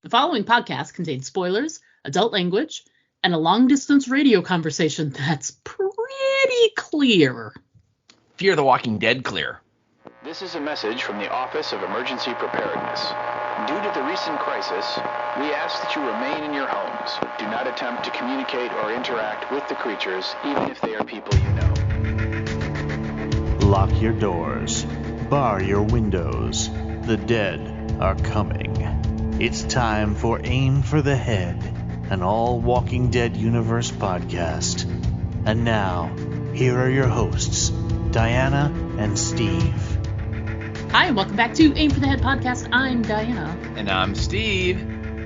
The following podcast contains spoilers, adult language, and a long-distance radio conversation that's pretty clear. Fear the Walking Dead clear. This is a message from the Office of Emergency Preparedness. Due to the recent crisis, we ask that you remain in your homes. Do not attempt to communicate or interact with the creatures, even if they are people you know. Lock your doors. Bar your windows. The dead are coming. It's time for Aim for the Head, an all Walking Dead universe podcast. And now, here are your hosts, Dianna and Steve. Hi, and welcome back to Aim for the Head podcast. I'm Dianna. And I'm Steve.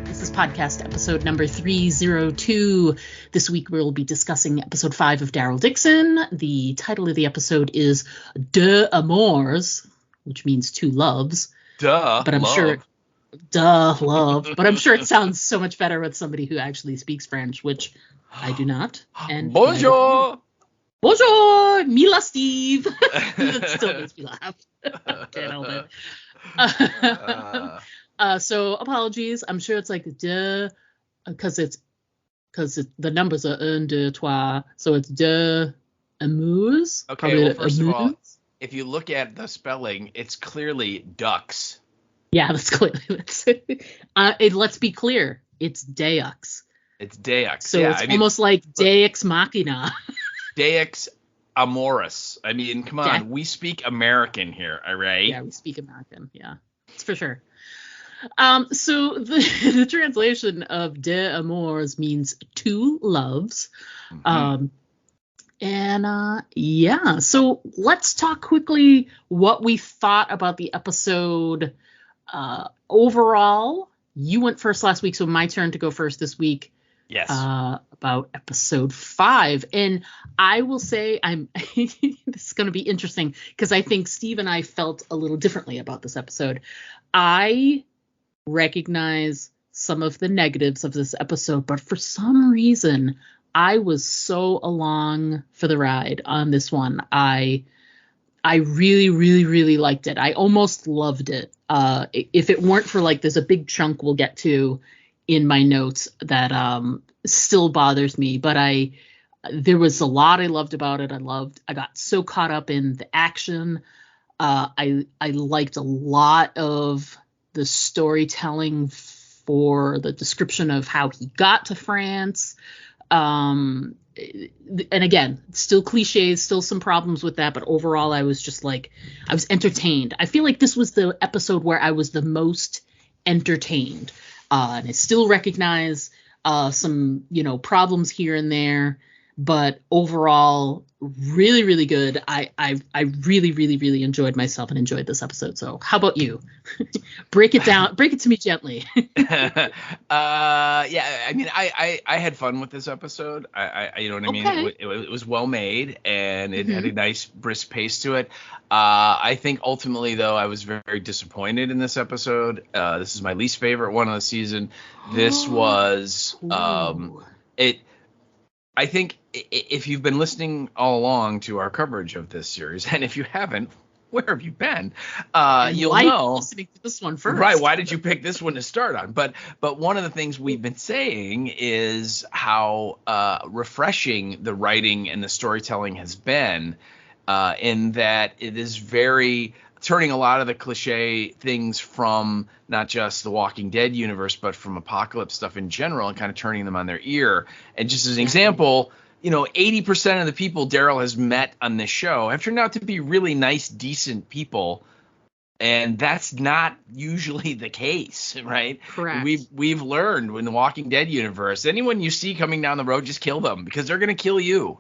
This is podcast episode number 302. This week we'll be discussing episode 5 of Daryl, Dixon. The title of the episode is Deux, Amours, which means two loves. Duh, but I'm love. sure... Duh, love. But I'm sure it sounds so much better with somebody who actually speaks French, which I do not. And Bonjour! Bonjour! Mila Steve! That still makes me laugh. Can't help it. So apologies. I'm sure it's like deux, because the numbers are un, deux, trois. So it's deux amours. Okay, well, first of all, if you look at the spelling, it's clearly ducks. Yeah, that's clear. Let's be clear. It's Deux. It's Deux. So yeah, it's almost like Deux Machina. Deux Amours. I mean, come on. Yeah. We speak American here, all right? Yeah, we speak American. Yeah, it's for sure. So the translation of Deux Amours means two loves. Mm-hmm. Yeah, so let's talk quickly what we thought about the episode. Overall, you went first last week, so my turn to go first this week. Yes. About episode 5. And I will say this is going to be interesting because I think Steve and I felt a little differently about this episode. I recognize some of the negatives of this episode, but for some reason, I was so along for the ride on this one. I really, really, really liked it. I almost loved it. If it weren't for there's a big chunk we'll get to in my notes that still bothers me, but there was a lot I loved about it. I got so caught up in the action. I liked a lot of the storytelling for the description of how he got to France. And again, still cliches, still some problems with that, but overall I was just I was entertained. I feel like this was the episode where I was the most entertained. And I still recognize some, problems here and there, but overall really, really good. I really, really, really enjoyed myself and enjoyed this episode. So how about you? Break it down. Break it to me gently. Yeah, I mean, I had fun with this episode. You know what I mean? Okay. It was well made, and it had a nice brisk pace to it. I think ultimately, though, I was very, very disappointed in this episode. This is my least favorite one of the season. This was I think if you've been listening all along to our coverage of this series, and if you haven't, where have you been? You'll know. Listening to this one first. Right. Why did you pick this one to start on? But one of the things we've been saying is how refreshing the writing and the storytelling has been, in that it is very turning a lot of the cliche things from not just the Walking Dead universe, but from apocalypse stuff in general, and kind of turning them on their ear. And just as an example, 80% of the people Daryl has met on this show have turned out to be really nice, decent people. And that's not usually the case, right? Correct. We've learned in the Walking Dead universe, anyone you see coming down the road, just kill them, because they're going to kill you.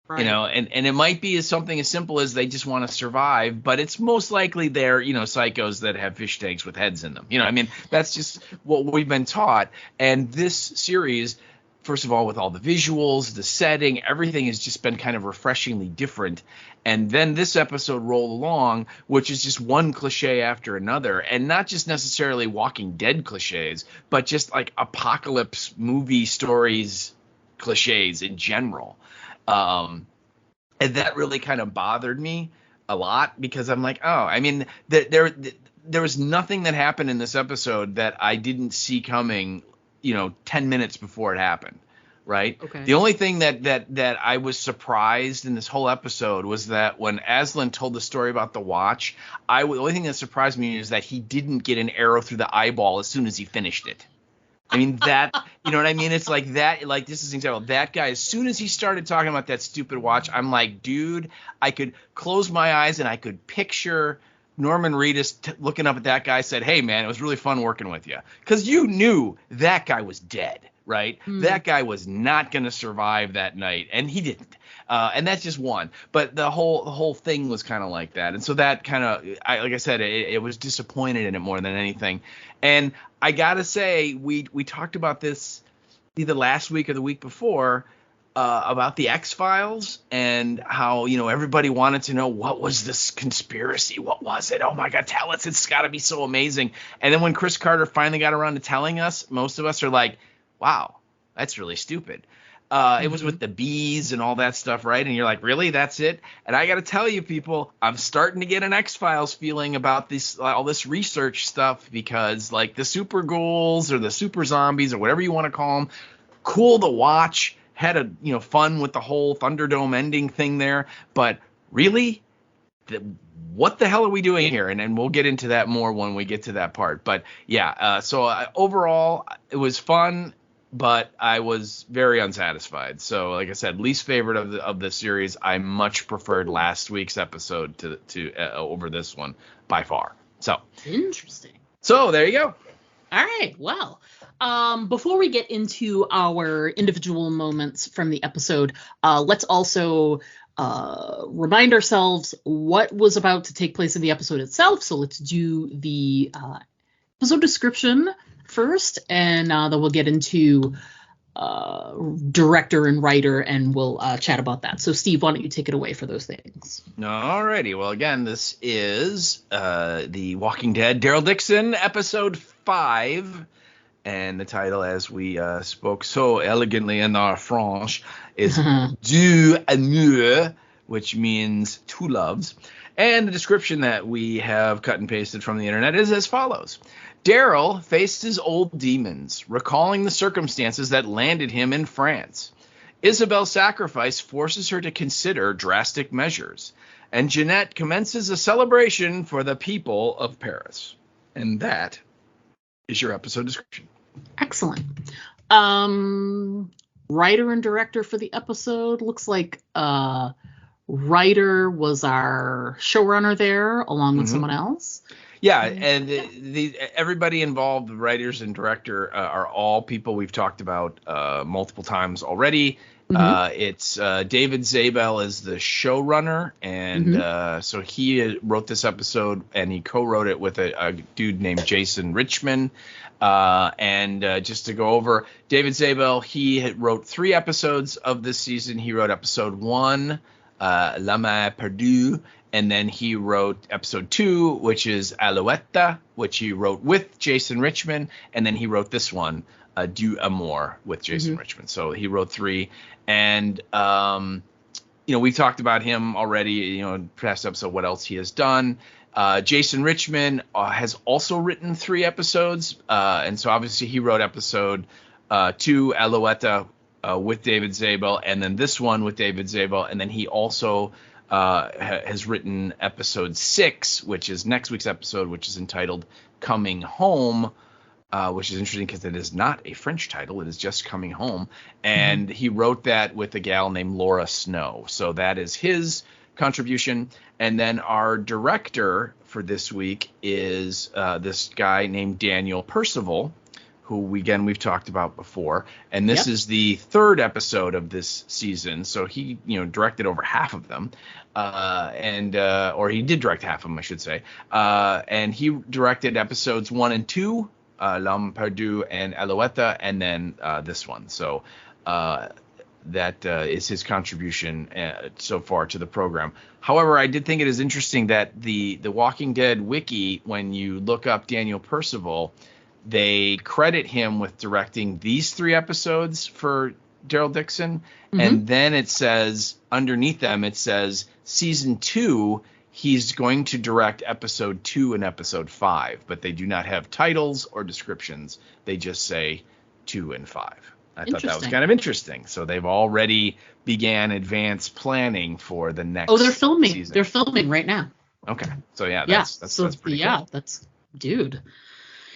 Right. And it might be something as simple as they just want to survive, but it's most likely they're, psychos that have fish tanks with heads in them. I mean, that's just what we've been taught. And this series, first of all, with all the visuals, the setting, everything has just been kind of refreshingly different. And then this episode rolled along, which is just one cliche after another, and not just necessarily Walking Dead cliches, but just apocalypse movie stories cliches in general. And that really kind of bothered me a lot, because I'm like, oh, I mean, there was nothing that happened in this episode that I didn't see coming, 10 minutes before it happened. Right. Okay. The only thing that I was surprised in this whole episode was that when Aslan told the story about the watch, the only thing that surprised me is that he didn't get an arrow through the eyeball as soon as he finished it. I mean, that, you know what I mean? It's like that, like, this is an example. That guy, as soon as he started talking about that stupid watch, I'm like, dude, I could close my eyes and I could picture Norman Reedus looking up at that guy, said, hey, man, it was really fun working with you. Because you knew that guy was dead. Right? That guy was not going to survive that night, and he didn't. And that's just one. But the whole thing was kind of like that. And so that kind of, like I said, it was disappointed in it more than anything. And I got to say, we talked about this either last week or the week before about the X-Files and how, everybody wanted to know, what was this conspiracy? What was it? Oh, my God, tell us. It's got to be so amazing. And then when Chris Carter finally got around to telling us, most of us are like, wow, that's really stupid. It was with the bees and all that stuff, right? And you're like, really? That's it? And I got to tell you, people, I'm starting to get an X-Files feeling about all this research stuff, because like the super ghouls or the super zombies or whatever you want to call them, cool to watch, had a fun with the whole Thunderdome ending thing there. But really, what the hell are we doing here? And we'll get into that more when we get to that part. But yeah, so overall, it was fun, but I was very unsatisfied. So, like I said, least favorite of the series. I much preferred last week's episode to over this one by far. So interesting. So there you go. All right. Well, before we get into our individual moments from the episode, let's also remind ourselves what was about to take place in the episode itself. So let's do the episode description first, and then we'll get into director and writer, and we'll chat about that. So Steve, why don't you take it away for those things? Alrighty. Well, again, this is The Walking Dead, Daryl Dixon, episode 5. And the title, as we spoke so elegantly in our French, is Deux, Amours, which means two loves. And the description that we have cut and pasted from the internet is as follows. Daryl faced his old demons, recalling the circumstances that landed him in France. Isabel's sacrifice forces her to consider drastic measures, and Jeanette commences a celebration for the people of Paris. And that is your episode description. Excellent. Writer and director for the episode, looks like writer was our showrunner there along with someone else. Yeah, and everybody involved, the writers and director, are all people we've talked about multiple times already. It's David Zabel is the showrunner, and so he wrote this episode, and he co-wrote it with a dude named Jason Richman. And just to go over, David Zabel, he wrote 3 episodes of this season. He wrote episode 1, La Main Perdue, and then he wrote episode 2, which is Alouette, which he wrote with Jason Richman, and then he wrote this one, Deux, Amours, with Jason Richman. So he wrote 3, and we talked about him already, past episode, what else he has done. Jason Richman has also written 3 episodes, and so obviously he wrote episode 2, Alouette, with David Zabel, and then this one with David Zabel, and then he also has written episode 6, which is next week's episode, which is entitled Coming Home, which is interesting because it is not a French title. It is just Coming Home. And he wrote that with a gal named Laura Snow. So that is his contribution. And then our director for this week is this guy named Daniel Percival, who we've talked about before. And this is the 3rd episode of this season. So he, directed over half of them. Or he did direct half of them, I should say. And he directed episodes 1 and 2, L'Homme Perdu and Alouette, and then this one. So that is his contribution so far to the program. However, I did think it is interesting that the Walking Dead wiki, when you look up Daniel Percival, they credit him with directing these 3 episodes for Daryl Dixon, and then it says underneath them, it says season 2, he's going to direct episode 2 and episode 5, but they do not have titles or descriptions. They just say 2 and 5. I thought that was kind of interesting. So they've already began advanced planning for the next they're filming. season. They're filming right now. Okay. So that's pretty cool. That's dude.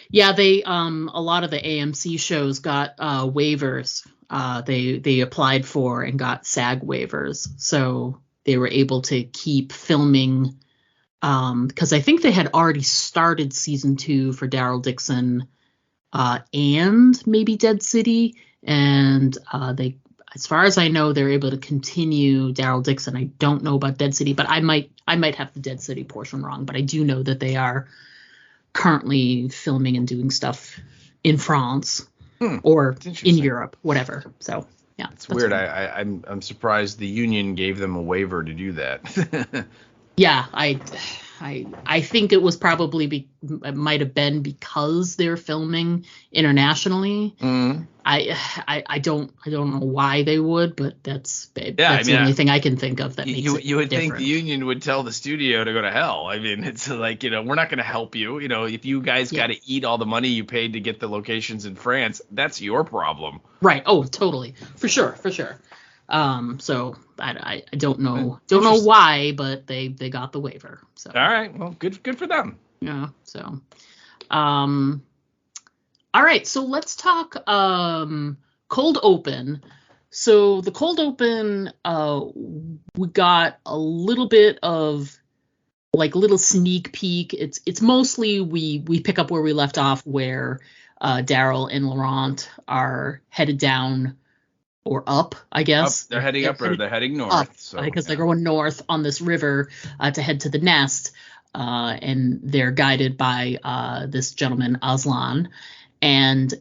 Yeah, they a lot of the AMC shows got waivers. They applied for and got SAG waivers. So they were able to keep filming because I think they had already started season 2 for Daryl, Dixon, and maybe Dead City. And they, as far as I know, they're able to continue Daryl Dixon. I don't know about Dead City, but I might have the Dead City portion wrong. But I do know that they are currently filming and doing stuff in France or in Europe, whatever. So yeah, it's weird. I'm surprised the union gave them a waiver to do that. Yeah, I think it was probably it might have been because they're filming internationally. I don't know why they would, but that's the only thing I can think of that makes it you would different. think the union would tell the studio to go to hell. I mean, it's like, we're not going to help you. If you guys got to eat all the money you paid to get the locations in France, that's your problem. Right. Oh, totally. For sure. So I don't know why, but they got the waiver. So all right, well, good for them. Yeah. So, all right. So let's talk cold open. So the cold open, we got a little bit of like little sneak peek. It's mostly we pick up where we left off, where Daryl and Laurent are headed down. Or up, I guess. They're heading up, or they're heading north. Because they're going north on this river to head to the nest. And they're guided by this gentleman, Aslan. And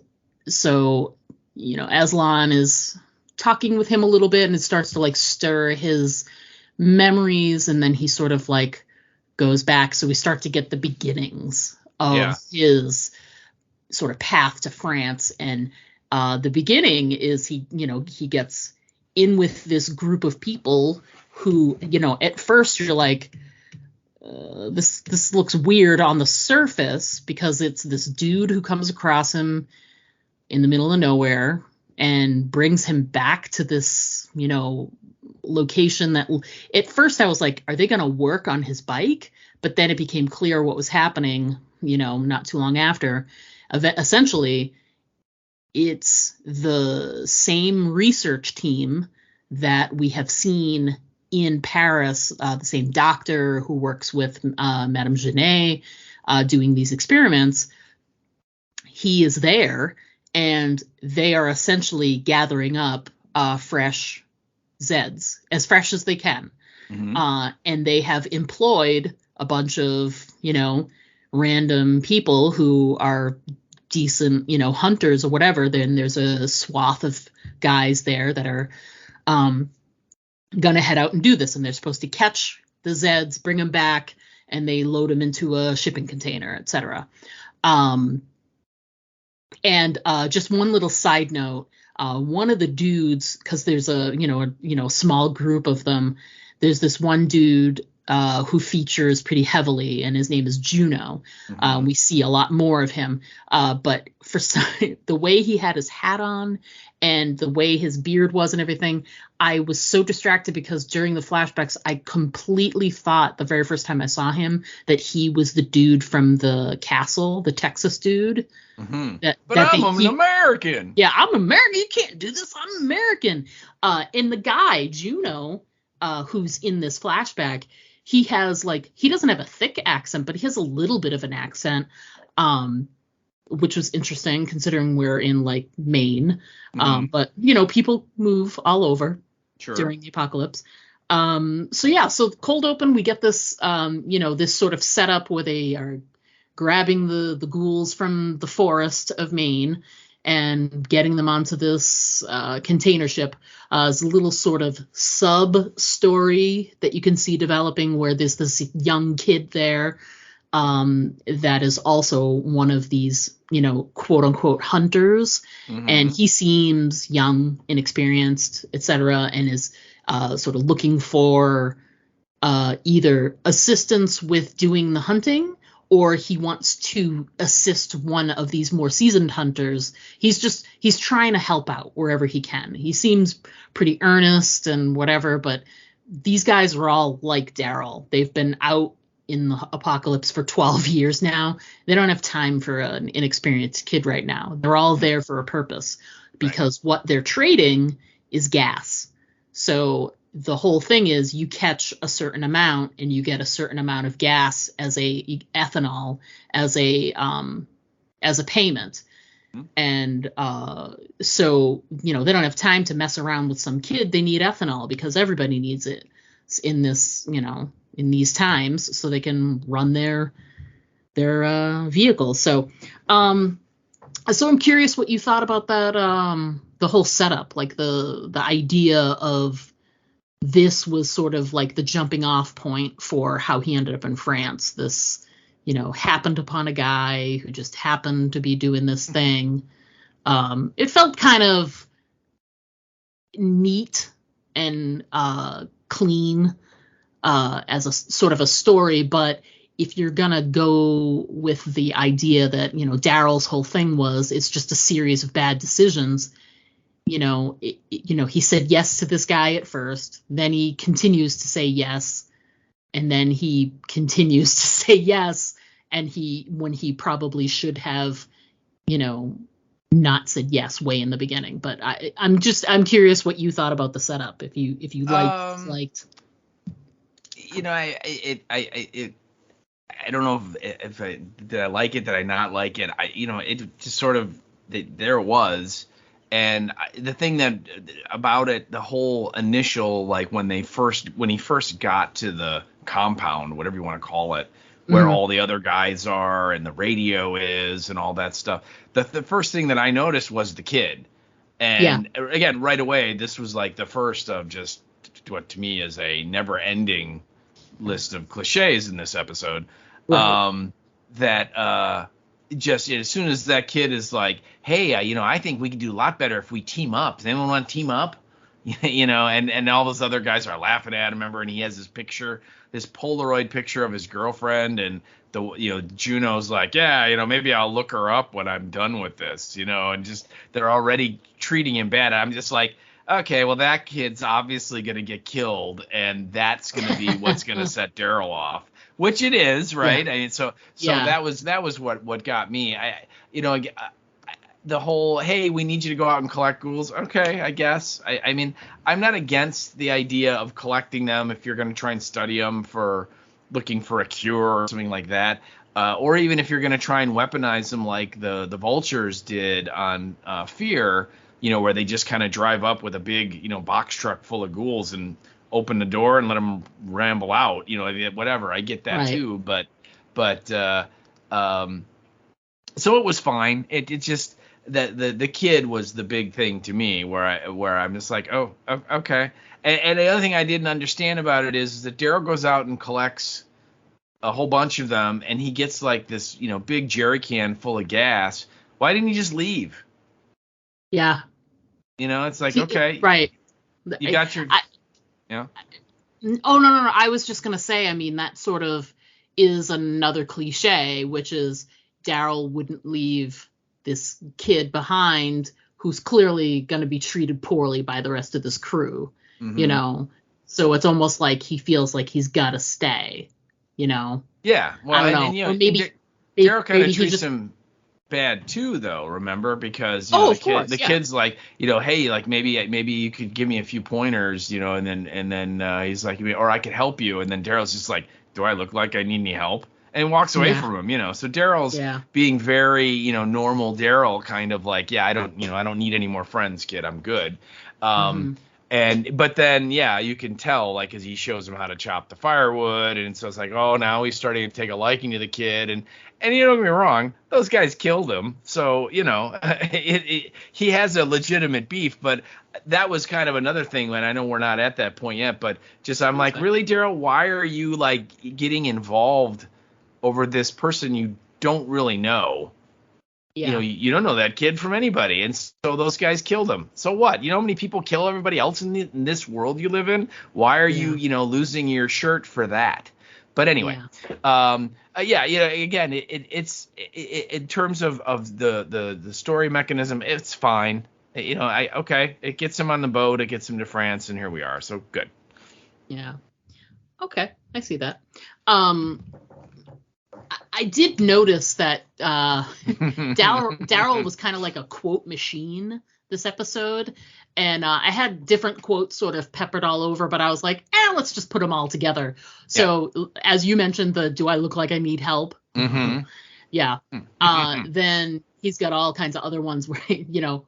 so, Aslan is talking with him a little bit, and it starts to like stir his memories. And then he sort of like goes back. So we start to get the beginnings of his sort of path to France. And the beginning is he gets in with this group of people who, at first you're like, this looks weird on the surface because it's this dude who comes across him in the middle of nowhere and brings him back to this, location that at first I was like, are they going to work on his bike? But then it became clear what was happening, not too long after. Essentially, it's the same research team that we have seen in Paris, the same doctor who works with Madame Genet doing these experiments. He is there, and they are essentially gathering up fresh Zeds, as fresh as they can. Mm-hmm. And they have employed a bunch of, random people who are decent, hunters or whatever. Then there's a swath of guys there that are gonna head out and do this, and they're supposed to catch the Zeds, bring them back, and they load them into a shipping container, etc. And just one little side note, one of the dudes, because there's a small group of them, there's this one dude who features pretty heavily, and his name is Juno. Mm-hmm. We see a lot more of him, but for the way he had his hat on and the way his beard was and everything, I was so distracted because during the flashbacks, I completely thought the very first time I saw him that he was the dude from the castle, the Texas dude. Mm-hmm. I'm an American. Yeah, I'm American. You can't do this. I'm American. And the guy, Juno, who's in this flashback, he has he doesn't have a thick accent, but he has a little bit of an accent, which was interesting considering we're in Maine. Mm-hmm. But people move all over during the apocalypse. So cold open, we get this, this sort of setup where they are grabbing the ghouls from the forest of Maine and getting them onto this container ship. It's a little sort of sub-story that you can see developing where there's this young kid there that is also one of these, quote-unquote hunters. Mm-hmm. And he seems young, inexperienced, etc., and is sort of looking for either assistance with doing the hunting, or he wants to assist one of these more seasoned hunters. He's trying to help out wherever he can. He seems pretty earnest and whatever, but these guys are all like Daryl. They've been out in the apocalypse for 12 years now. They don't have time for an inexperienced kid right now. They're all there for a purpose, because what they're trading is gas. So the whole thing is you catch a certain amount and you get a certain amount of gas as ethanol as a payment. And so, they don't have time to mess around with some kid. They need ethanol because everybody needs it in this, in these times, so they can run their vehicles. So I'm curious what you thought about that, the whole setup, like the idea of this was sort of like the jumping off point for how he ended up in France. This, happened upon a guy who just happened to be doing this thing. It felt kind of neat and clean as a sort of a story, but if you're gonna go with the idea that Daryl's whole thing was it's just a series of bad decisions, he said yes to this guy at first, then he continues to say yes, and then he continues to say yes, and when he probably should have not said yes way in the beginning. But I'm curious what you thought about the setup, if you liked. I don't know if I did I like it, did I not like it. It just sort of there it was. And the thing that about it, the whole initial, like when he first got to the compound, whatever you want to call it, where all the other guys are and the radio is and all that stuff, the first thing that I noticed was the kid. And again, right away, this was like the first of just what to me is a never ending list of cliches in this episode. Right. Just as soon as that kid is like, hey, I think we can do a lot better if we team up. Does anyone want to team up? And all those other guys are laughing at him, remember? And he has this Polaroid picture of his girlfriend, and Juno's like, yeah, maybe I'll look her up when I'm done with this, and just they're already treating him bad. I'm just like, okay, well, that kid's obviously going to get killed, and that's going to be what's going to set Daryl off. Which it is, right? Yeah. I mean, so that was what got me. The whole, hey, we need you to go out and collect ghouls. Okay, I guess. I mean, I'm not against the idea of collecting them if you're going to try and study them for looking for a cure or something like that, or even if you're going to try and weaponize them like the vultures did on Fear, where they just kind of drive up with a big box truck full of ghouls and open the door and let them ramble out, whatever. I get that too, but so it was fine. It just the kid was the big thing to me, where I'm just like, oh, okay. And the other thing I didn't understand about it is that Daryl goes out and collects a whole bunch of them, and he gets like this big jerry can full of gas. Why didn't he just leave? Yeah. It's like, okay, right. You got your. Yeah. Oh, no. I was just going to say, I mean, that sort of is another cliche, which is Daryl wouldn't leave this kid behind who's clearly going to be treated poorly by the rest of this crew, So it's almost like he feels like he's got to stay, Yeah. Well, I don't know. Or maybe Daryl kind of treats him bad too, though, remember, because the kid's like, hey, like maybe you could give me a few pointers, and then he's like, or I could help you, and then Daryl's just like, do I look like I need any help? And walks away from him, so Daryl's being very normal Daryl, kind of like, I don't need any more friends, kid, I'm good. But then you can tell, like, as he shows him how to chop the firewood, and so it's like, oh, now he's starting to take a liking to the kid, and don't get me wrong, those guys killed him, so he has a legitimate beef. But that was kind of another thing, when I know we're not at that point yet, but just I'm like, really, Daryl, why are you like getting involved over this person you don't really know? Yeah. You know, you don't know that kid from anybody, and so those guys killed him. So what? You know how many people kill everybody else in this world you live in? Why are you, losing your shirt for that? But anyway, again, it's in terms of the story mechanism, it's fine. It gets him on the boat, it gets him to France, and here we are. So good. Yeah. Okay, I see that. I did notice that Daryl was kind of like a quote machine this episode, and I had different quotes sort of peppered all over, but I was like, let's just put them all together. So as you mentioned, do I look like I need help? Mm-hmm. Yeah. Then he's got all kinds of other ones where,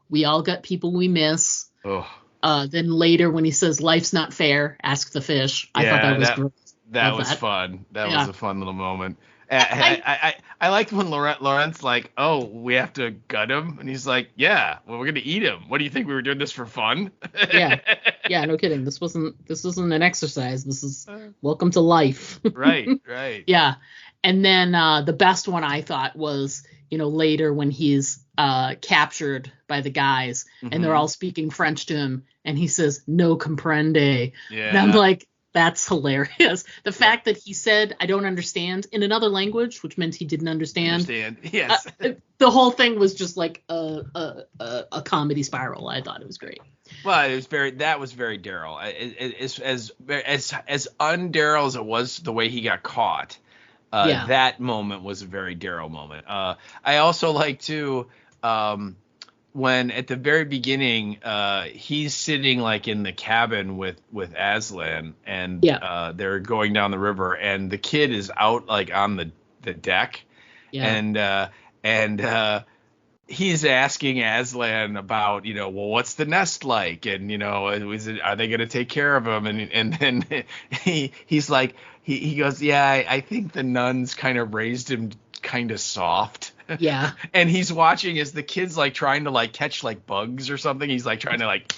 we all got people we miss. Oh. Then later when he says life's not fair, ask the fish. I thought that was great. That was fun. That was a fun little moment. I liked when Laurent's like, oh, we have to gut him, and he's like, yeah, well, we're gonna eat him. What do you think, we were doing this for fun? yeah, no kidding. This isn't an exercise. This is welcome to life. right. Yeah, and then the best one I thought was later when he's captured by the guys, and they're all speaking French to him, and he says no comprende. Yeah, and I'm like, that's hilarious. The fact that he said, I don't understand in another language, which meant he didn't understand. Yes. The whole thing was just like a comedy spiral. I thought it was great. Well, that was very Daryl. As un-Daryl as it was the way he got caught, that moment was a very Daryl moment. I also like to, when at the very beginning, he's sitting like in the cabin with Aslan, and they're going down the river, and the kid is out like on the deck, and he's asking Aslan about, well, what's the nest like, and are they going to take care of him, and then he's like, he goes, I think the nuns kind of raised him kind of soft. Yeah. And he's watching as the kid's like trying to like catch like bugs or something. He's like trying to like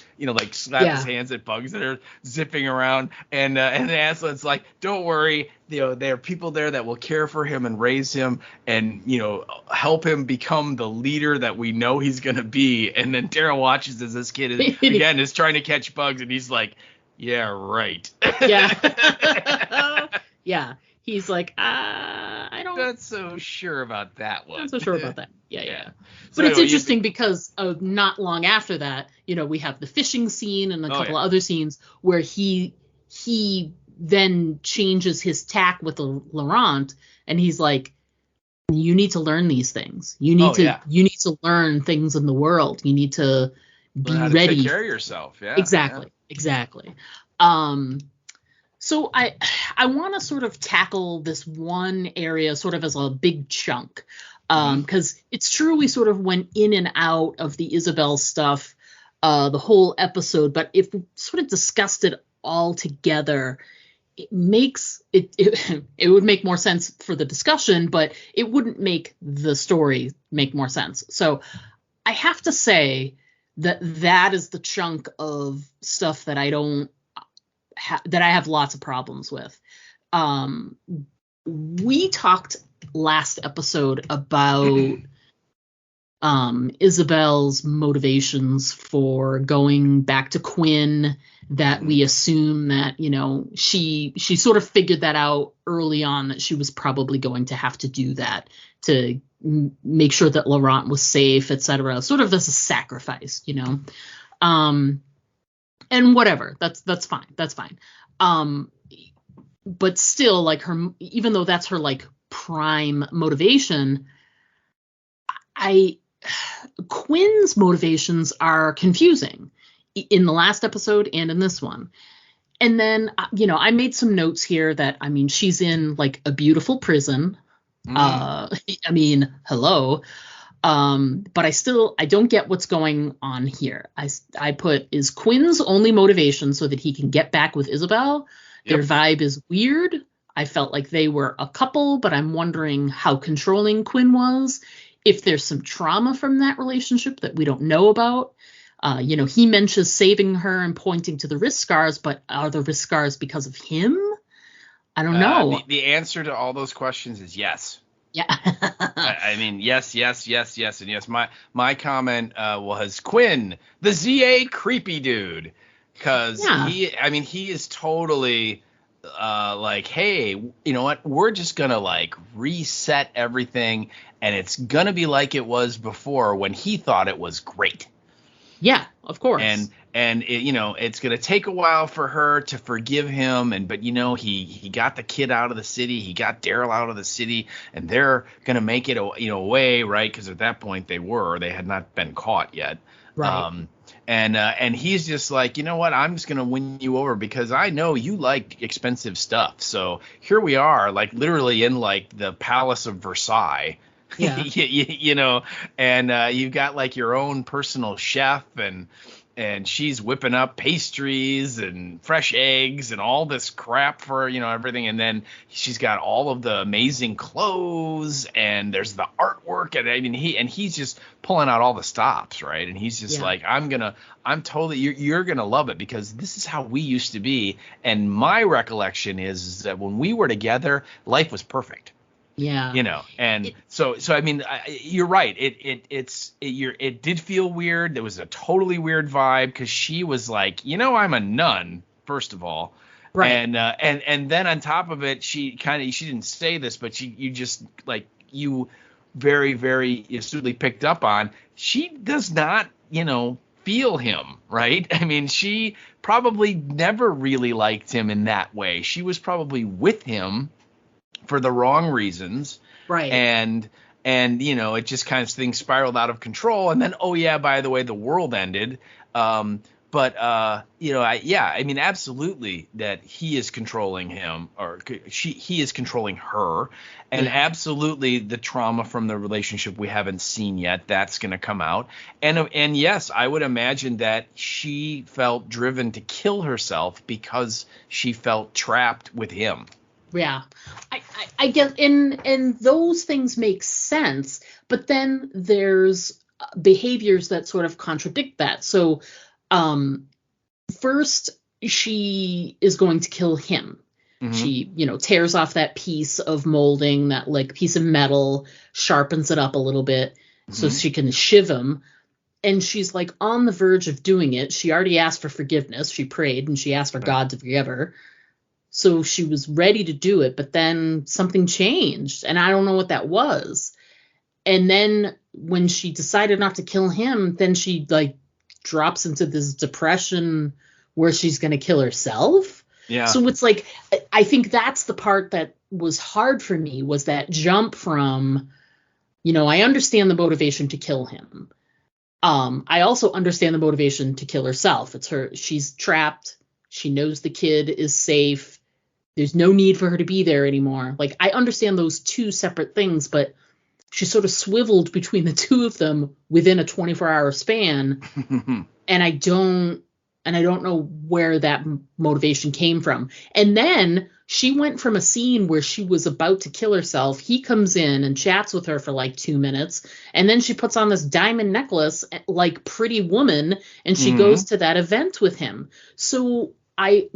slap his hands at bugs that are zipping around. And Aslan's like, don't worry, there are people there that will care for him and raise him and help him become the leader that we know he's gonna be. And then Daryl watches as this kid is trying to catch bugs, and he's like, yeah, right. Yeah. Yeah. He's like, I don't. Not so sure about that one. Not so sure about that. Yeah. So but it's interesting because not long after that, we have the fishing scene and a couple of other scenes where he then changes his tack with Laurent, and he's like, you need to learn these things. You need to learn things in the world. You need to be ready. Take care of yourself. Yeah. Exactly. So I want to sort of tackle this one area sort of as a big chunk, because it's true we sort of went in and out of the Isabel stuff the whole episode, but if we sort of discussed it all together, it would make more sense for the discussion, but it wouldn't make the story make more sense. So I have to say that is the chunk of stuff that I have lots of problems with. We talked last episode about Isabel's motivations for going back to Quinn, that we assume that, she sort of figured that out early on, that she was probably going to have to do that to make sure that Laurent was safe, etc. Sort of as a sacrifice, and whatever, that's fine. But still, like, even though that's her like prime motivation, Quinn's motivations are confusing in the last episode and in this one. And then, I made some notes here that, she's in like a beautiful prison. Hello. But I don't get what's going on here. I put, is Quinn's only motivation so that he can get back with Isabel? Yep. Their vibe is weird. I felt like they were a couple, but I'm wondering how controlling Quinn was. If there's some trauma from that relationship that we don't know about. He mentions saving her and pointing to the wrist scars, but are the wrist scars because of him? I don't know. The answer to all those questions is yes. Yeah. I mean, yes, and yes. My comment was Quinn, the ZA creepy dude, because Yeah. he is totally like, hey, you know what? We're just gonna like reset everything, and it's gonna be like it was before when he thought it was great. Yeah, of course. And it, it's gonna take a while for her to forgive him, but he got the kid out of the city, he got Daryl out of the city, and they're gonna make it away, right? Because at that point they had not been caught yet. Right. And he's just like, you know what? I'm just gonna win you over because I know you like expensive stuff. So here we are, like literally in like the Palace of Versailles. Yeah. And you've got like your own personal chef, and she's whipping up pastries and fresh eggs and all this crap for everything, and then she's got all of the amazing clothes, and there's the artwork, and I mean he's just pulling out all the stops, right? And he's just like, I'm totally, you're gonna love it because this is how we used to be, and my recollection is that when we were together, life was perfect. Yeah. So I mean, you're right. It did feel weird. There was a totally weird vibe because she was like, I'm a nun, first of all, Right. And then on top of it, she didn't say this, but you very, very astutely picked up on, she does not feel him, right? I mean, she probably never really liked him in that way. She was probably with him for the wrong reasons, Right. And it just kind of things spiraled out of control, and then by the way, the world ended. I mean, absolutely that he is controlling him, or he is controlling her, and absolutely the trauma from the relationship we haven't seen yet, that's going to come out, and yes, I would imagine that she felt driven to kill herself because she felt trapped with him. Yeah, I guess, and those things make sense, but then there's behaviors that sort of contradict that. So, first she is going to kill him. Mm-hmm. She, tears off that piece of molding, that like piece of metal, sharpens it up a little bit so she can shiv him. And she's like on the verge of doing it. She already asked for forgiveness. She prayed and she asked for God to forgive her. So she was ready to do it, but then something changed, and I don't know what that was. And then when she decided not to kill him, then she like drops into this depression where she's going to kill herself. Yeah. So it's like, I think that's the part that was hard for me, was that jump from, I understand the motivation to kill him. I also understand the motivation to kill herself. It's her, she's trapped. She knows the kid is safe. There's no need for her to be there anymore. Like, I understand those two separate things, but she sort of swiveled between the two of them within a 24-hour span. And I don't know where that motivation came from. And then she went from a scene where she was about to kill herself. He comes in and chats with her for like 2 minutes. And then she puts on this diamond necklace like Pretty Woman, and she goes to that event with him. So I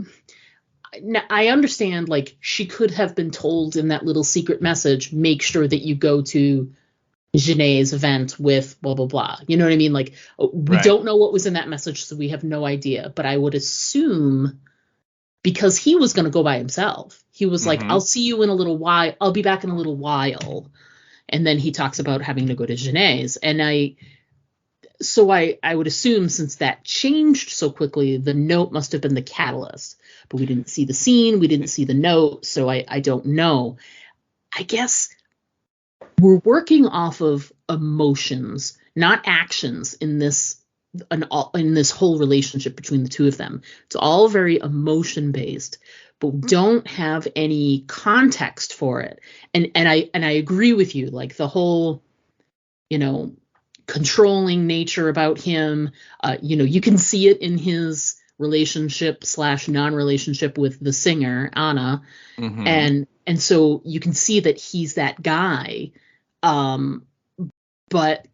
understand, like, she could have been told in that little secret message, make sure that you go to Janae's event with blah, blah, blah. You know what I mean? Like, we don't know what was in that message, so we have no idea. But I would assume, because he was going to go by himself, he was like, I'll see you in a little while. I'll be back in a little while. And then he talks about having to go to Janae's. And I would assume, since that changed so quickly, the note must have been the catalyst. But we didn't see the scene. We didn't see the note. So I don't know. I guess we're working off of emotions, not actions in this whole relationship between the two of them. It's all very emotion based, but we don't have any context for it. And I agree with you. Like, the whole, controlling nature about him, you can see it in his relationship / non-relationship with the singer Anna, and so you can see that he's that guy, but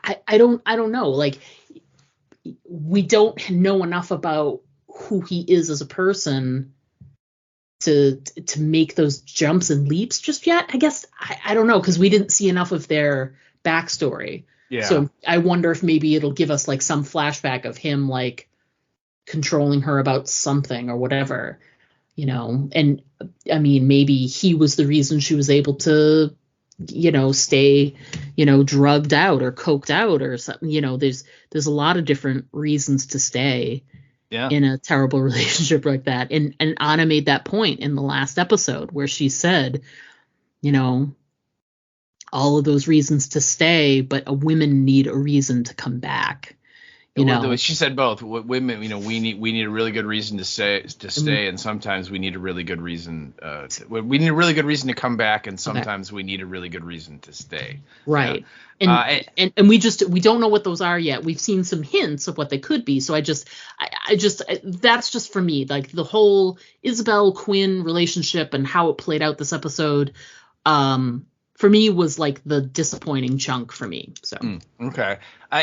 I don't know, like, we don't know enough about who he is as a person to make those jumps and leaps just yet. I guess I don't know, because we didn't see enough of their backstory. Yeah. So I wonder if maybe it'll give us like some flashback of him like controlling her about something or whatever, you know. And I mean, maybe he was the reason she was able to, you know, stay, you know, drugged out or coked out or something. You know, there's a lot of different reasons to stay in a terrible relationship like that. And Anna made that point in the last episode where she said, you know, all of those reasons to stay, but women need a reason to come back. You know, she said both. Women, you know, we need a really good reason to stay, and sometimes we need a really good reason. We need a really good reason to come back, and sometimes we need a really good reason to stay. Right. And we don't know what those are yet. We've seen some hints of what they could be. So I just that's just for me, like the whole Isabel Quinn relationship and how it played out this episode. For me was like the disappointing chunk for me. So okay,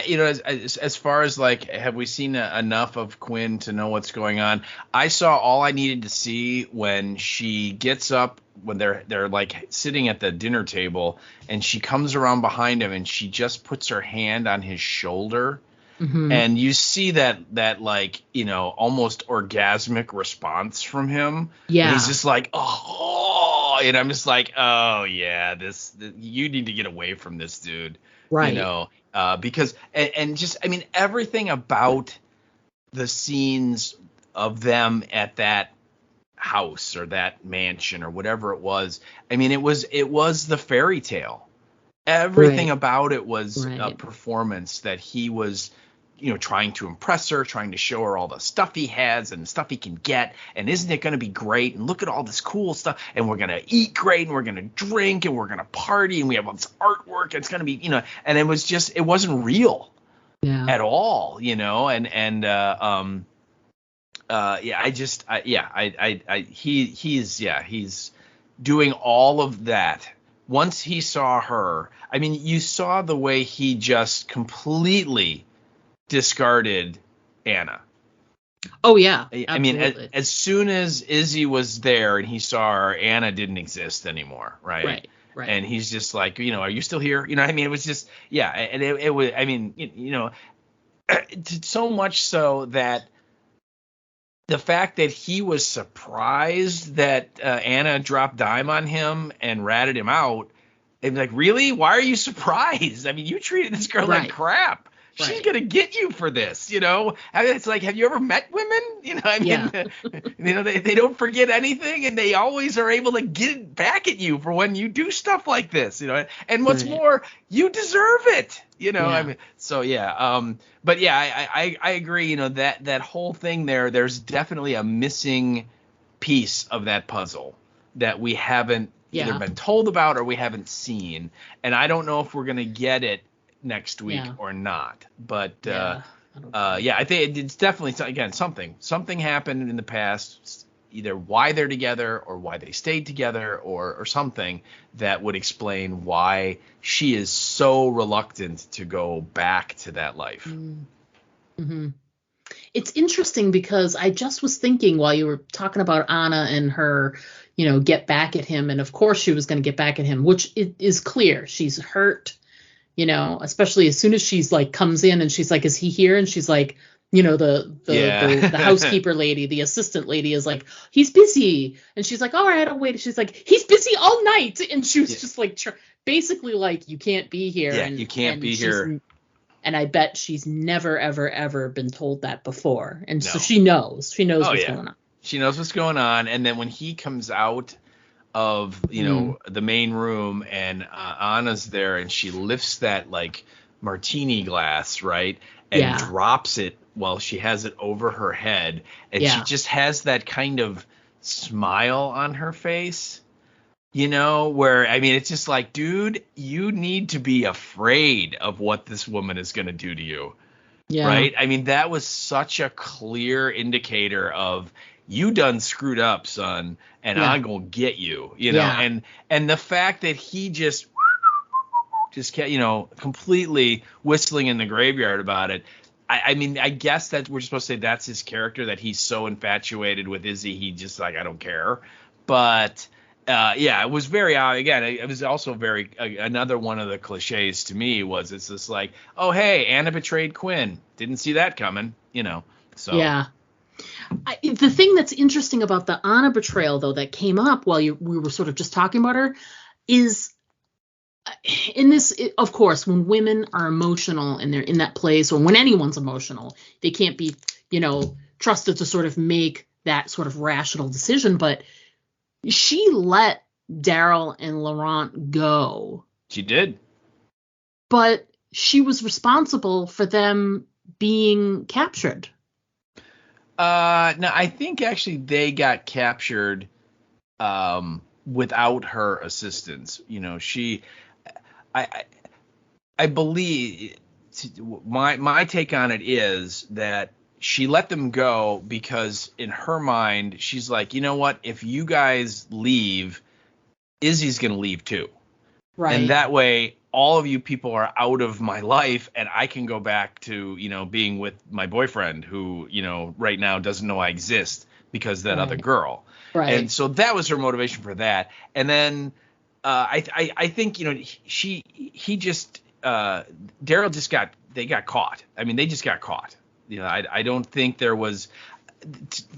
you know, as far as like, have we seen enough of Quinn to know what's going on? I saw all I needed to see when she gets up, when they're like sitting at the dinner table, and she comes around behind him and she just puts her hand on his shoulder. Mm-hmm. And you see that like, you know, almost orgasmic response from him. Yeah. And he's just like, oh, and I'm just like, oh yeah, you need to get away from this dude. Right. You know, because and just, I mean, everything about the scenes of them at that house or that mansion or whatever it was. I mean, it was the fairy tale. Everything about it was a performance that he was, you know, trying to impress her, trying to show her all the stuff he has and the stuff he can get. And isn't it going to be great? And look at all this cool stuff. And we're going to eat great, and we're going to drink, and we're going to party, and we have all this artwork. And it's going to be, you know, and it wasn't real at all, you know. He's doing all of that. Once he saw her, I mean, you saw the way he just completely discarded Anna. Oh yeah, absolutely. I mean, as soon as Izzy was there and he saw her, Anna didn't exist anymore, right? Right. And he's just like, you know, are you still here? You know, I mean, it was just, and it was, I mean, you know, so much so that the fact that he was surprised that Anna dropped dime on him and ratted him out, and like, really? Why are you surprised? I mean, you treated this girl like crap. She's going to get you for this, you know? I mean, it's like, have you ever met women? You know, I mean, you know, they don't forget anything, and they always are able to get back at you for when you do stuff like this, you know? And what's more, you deserve it, you know? I mean, so but yeah, I agree, you know, that whole thing there's definitely a missing piece of that puzzle that we haven't either been told about or we haven't seen. And I don't know if we're going to get it next week or not, but I think it's definitely, again, something happened in the past, either why they're together or why they stayed together or something that would explain why she is so reluctant to go back to that life. Mm-hmm. It's interesting because I just was thinking while you were talking about Anna and her, you know, get back at him, and of course she was going to get back at him, which is clear. She's hurt. You know, especially as soon as she's like comes in and she's like, is he here? And she's like, you know, the housekeeper lady, the assistant lady is like, he's busy. And she's like, all right, I'll wait. She's like, he's busy all night. And she was just like, basically like, you can't be here. Yeah, you can't be here. And I bet she's never, ever, ever been told that before. And so she knows what's going on. She knows what's going on. And then when he comes out of, you know, the main room and Anna's there and she lifts that like martini glass, right, and drops it while she has it over her head, and she just has that kind of smile on her face, you know, where, I mean, it's just like, dude, you need to be afraid of what this woman is going to do to you. Right. I mean, that was such a clear indicator of, you done screwed up, son, and I'm gonna get you, you know. And the fact that he just kept, you know, completely whistling in the graveyard about it. I mean, I guess that we're supposed to say that's his character, that he's so infatuated with Izzy, he just like, I don't care. But yeah, it was very again. It was also very another one of the cliches to me was it's just like, oh hey, Anna betrayed Quinn. Didn't see that coming, So Yeah. The thing that's interesting about the Anna betrayal, though, that came up while we were sort of just talking about her, is in this, of course, when women are emotional and they're in that place, or when anyone's emotional, they can't be, trusted to sort of make that sort of rational decision. But she let Daryl and Laurent go. She did. But she was responsible for them being captured. No, I think actually they got captured without her assistance. I believe my take on it is that she let them go because in her mind she's like, you know what? If you guys leave, Izzy's gonna leave too, Right. and that way all of you people are out of my life, and I can go back to being with my boyfriend who right now doesn't know I exist because of that other girl. Right. And so that was her motivation for that. And then I think Daryl they got caught. I mean, they just got caught. I don't think there was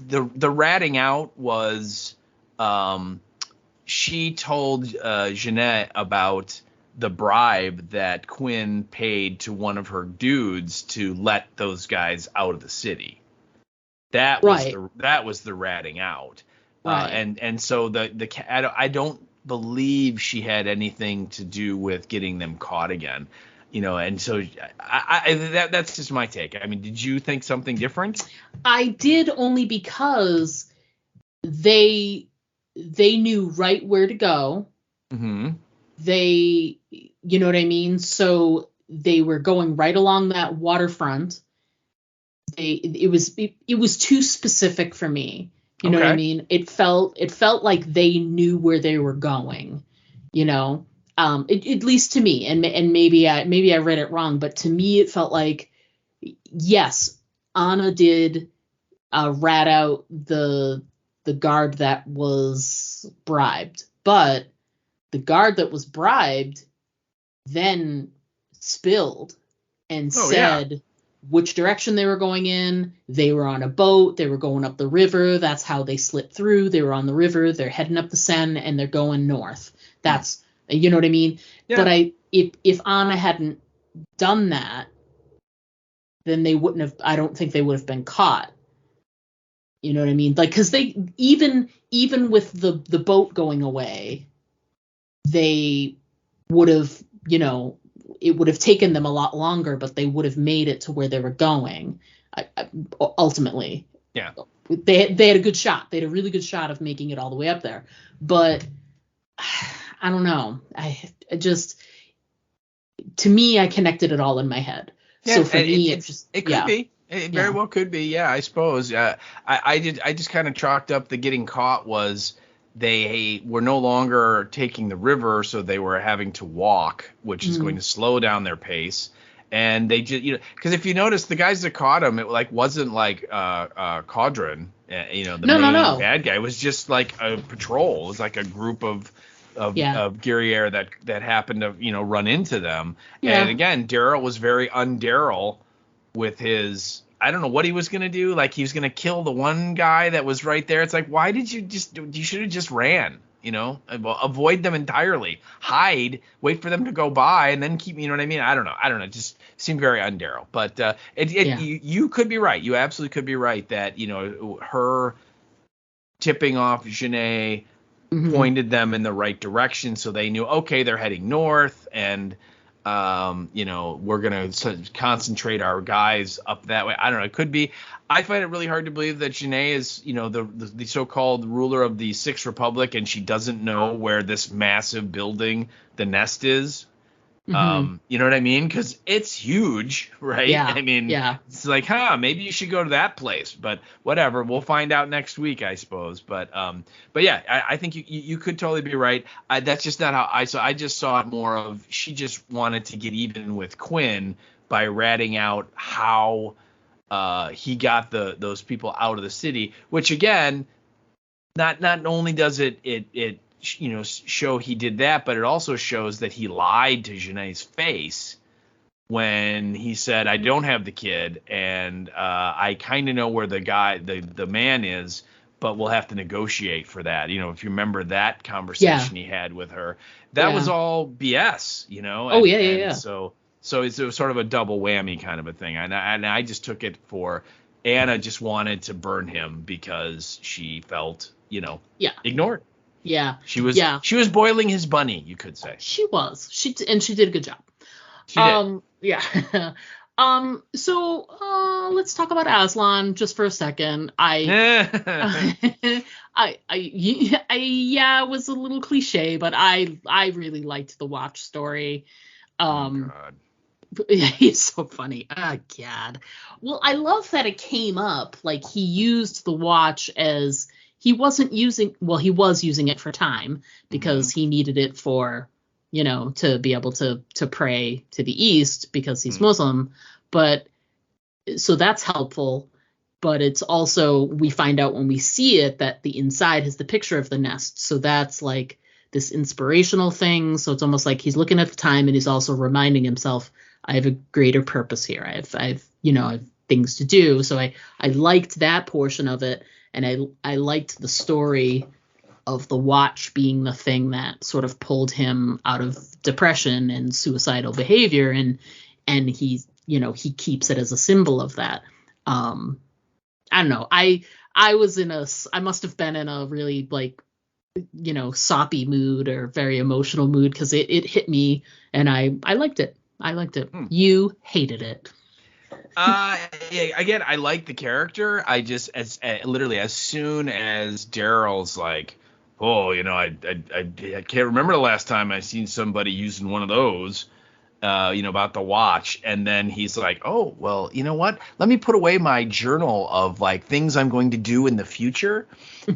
the ratting out was she told Jeanette about the bribe that Quinn paid to one of her dudes to let those guys out of the city. That was the ratting out. Right. And so I don't believe she had anything to do with getting them caught again. And so that's just my take. I mean, did you think something different? I did, only because they knew right where to go. Mm-hmm. They, you know what I mean? So they were going right along that waterfront. It was too specific for me. You know what I mean? It felt like they knew where they were going, at least to me, and maybe I read it wrong, but to me it felt like, yes, Anna did rat out the guard that was bribed, but the guard that was bribed then spilled and said which direction they were going in. They were on a boat. They were going up the river. That's how they slipped through. They were on the river. They're heading up the Seine and they're going north. That's, you know what I mean? Yeah. But if Anna hadn't done that, then they wouldn't have, I don't think they would have been caught. You know what I mean? Like, because they, even with the boat going away, they would have, it would have taken them a lot longer, but they would have made it to where they were going. Ultimately, yeah, they had a good shot. They had a really good shot of making it all the way up there. But I don't know. I just, to me, I connected it all in my head. Yeah, so for me, it could be. It very well could be. Yeah, I suppose. I just kind of chalked up the getting caught was they were no longer taking the river, so they were having to walk, which is going to slow down their pace. And they just, because if you notice, the guys that caught him, it wasn't like Caudron, the main bad guy. It was just like a patrol. It was like a group of guerriere that happened to run into them. Yeah. And again, Daryl was very un-Daryl with his. I don't know what he was going to do. Like, he was going to kill the one guy that was right there. It's like, why did you should have just ran, avoid them entirely, hide, wait for them to go by, and then keep, you know what I mean? I don't know. It just seemed very un-Daryl. But you could be right. You absolutely could be right that, her tipping off Janae pointed them in the right direction. So they knew, okay, they're heading north, and we're going to concentrate our guys up that way. I don't know. It could be. I find it really hard to believe that Janae is, the so-called ruler of the Sixth Republic, and she doesn't know where this massive building, the Nest, is. You know what I mean? Because it's huge, right? Yeah. I mean, it's like, maybe you should go to that place. But whatever, we'll find out next week, I suppose. But yeah, I think you could totally be right. That's just not how I saw. I just saw it more of she just wanted to get even with Quinn by ratting out how he got those people out of the city. Which again, not only does it show he did that, but it also shows that he lied to Janae's face when he said, I don't have the kid, and I kind of know where the man is, but we'll have to negotiate for that. If you remember that conversation he had with her, that was all BS, And so it was sort of a double whammy kind of a thing. And I just took it for Anna just wanted to burn him because she felt, ignored. Yeah. She was boiling his bunny, you could say. She was. She did a good job. She did. Yeah. So let's talk about Aslan just for a second. It was a little cliche, but I really liked the Watch story. God. He's so funny. Oh, God. Well, I love that it came up. Like, he used the Watch as he was using it for time because he needed it for, to be able to pray to the east because he's Muslim. But so that's helpful. But it's also, we find out when we see it that the inside has the picture of the nest. So that's like this inspirational thing. So it's almost like he's looking at the time and he's also reminding himself, I have a greater purpose here. I have things to do. So I liked that portion of it. And I liked the story of the Watch being the thing that sort of pulled him out of depression and suicidal behavior. And he's, he keeps it as a symbol of that. I don't know. I must have been in a really soppy mood or very emotional mood because it hit me and I liked it. You hated it. Again, I like the character. I just literally as soon as Daryl's like, oh, I can't remember the last time I seen somebody using one of those, about the Watch, and then he's like, oh, well, you know what? Let me put away my journal of things I'm going to do in the future.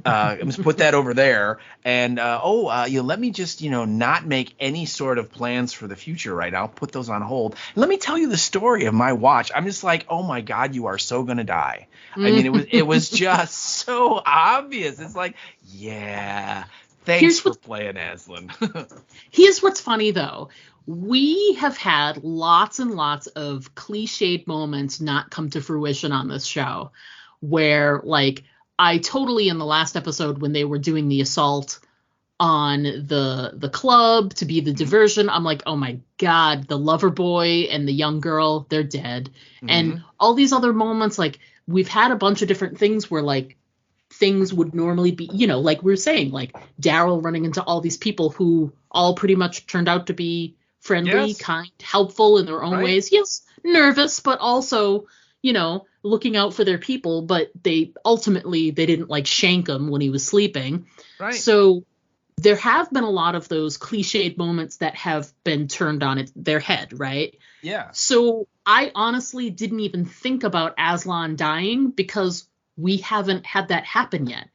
Let's put that over there, and let me just not make any sort of plans for the future right now. I'll put those on hold. Let me tell you the story of my Watch. I'm just like, oh my God, you are so gonna die. I mean, it was just so obvious. It's like, yeah, thanks for playing Aslan. Here's what's funny though. We have had lots and lots of cliched moments not come to fruition on this show where I totally, in the last episode when they were doing the assault on the club to be the diversion, I'm like, oh my God, the lover boy and the young girl, they're dead. And all these other moments, we've had a bunch of different things where things would normally be, like we were saying, Daryl running into all these people who all pretty much turned out to be friendly, kind, helpful in their own ways. Yes, nervous, but also, looking out for their people. But they didn't shank him when he was sleeping. Right. So there have been a lot of those cliched moments that have been turned on their head, right? Yeah. So I honestly didn't even think about Aslan dying because we haven't had that happen yet.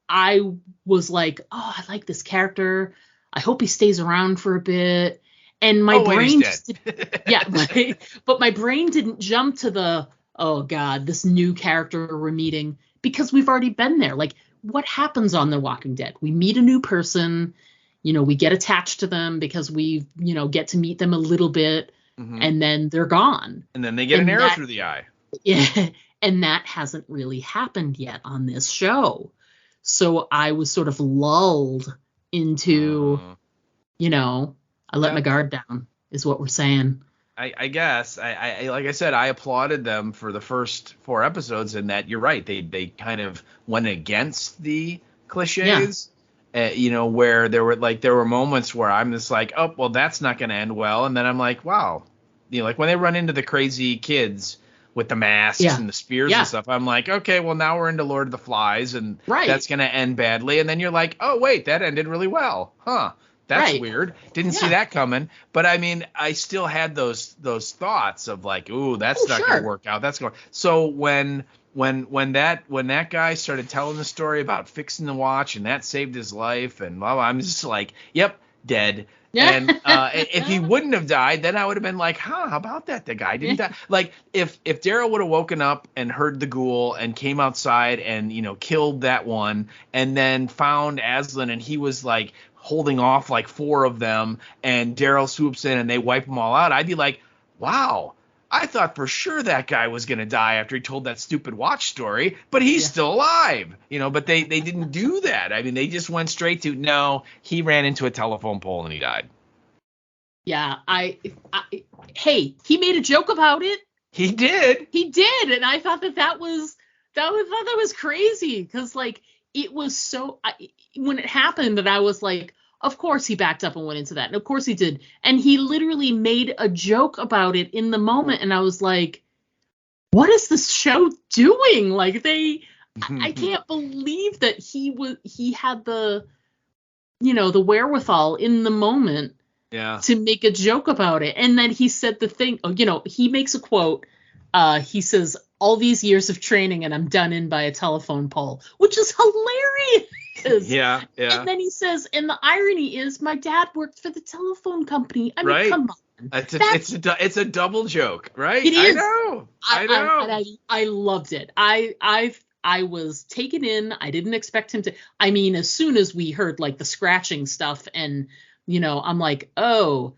I was like, oh, I like this character. I hope he stays around for a bit. And my brain but my brain didn't jump to the, oh God, this new character we're meeting, because we've already been there. What happens on The Walking Dead? We meet a new person, we get attached to them because we, get to meet them a little bit, and then they're gone. And then they get an arrow through the eye. Yeah. And that hasn't really happened yet on this show. So I was sort of lulled into, I let my guard down, is what we're saying. I guess I like I said, I applauded them for the first 4 episodes, and that you're right. They kind of went against the cliches, where there were moments where I'm just like, oh, well, that's not going to end well. And then I'm like, wow, when they run into the crazy kids with the masks and the spears and stuff, I'm like, okay, well, now we're into Lord of the Flies, and that's going to end badly. And then you're like, oh, wait, that ended really well. Huh. That's weird. Didn't see that coming. But I mean, I still had those thoughts of ooh, that's not going to work out. That's going. So when that guy started telling the story about fixing the Watch and that saved his life and blah, blah, I'm just like, yep, dead. And if he wouldn't have died, then I would have been like, how about that? The guy didn't die. Like, if Daryl would have woken up and heard the ghoul and came outside and, killed that one and then found Aslan and he was like holding off like 4 of them and Daryl swoops in and they wipe them all out, I'd be like, wow, I thought for sure that guy was going to die after he told that stupid watch story, but he's still alive, but they didn't do that. I mean, they just went straight to, no, he ran into a telephone pole and he died. Yeah. Hey, he made a joke about it. He did. And I thought that was crazy. Cause like, it was so, when it happened that I was like, of course he backed up and went into that. And of course he did. And he literally made a joke about it in the moment. And I was like, what is this show doing? Like I can't believe that he had the wherewithal in the moment to make a joke about it. And then he said the thing, he makes a quote. He says, all these years of training and I'm done in by a telephone pole, which is hilarious. Yeah. And then he says, and the irony is my dad worked for the telephone company. I mean, come on. It's a double joke, right? It is. I know. I loved it. I was taken in. I didn't expect him to. I mean, as soon as we heard like the scratching stuff and, I'm like, if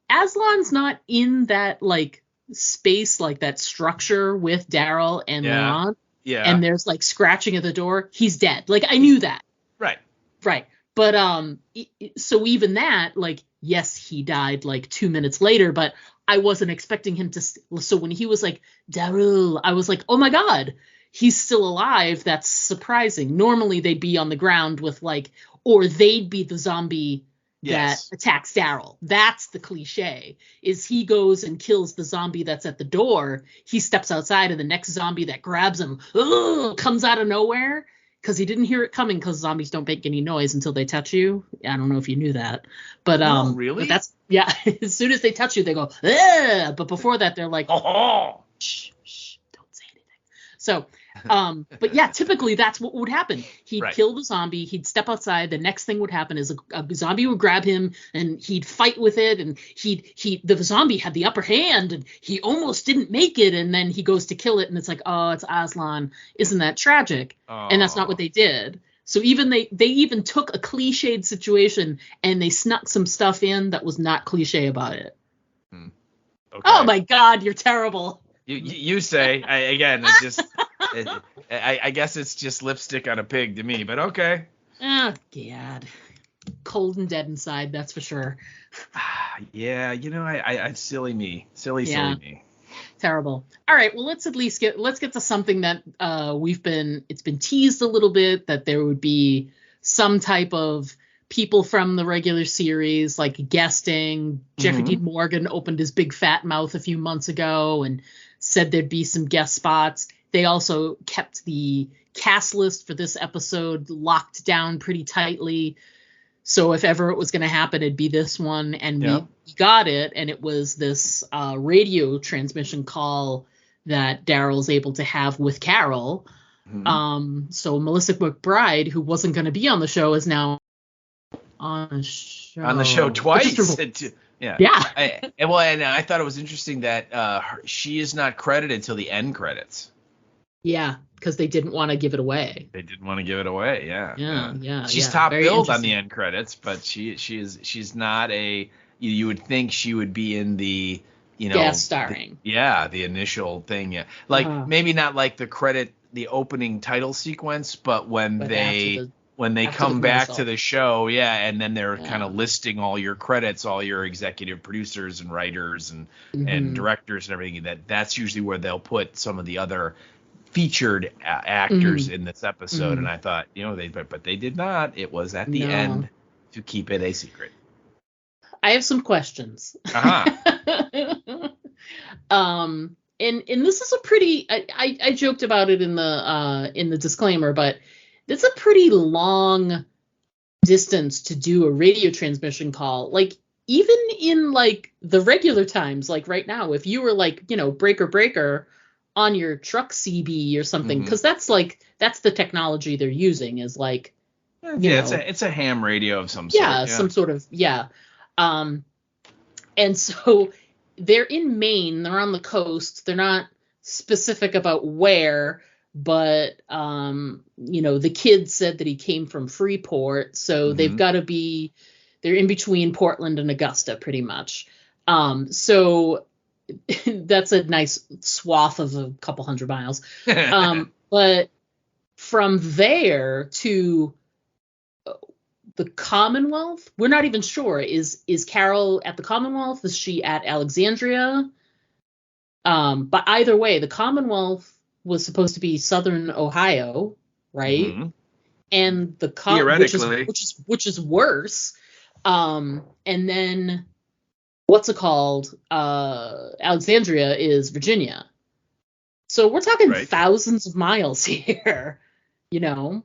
Aslan's not in that like space, like that structure with Daryl and Laurent, and there's like scratching at the door, he's dead. Like I knew that. Right. But so even that, like, yes, he died like 2 minutes later, but I wasn't expecting him to. So when he was like, Daryl, I was like, oh my God, he's still alive. That's surprising. Normally they'd be on the ground with like, or they'd be the zombie that attacks Daryl. That's the cliche, is he goes and kills the zombie that's at the door. He steps outside and the next zombie that grabs him comes out of nowhere because he didn't hear it coming, because zombies don't make any noise until they touch you. I don't know if you knew that. But really? But that's as soon as they touch you, they go, ugh! But before that, they're like, shh, don't say anything. So but yeah, typically that's what would happen. He'd kill the zombie, he'd step outside, the next thing would happen is a zombie would grab him and he'd fight with it, and the zombie had the upper hand and he almost didn't make it, and then he goes to kill it and it's like, oh, it's Aslan. Isn't that tragic? And that's not what they did. So even they even took a cliched situation and they snuck some stuff in that was not cliche about it. Okay. Oh my God, you're terrible. You say. It's just I guess it's just lipstick on a pig to me, but okay. Oh God, cold and dead inside, that's for sure. Yeah, I silly me. Silly me. Terrible. All right, well, let's get to something that it's been teased a little bit, that there would be some type of people from the regular series like guesting. Jeffrey Dean Morgan opened his big fat mouth a few months ago and said there'd be some guest spots. They also kept the cast list for this episode locked down pretty tightly. So if ever it was going to happen, it'd be this one. And we got it. And it was this radio transmission call that Daryl's able to have with Carol. So Melissa McBride, who wasn't going to be on the show, is now on the show. On the show twice. Yeah. And I thought it was interesting that she is not credited till the end credits. Yeah, because they didn't want to give it away. Yeah. She's top billed on the end credits, but she's not a. You would think she would be in the guest starring. The initial thing. Yeah, like maybe not like the opening title sequence, but when they come back to the show, and then they're kind of listing all your credits, all your executive producers and writers and directors and everything. That's usually where they'll put some of the other featured actors in this episode. And I thought, but they did not. It was at the end to keep it a secret. I have some questions. And this is a pretty. I joked about it in the disclaimer, but it's a pretty long distance to do a radio transmission call. Like even in like the regular times, like right now, if you were like breaker on your truck CB or something, because that's the technology they're using is like It's a ham radio of some sort. Yeah, some sort of, and so they're in Maine. They're on the coast. They're not specific about where, but the kid said that he came from Freeport, so they've got to be. They're in between Portland and Augusta, pretty much. So that's a nice swath of a couple hundred miles. But from there to the Commonwealth, we're not even sure. Is Carol at the Commonwealth? Is she at Alexandria? But either way, the Commonwealth was supposed to be Southern Ohio, right? Mm-hmm. And the theoretically, which is worse. And then what's it called? Alexandria is Virginia. So we're talking thousands of miles here, Yeah.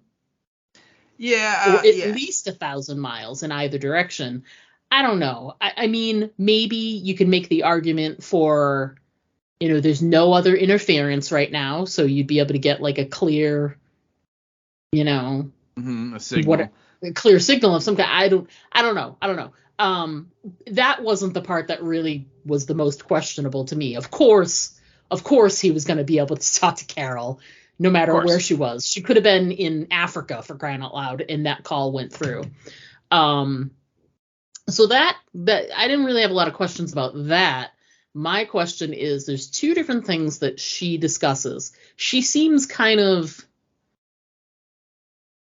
Or at least 1,000 miles in either direction. I don't know. I mean, maybe you can make the argument for, there's no other interference right now, so you'd be able to get like a clear, a signal. A clear signal of some kind. I don't know. That wasn't the part that really was the most questionable to me. Of course he was going to be able to talk to Carol no matter where she was. She could have been in Africa, for crying out loud, and that call went through. So that I didn't really have a lot of questions about that. My question is, there's two different things that she discusses. She seems kind of,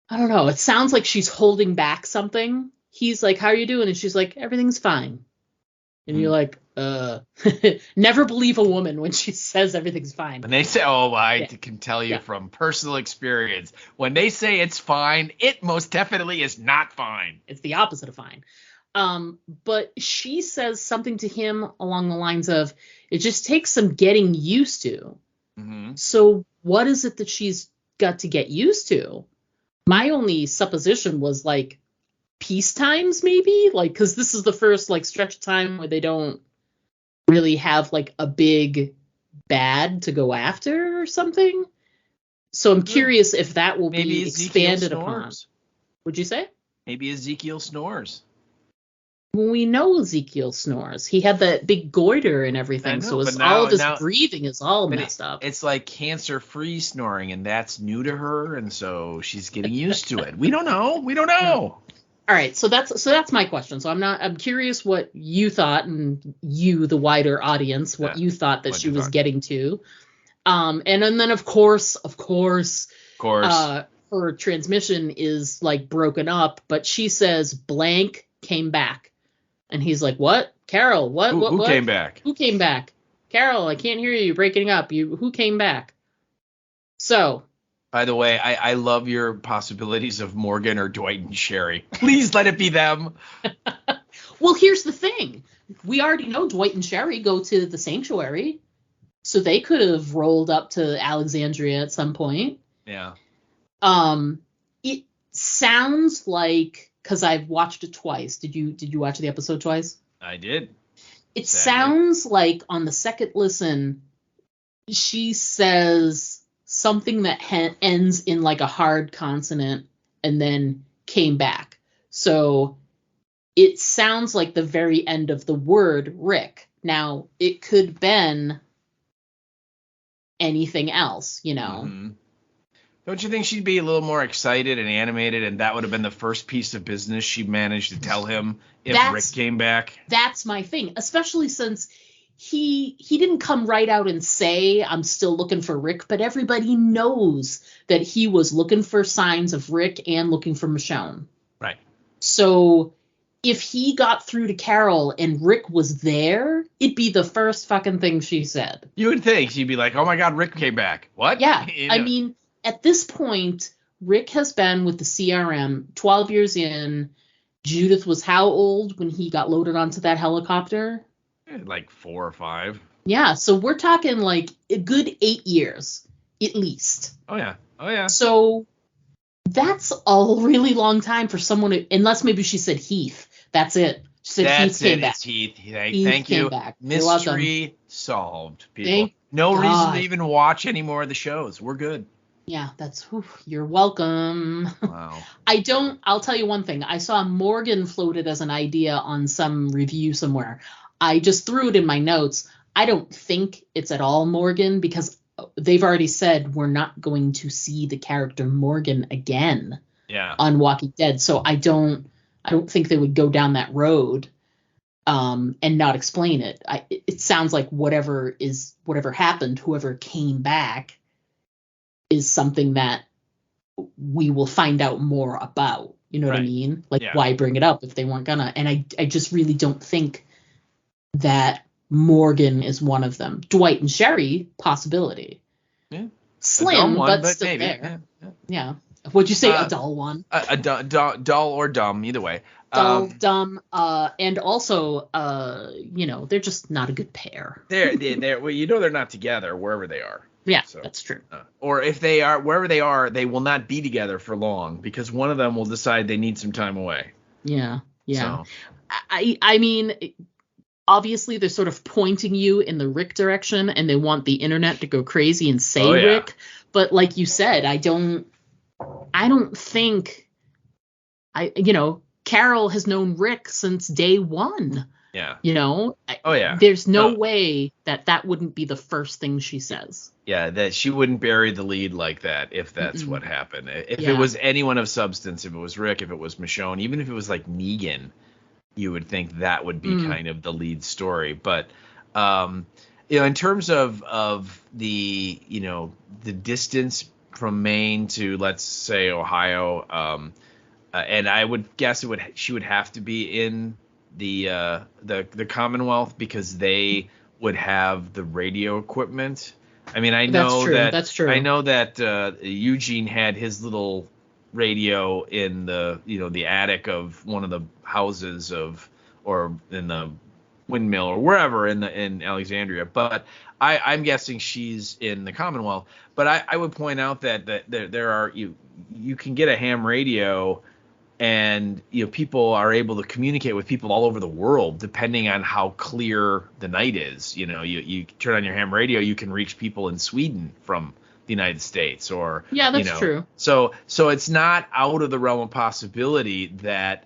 I don't know, it sounds like she's holding back something. He's like, how are you doing? And she's like, everything's fine. And you're like, never believe a woman when she says everything's fine. When they say, I can tell you from personal experience, when they say it's fine, it most definitely is not fine. It's the opposite of fine. But she says something to him along the lines of, it just takes some getting used to. Mm-hmm. So what is it that she's got to get used to? My only supposition was like peace times, maybe, like, because this is the first like stretch of time where they don't really have like a big bad to go after or something. So I'm curious if that will be expanded upon. Would you say? Maybe Ezekiel snores. Well, we know Ezekiel snores. He had that big goiter and everything, so all of his breathing is all messed up. It's like cancer-free snoring, and that's new to her, and so she's getting used to it. We don't know. All right, so that's my question. So I'm curious what you thought, and you, the wider audience, what you thought that she was getting to. And then of course, her transmission is like broken up, but she says blank came back. And he's like, what? Carol, what? Who came back? Who came back? Carol, I can't hear you. You're breaking up. Who came back? So. By the way, I love your possibilities of Morgan or Dwight and Sherry. Please let it be them. Well, here's the thing. We already know Dwight and Sherry go to the sanctuary. So they could have rolled up to Alexandria at some point. Yeah. It sounds like, because I've watched it twice. Did you watch the episode twice? I did. It sounds like on the second listen, she says something that ends in like a hard consonant and then came back. So it sounds like the very end of the word Rick. Now, it could have been anything else, Mm-hmm. Don't you think she'd be a little more excited and animated, and that would have been the first piece of business she managed to tell him if Rick came back? That's my thing, especially since he didn't come right out and say, I'm still looking for Rick, but everybody knows that he was looking for signs of Rick and looking for Michonne. Right. So if he got through to Carol and Rick was there, it'd be the first fucking thing she said. You would think she'd be like, oh my God, Rick came back. What? Yeah. I mean, at this point, Rick has been with the CRM 12 years in. Judith was how old when he got loaded onto that helicopter? Like 4 or 5. Yeah, so we're talking like a good 8 years, at least. Oh, yeah. So that's a really long time for someone to, unless maybe she said Heath. That's it. She said Heath came back. It's Heath. Thank you. Back. Mystery solved, people. No reason to even watch any more of the shows. We're good. Yeah, you're welcome. Wow. I'll tell you one thing. I saw Morgan floated as an idea on some review somewhere. I just threw it in my notes. I don't think it's at all Morgan because they've already said we're not going to see the character Morgan again on Walking Dead. So I don't think they would go down that road and not explain it. It sounds like whatever happened, whoever came back is something that we will find out more about. You know what I mean? Like, why bring it up if they weren't gonna? And I just really don't think that Morgan is one of them. Dwight and Sherry, possibility. Yeah. Slim, one, but still maybe. there. Yeah. What'd you say? A dull one? Dull or dumb, either way. Dull, dumb, and also, they're just not a good pair. They're well, they're not together wherever they are. Yeah, so, that's true. Or if they are, wherever they are, they will not be together for long because one of them will decide they need some time away. Yeah. So. I mean, obviously they're sort of pointing you in the Rick direction and they want the internet to go crazy and say Rick. But like you said, I don't think Carol has known Rick since day one. Yeah. There's no way that wouldn't be the first thing she says. Yeah, that she wouldn't bury the lead like that if that's what happened. If it was anyone of substance, if it was Rick, if it was Michonne, even if it was like Negan, you would think that would be kind of the lead story. But in terms of the the distance from Maine to, let's say, Ohio, and I would guess she would have to be in the Commonwealth because they would have the radio equipment. I mean, that's true. I know that Eugene had his little radio in the attic of one of the houses or in the windmill or wherever in Alexandria. But I'm guessing she's in the Commonwealth. But I would point out that there are you can get a ham radio. And people are able to communicate with people all over the world depending on how clear the night is. You turn on your ham radio, you can reach people in Sweden from the United States, or that's true. So it's not out of the realm of possibility that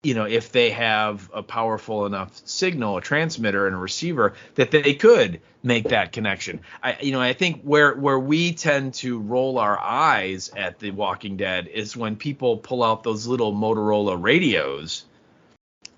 if they have a powerful enough signal, a transmitter and a receiver, that they could make that connection. I think where we tend to roll our eyes at The Walking Dead is when people pull out those little Motorola radios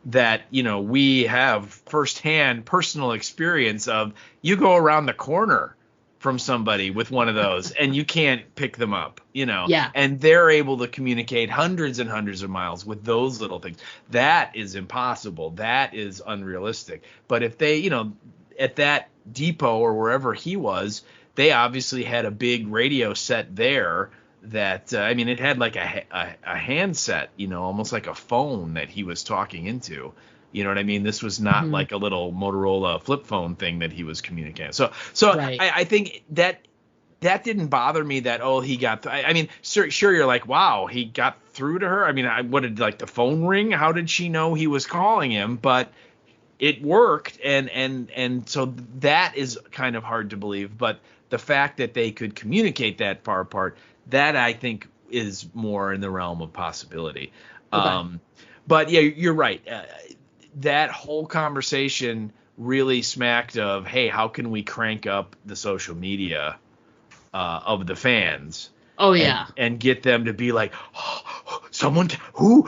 that, we have firsthand personal experience of. You go around the corner from somebody with one of those and you can't pick them up, and they're able to communicate hundreds and hundreds of miles with those little things. That is impossible. That is unrealistic. But if they, at that depot or wherever he was, they obviously had a big radio set there that, it had like a handset, almost like a phone that he was talking into. You know what I mean? This was not like a little Motorola flip phone thing that he was communicating. So right. I think that didn't bother me that, he got sure, you're like, wow, he got through to her. What did, like, the phone ring? How did she know he was calling him? But it worked. And so that is kind of hard to believe. But the fact that they could communicate that far apart, that I think is more in the realm of possibility. Okay. But yeah, you're right. That whole conversation really smacked of, hey, how can we crank up the social media of the fans? Oh yeah, and get them to be like, someone who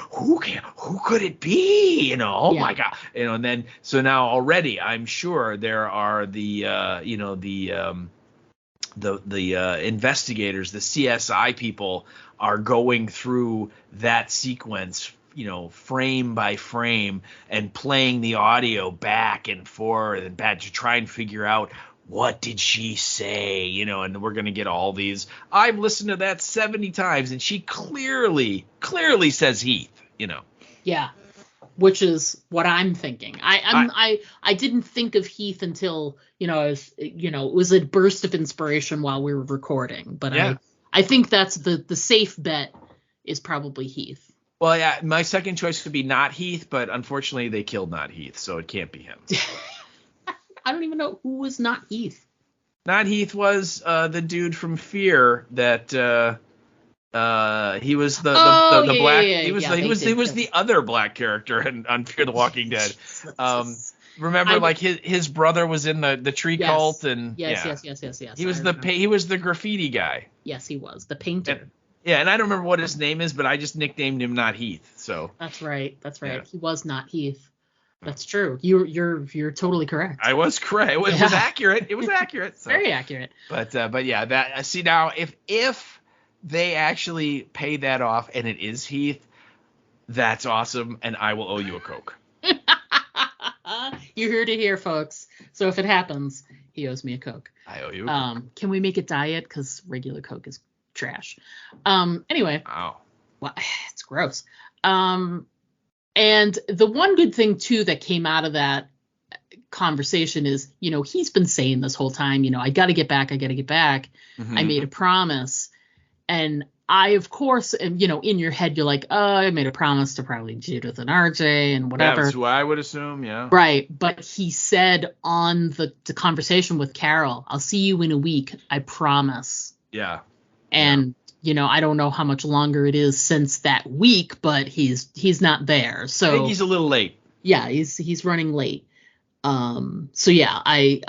could it be? My God, and then so now already I'm sure there are the investigators, the CSI people are going through that sequence, frame by frame, and playing the audio back and forth and back to try and figure out, what did she say? And we're going to get all these. I've listened to that 70 times and she clearly says Heath, Yeah. Which is what I'm thinking. I didn't think of Heath until, it was a burst of inspiration while we were recording, but I think that's the safe bet is probably Heath. Well, yeah, my second choice would be not Heath, but unfortunately they killed not Heath, so it can't be him. I don't even know who was not Heath. Not Heath was the dude from Fear that he was the black. He was the other black character on Fear the Walking Dead. Remember, like his brother was in the tree cult, and yes. He was the graffiti guy. Yes, he was the painter. And I don't remember what his name is, but I just nicknamed him Not Heath. So that's right. Yeah. He was Not Heath. That's true. You're totally correct. I was correct. It was accurate. It was accurate. So. Very accurate. But yeah, that see now if they actually pay that off and it is Heath, that's awesome, and I will owe you a Coke. You're here to hear, folks. So if it happens, he owes me a Coke. I owe you a Coke. Can we make it diet? Because regular Coke is trash. Anyway. Wow. Well, it's gross. And the one good thing, too, that came out of that conversation is, he's been saying this whole time, I got to get back. Mm-hmm. I made a promise. And I, of course, am, in your head, you're like, oh, I made a promise to probably Judith and RJ and whatever. That's who I would assume, yeah. Right. But he said on the conversation with Carol, I'll see you in a week. I promise. Yeah. And I don't know how much longer it is since that week, but he's not there. So I think he's a little late. Yeah, he's running late. So yeah, I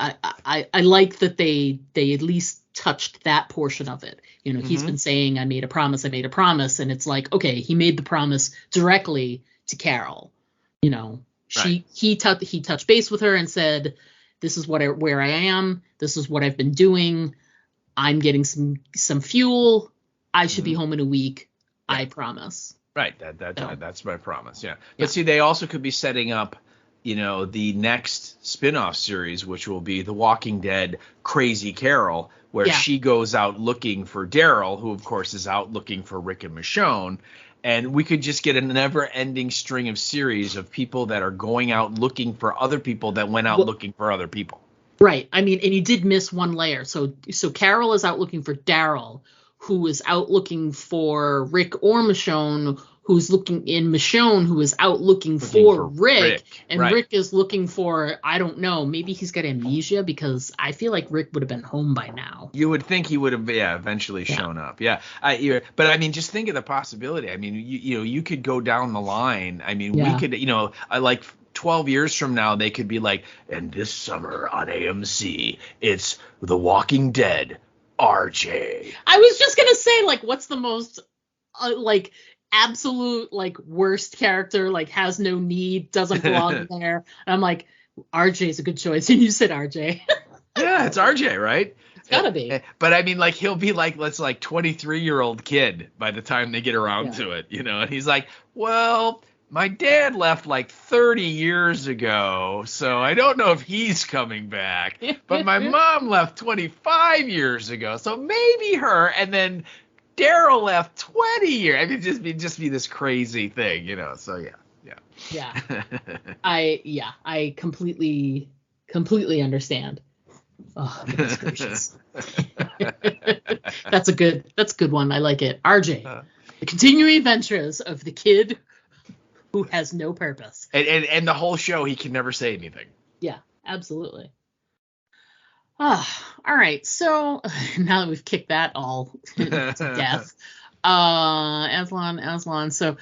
like that they at least touched that portion of it. He's been saying I made a promise, and it's like, okay, he made the promise directly to Carol. He touched base with her and said, this is where I am. This is what I've been doing. I'm getting some fuel. I should be home in a week. Yeah. I promise. Right. That's my promise. Yeah. But see, they also could be setting up, the next spin-off series, which will be The Walking Dead Crazy Carol, where she goes out looking for Daryl, who of course is out looking for Rick and Michonne. And we could just get a never-ending string of series of people that are going out looking for other people that went out looking for other people. Right. I mean, and you did miss one layer. So Carol is out looking for Daryl, who is out looking for Rick or Michonne, who's looking in Michonne, who is out looking for Rick. And right. Rick is looking for, I don't know, maybe he's got amnesia, because I feel like Rick would have been home by now. You would think he would have, eventually shown up. Yeah. But I mean, just think of the possibility. I mean, you could go down the line. I mean, we could, like 12 years from now, they could be like, and this summer on AMC, it's The Walking Dead. RJ. I was just gonna say, like, what's the most absolute worst character, has no need, doesn't belong there, and I'm like, RJ's a good choice, and you said RJ. Yeah, it's RJ, right? It's gotta be. But I mean, he'll be let's 23-year-old kid by the time they get around to it, and he's like, well, my dad left 30 years ago, so I don't know if he's coming back. But my mom left 25 years ago, so maybe her. And then Daryl left 20 years. I mean, just be this crazy thing, So yeah. I completely understand. Oh, goodness gracious. That's a good one. I like it. RJ, the continuing adventures of the kid who has no purpose. And the whole show, he can never say anything. Yeah, absolutely. All right. So now that we've kicked that all to death, Aslan. So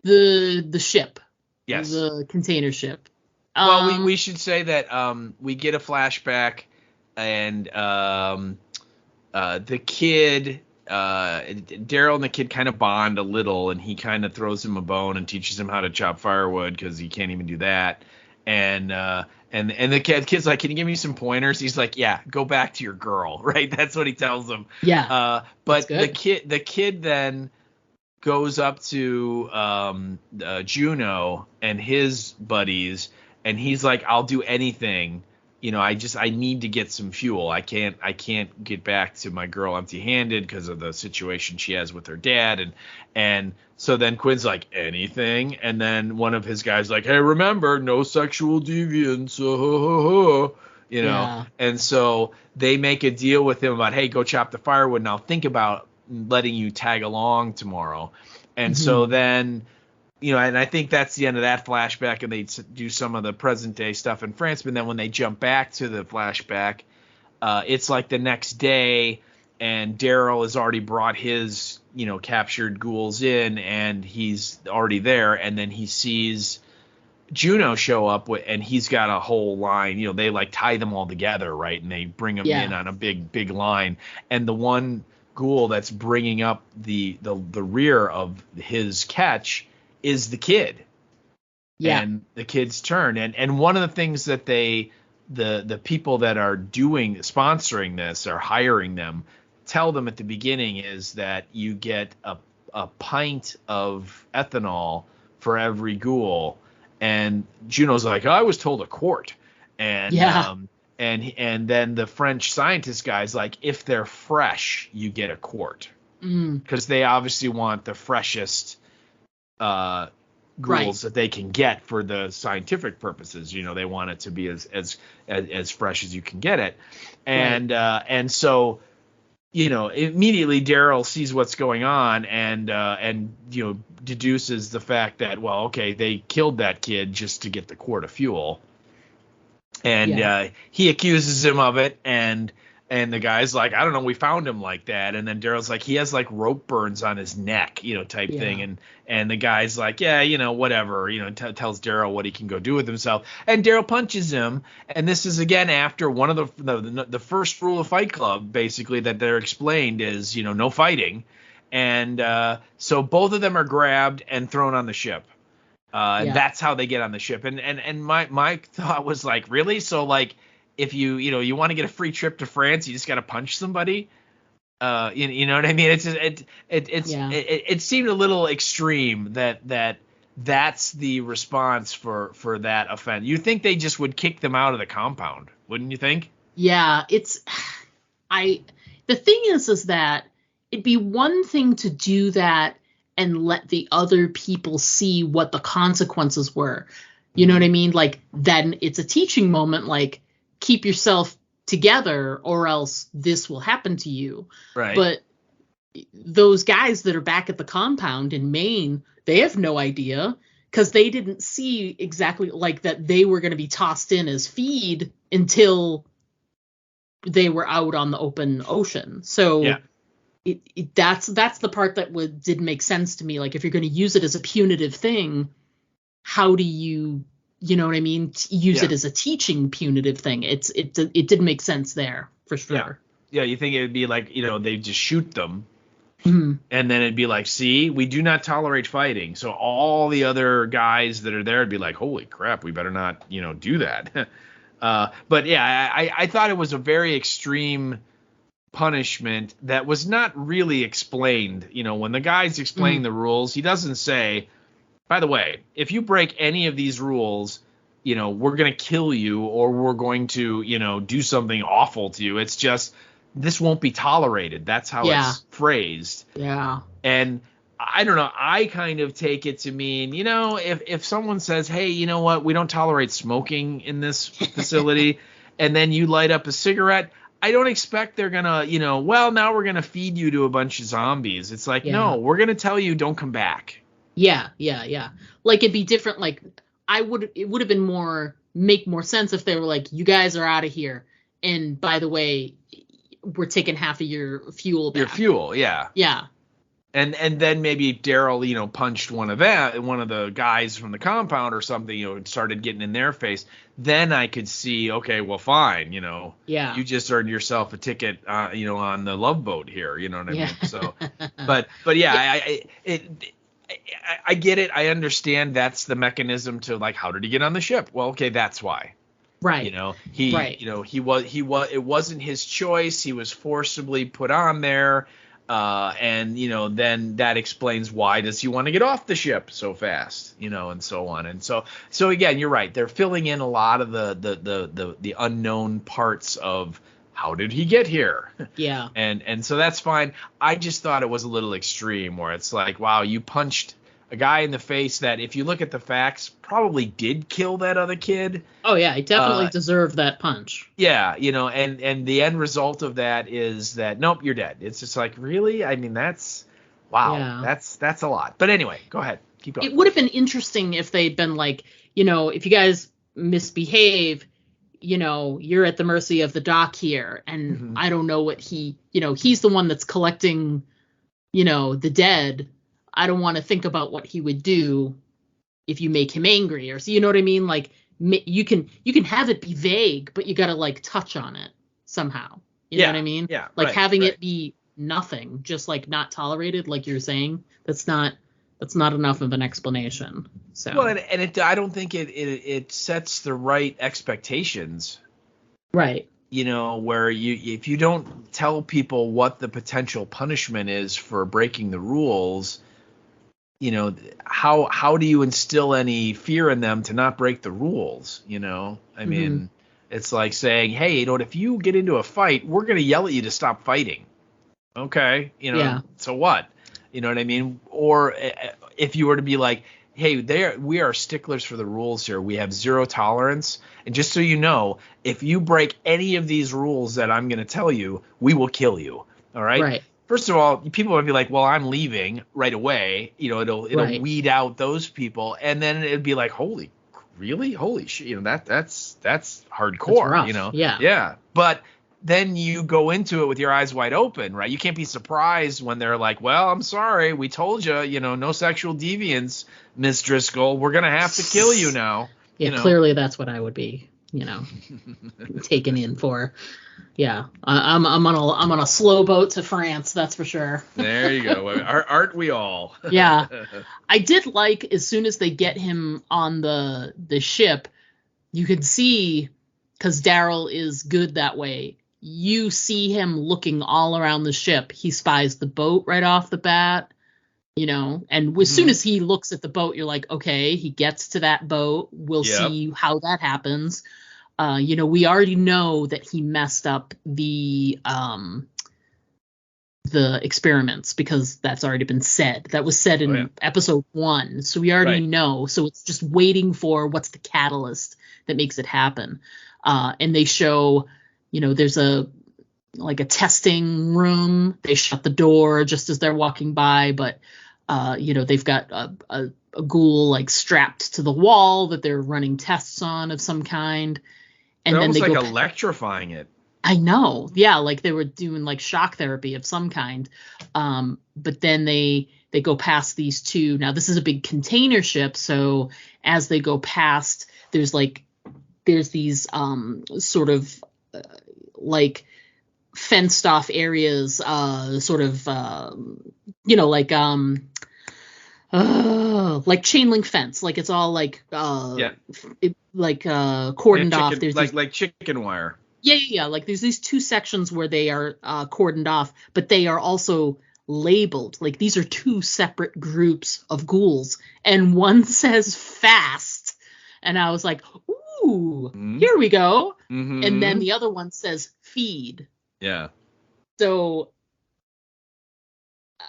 the ship. Yes. The container ship. Well, we should say that we get a flashback, and the kid. Daryl and the kid kind of bond a little, and he kind of throws him a bone and teaches him how to chop firewood, because he can't even do that. And the kid's like, can you give me some pointers? He's like, yeah, go back to your girl, right? That's what he tells him. Yeah. But the kid then goes up to Juno and his buddies, and he's like, I'll do anything. I need to get some fuel. I can't get back to my girl empty-handed because of the situation she has with her dad. And so then Quinn's like, anything? And then one of his guys like, hey, remember, no sexual deviance. Yeah. And so they make a deal with him about, hey, go chop the firewood, and I'll think about letting you tag along tomorrow. And so then, and I think that's the end of that flashback, and they do some of the present day stuff in France. But then when they jump back to the flashback, it's like the next day, and Daryl has already brought his, captured ghouls in, and he's already there, and then he sees Juno show up and he's got a whole line. They like tie them all together, right? And they bring them in on a big line. And the one ghoul that's bringing up the rear of his catch is the kid. Yeah. And the kid's turn. And one of the things that the people that are sponsoring this or hiring them tell them at the beginning is that you get a pint of ethanol for every ghoul. And Juno's like, I was told a quart. And and then the French scientist guy's like, if they're fresh, you get a quart. Because they obviously want the freshest ghouls that they can get for the scientific purposes. They want it to be as fresh as you can get it. And so immediately Daryl sees what's going on and deduces the fact that, well, okay, they killed that kid just to get the quart of fuel. And he accuses him of it, and the guy's like, I don't know, we found him like that. And then Daryl's like, he has like rope burns on his neck, type thing. And the guy's like, whatever, tells Daryl what he can go do with himself. And Daryl punches him. And this is again after one of the first rule of Fight Club, basically, that they're explained is, no fighting. And so both of them are grabbed and thrown on the ship. And that's how they get on the ship. And my thought was like, really? So like, if you want to get a free trip to France, you just got to punch somebody. You know what I mean? It's just, it seemed a little extreme that's the response for that offense. You think they just would kick them out of the compound, wouldn't you think? Yeah, the thing is that it'd be one thing to do that and let the other people see what the consequences were. You know what I mean? Like, then it's a teaching moment, like, keep yourself together or else this will happen to you. Right. But those guys that are back at the compound in Maine, they have no idea because they didn't see exactly like that they were going to be tossed in as feed until they were out on the open ocean. So that's the part that didn't make sense to me. Like, if you're going to use it as a punitive thing, how do you know what I mean? Use it as a teaching punitive thing. It didn't make sense there for sure. Yeah, you think it would be like, they just shoot them. Mm-hmm. And then it'd be like, see, we do not tolerate fighting. So all the other guys that are there would be like, holy crap, we better not, do that. But yeah, I thought it was a very extreme punishment that was not really explained. When the guy's explaining the rules, he doesn't say, by the way, if you break any of these rules, we're going to kill you or we're going to, do something awful to you. It's just, this won't be tolerated. That's how it's phrased. Yeah. And I don't know. I kind of take it to mean, if someone says, hey, you know what, we don't tolerate smoking in this facility, and then you light up a cigarette, I don't expect they're going to, well, now we're going to feed you to a bunch of zombies. It's like, no, we're going to tell you don't come back. Yeah. Like, it'd be different. Like, it would have been make more sense if they were like, you guys are out of here. And by the way, we're taking half of your fuel back. Your fuel, yeah. Yeah. And then maybe Daryl, punched one of the guys from the compound or something, and started getting in their face. Then I could see, okay, well, fine, you just earned yourself a ticket, on the Love Boat here, you know what I mean? So, but yeah, I get it. I understand that's the mechanism to, like, how did he get on the ship? Well, okay, that's why. Right. It wasn't his choice. He was forcibly put on there. And then that explains why does he want to get off the ship so fast, and so on. And so again, you're right. They're filling in a lot of the unknown parts of how did he get here? Yeah. And so that's fine. I just thought it was a little extreme where it's like, wow, you punched a guy in the face that, if you look at the facts, probably did kill that other kid. Oh yeah, he definitely deserved that punch. Yeah, and the end result of that is that, nope, you're dead. It's just like, really? I mean, that's, wow, yeah. That's a lot. But anyway, go ahead, keep going. It would have been interesting if they'd been like, if you guys misbehave, you're at the mercy of the doc here, and I don't know what he's the one that's collecting, the dead. I don't want to think about what he would do if you make him angry, or so, you know what I mean? Like, you can have it be vague, but you got to like touch on it somehow. You know what I mean? Yeah. Like having it be nothing, just like not tolerated, like you're saying, that's not enough of an explanation. So well, and I don't think it sets the right expectations. Right. Where if you don't tell people what the potential punishment is for breaking the rules, how do you instill any fear in them to not break the rules? I mean, it's like saying, hey, if you get into a fight, we're going to yell at you to stop fighting. Okay. So what? You know what I mean? Or if you were to be like, hey, we are sticklers for the rules here. We have zero tolerance. And just so you know, if you break any of these rules that I'm going to tell you, we will kill you. All right. Right. First of all, people would be like, well, I'm leaving right away. It'll weed out those people. And then it'd be like, holy shit. That's hardcore, that's rough. Yeah. Yeah. But then you go into it with your eyes wide open, right? You can't be surprised when they're like, well, I'm sorry. We told you, no sexual deviance, Miss Driscoll. We're going to have to kill you now. Yeah, clearly that's what I would be, taken in for. Yeah, I'm on a slow boat to France, that's for sure. There you go. Aren't we all? Yeah. I did like, as soon as they get him on the ship, you could see, because Daryl is good that way, you see him looking all around the ship. He spies the boat right off the bat, and as soon as he looks at the boat, you're like, okay, he gets to that boat. We'll see how that happens. We already know that he messed up the experiments, because that's already been said. That was said in episode 1. So we already know. So it's just waiting for what's the catalyst that makes it happen. And they show, there's a testing room. They shut the door just as they're walking by, but they've got a ghoul like strapped to the wall that they're running tests on of some kind. And they're then almost they like go electrifying it. I know. Yeah, like they were doing like shock therapy of some kind. But then they go past these two. Now this is a big container ship, so as they go past, there's these sort of like fenced off areas, like chain link fence, like it's all like cordoned off. There's like chicken wire. Yeah. Like there's these two sections where they are cordoned off, but they are also labeled. Like these are two separate groups of ghouls, and one says fast, and I was like, ooh, here we go. And then the other one says feed. Yeah. So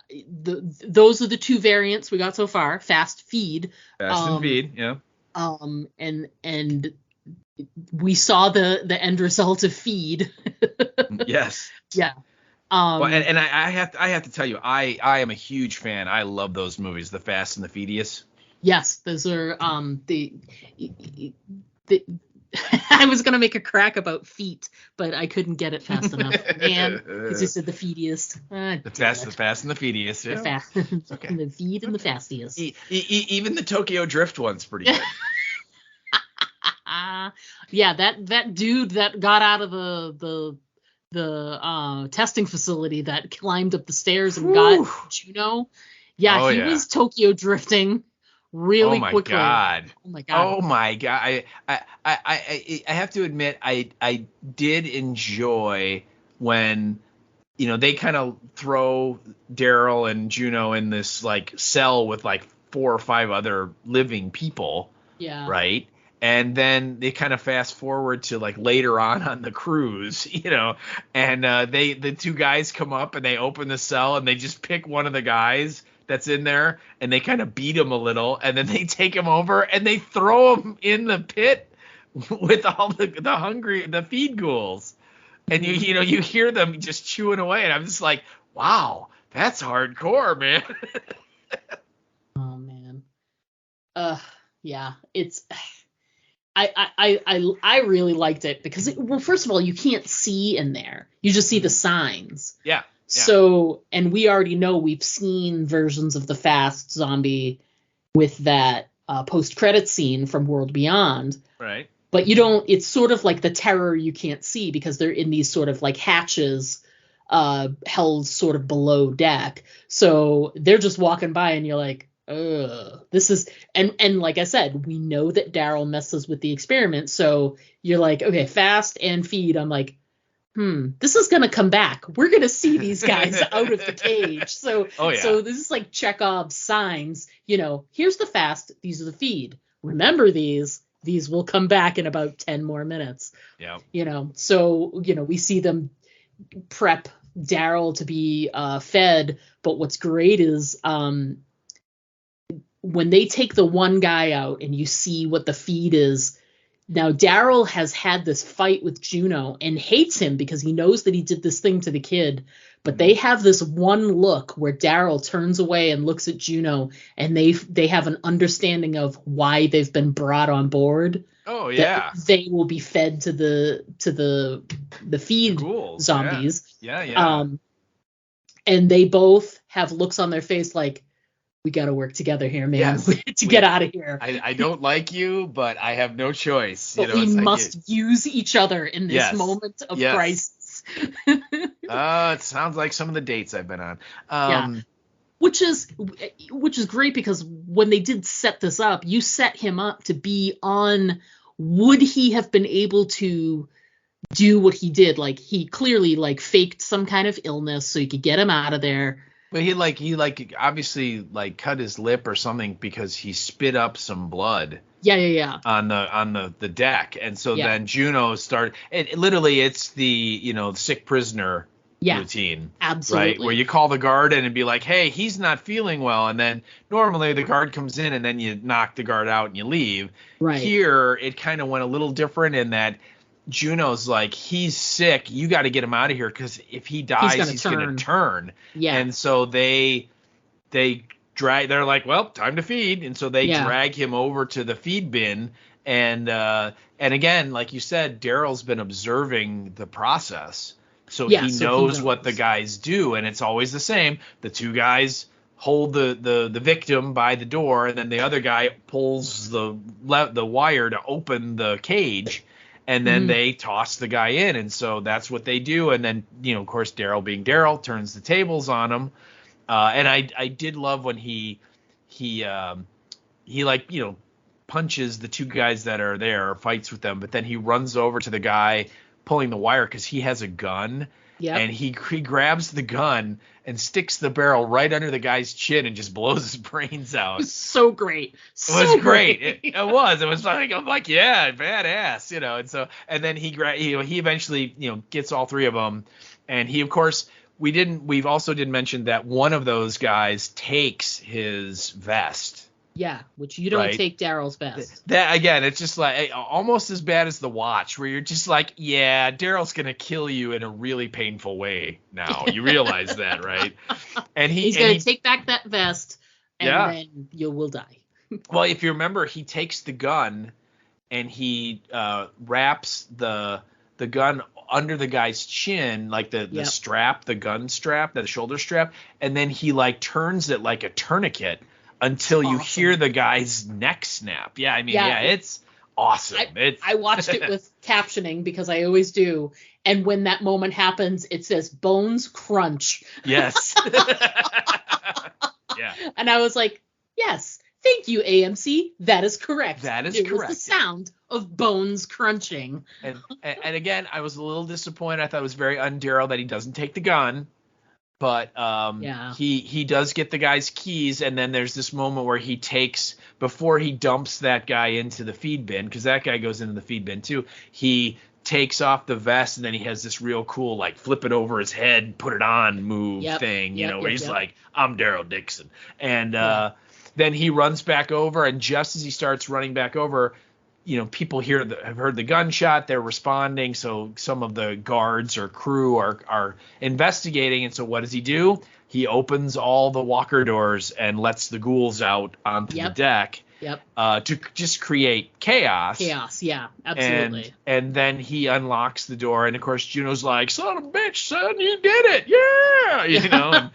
those are the two variants we got so far. Fast feed. Fast and feed. Yeah. And we saw the end result of feed. Yes. Yeah. Well, and I have to tell you, I am a huge fan. I love those movies, The Fast and the Furious. Yes, those are the I was gonna make a crack about feet, but I couldn't get it fast enough, man. Because you said the feediest. The fast and the Furious. Yeah. The fast, okay. The feed and the fastiest. Even the Tokyo Drift one's pretty good. Yeah, that dude that got out of the testing facility that climbed up the stairs and got Juno. Yeah, he was Tokyo drifting really quickly. Oh my god. I have to admit, I did enjoy when they kind of throw Daryl and Juno in this like cell with like 4 or 5 other living people. Yeah. Right. And then they kind of fast forward to like later on the cruise, and the two guys come up and they open the cell and they just pick one of the guys that's in there and they kind of beat him a little, and then they take him over and they throw him in the pit with all the feed ghouls, and you hear them just chewing away, and I'm just like, wow, that's hardcore, man. Oh man. Yeah, it's. I really liked it because well, first of all, you can't see in there. You just see the signs. Yeah. So, and we already know we've seen versions of the Fast zombie with that post-credit scene from World Beyond. Right. But you don't, it's sort of like the terror you can't see because they're in these sort of like hatches held sort of below deck. So they're just walking by and you're like, ugh, this is, and like I said, we know that Daryl messes with the experiment. So you're like, okay, Fast and Feed. I'm like, this is going to come back. We're going to see these guys out of the cage. So, so this is like Chekhov's signs, here's the Fast. These are the Feed. Remember these will come back in about 10 more minutes. Yeah. So, we see them prep Daryl to be fed. But what's great is when they take the one guy out and you see what the feed is. Now, Daryl has had this fight with Juno and hates him because he knows that he did this thing to the kid. But they have this one look where Daryl turns away and looks at Juno, and they have an understanding of why they've been brought on board. Oh yeah, they will be fed to the feed zombies. Yeah. And they both have looks on their face like, we got to work together here, man, get out of here. I don't like you, but I have no choice. But we must use each other in this moment of crisis. It sounds like some of the dates I've been on. Which is great because when they did set this up, you set him up to be on. Would he have been able to do what he did? Like he clearly like faked some kind of illness so you could get him out of there. But he obviously like cut his lip or something because he spit up some blood. Yeah. On the deck, and so then Juno started. Literally, it's the sick prisoner routine. Absolutely. Right, where you call the guard in and be like, hey, he's not feeling well, and then normally the guard comes in and then you knock the guard out and you leave. Right. Here, it kind of went a little different in that. Juno's like, he's sick. You got to get him out of here because if he dies, he's going to turn. Yeah. And so they're like, well, time to feed. And so they drag him over to the feed bin. And again, like you said, Daryl's been observing the process. So he knows what the guys do. And it's always the same. The two guys hold the victim by the door, and then the other guy pulls the wire to open the cage. And then they toss the guy in, and so that's what they do. And then, of course, Daryl being Daryl turns the tables on him. And I did love when he punches the two guys that are there, or fights with them, but then he runs over to the guy pulling the wire because he has a gun. Yeah. And he grabs the gun and sticks the barrel right under the guy's chin and just blows his brains out. So great. It was great. It was. It was like, I'm like, yeah, badass, and then he eventually, gets all three of them. And he, of course, we've also didn't mention that one of those guys takes his vest. Yeah, which you don't take Daryl's vest. That again, it's just like almost as bad as the Watch, where you're just like, yeah, Daryl's gonna kill you in a really painful way. Now you realize that, right? And he's gonna take back that vest, and then you will die. Well, if you remember, he takes the gun and he wraps the gun under the guy's chin, like the strap, the gun strap, the shoulder strap, and then he like turns it like a tourniquet. Until you hear the guy's neck snap. Yeah, I mean, it's awesome. I watched it with captioning because I always do. And when that moment happens, it says bones crunch. Yes. Yeah. And I was like, yes, thank you, AMC. That is correct. That is correct. It was the sound of bones crunching. And again, I was a little disappointed. I thought it was very un-Daryl that he doesn't take the gun. But he does get the guy's keys, and then there's this moment where he takes, before he dumps that guy into the feed bin, because that guy goes into the feed bin too, he takes off the vest, and then he has this real cool, like, flip it over his head, put it on move thing, where he's like, I'm Daryl Dixon. And then he runs back over, and just as he starts running back over, people have heard the gunshot, they're responding, so some of the guards or crew are investigating, and so what does he do? He opens all the walker doors and lets the ghouls out onto the deck, Yep. To just create chaos. Chaos, yeah, absolutely. And then he unlocks the door, and of course Juno's like, "Son of a bitch, son, you did it, yeah!" You know,